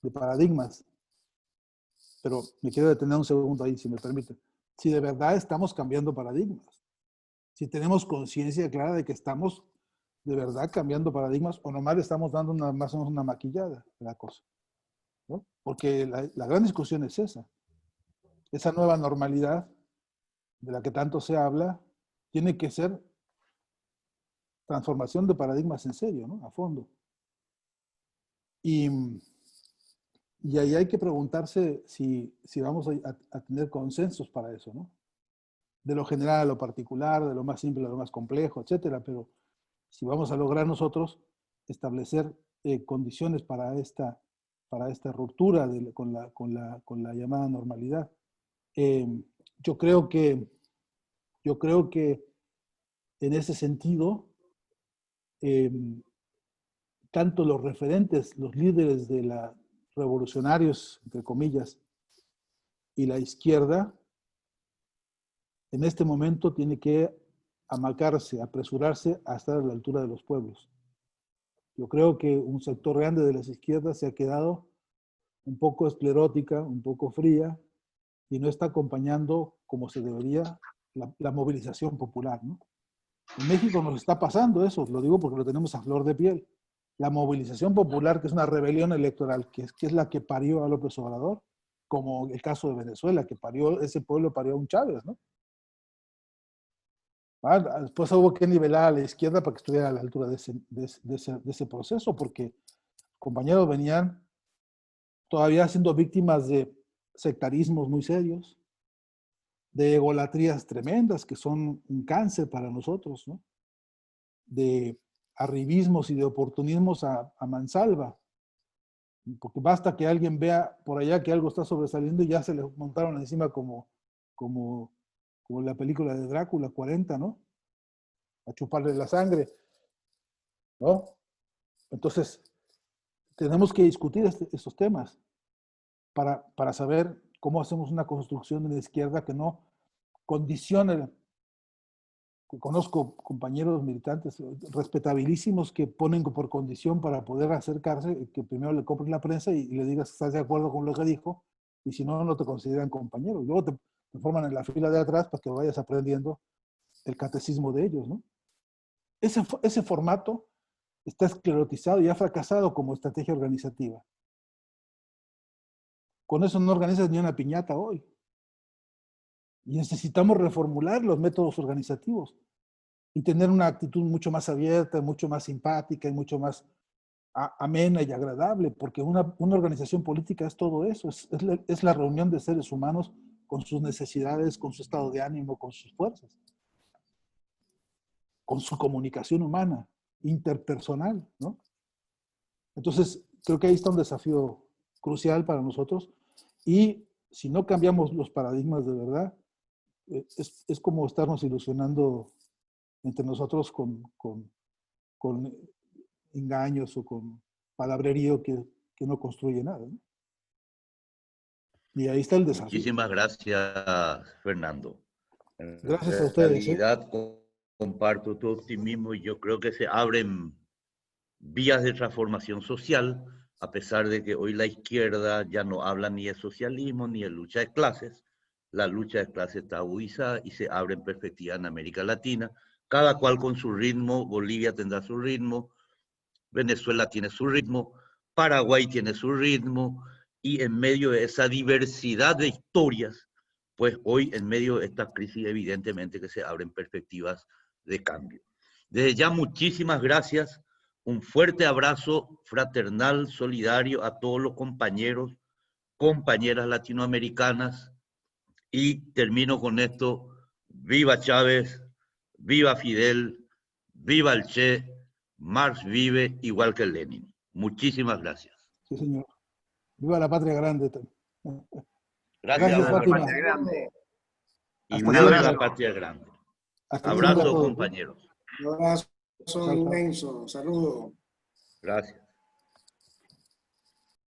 de paradigmas. Pero me quiero detener un segundo ahí, si me permite. Si de verdad estamos cambiando paradigmas. si tenemos conciencia clara de que estamos de verdad cambiando paradigmas o nomás le estamos dando más o menos una maquillada de la cosa, ¿no? Porque la gran discusión es esa. Esa nueva normalidad de la que tanto se habla tiene que ser transformación de paradigmas en serio, ¿no? A fondo. Y ahí hay que preguntarse si vamos a tener consensos para eso, ¿no? De lo general a lo particular, de lo más simple a lo más complejo, etcétera, pero si vamos a lograr nosotros establecer condiciones para esta ruptura con la llamada normalidad. Yo creo que en ese sentido, tanto los referentes, los líderes de la revolucionarios, entre comillas, y la izquierda, en este momento tiene que amacarse, apresurarse a estar a la altura de los pueblos. Yo creo que un sector grande de las izquierdas se ha quedado un poco esclerótica, un poco fría, y no está acompañando como se debería la movilización popular, ¿no? En México nos está pasando eso, lo digo porque lo tenemos a flor de piel. La movilización popular, que es una rebelión electoral, que es la que parió a López Obrador, como el caso de Venezuela, que ese pueblo parió a un Chávez, ¿no? Después hubo que nivelar a la izquierda para que estuviera a la altura de ese proceso, porque compañeros venían todavía siendo víctimas de sectarismos muy serios, de egolatrías tremendas que son un cáncer para nosotros, ¿no? De arribismos y de oportunismos a mansalva, porque basta que alguien vea por allá que algo está sobresaliendo y ya se le montaron encima como la película de Drácula 40, ¿no? A chuparle la sangre, ¿no? Entonces, tenemos que discutir estos temas para saber cómo hacemos una construcción de la izquierda que no condicione. Conozco compañeros militantes respetabilísimos que ponen por condición para poder acercarse que primero le compres la prensa y le digas si estás de acuerdo con lo que dijo, y si no, no te consideran compañero. Luego te forman en la fila de atrás para que vayas aprendiendo el catecismo de ellos, ¿no? Ese formato está esclerotizado y ha fracasado como estrategia organizativa. Con eso no organizas ni una piñata hoy. Y necesitamos reformular los métodos organizativos y tener una actitud mucho más abierta, mucho más simpática y mucho más amena y agradable, porque una organización política es todo eso, es la reunión de seres humanos con sus necesidades, con su estado de ánimo, con sus fuerzas, con su comunicación humana, interpersonal, ¿no? Entonces, creo que ahí está un desafío crucial para nosotros, y si no cambiamos los paradigmas de verdad, es como estarnos ilusionando entre nosotros con engaños o con palabrerío que no construye nada, ¿no? Y ahí está el desafío. Muchísimas gracias, Fernando. Gracias a ustedes. En realidad, comparto tu optimismo y yo creo que se abren vías de transformación social, a pesar de que hoy la izquierda ya no habla ni de socialismo ni de lucha de clases. La lucha de clases está agudizada y se abren perspectivas en América Latina, cada cual con su ritmo. Bolivia tendrá su ritmo, Venezuela tiene su ritmo, Paraguay tiene su ritmo, y en medio de esa diversidad de historias, pues hoy en medio de esta crisis evidentemente que se abren perspectivas de cambio. Desde ya muchísimas gracias, un fuerte abrazo fraternal, solidario a todos los compañeros, compañeras latinoamericanas, y termino con esto: viva Chávez, viva Fidel, viva el Che, Marx vive igual que Lenin. Muchísimas gracias. Sí, señor. Viva la patria grande. Gracias, Fátima. patria grande. Y Hasta viva siempre. la patria grande. Hasta Abrazo, siempre a todos. compañeros. Un abrazo inmenso. Saludos. Gracias.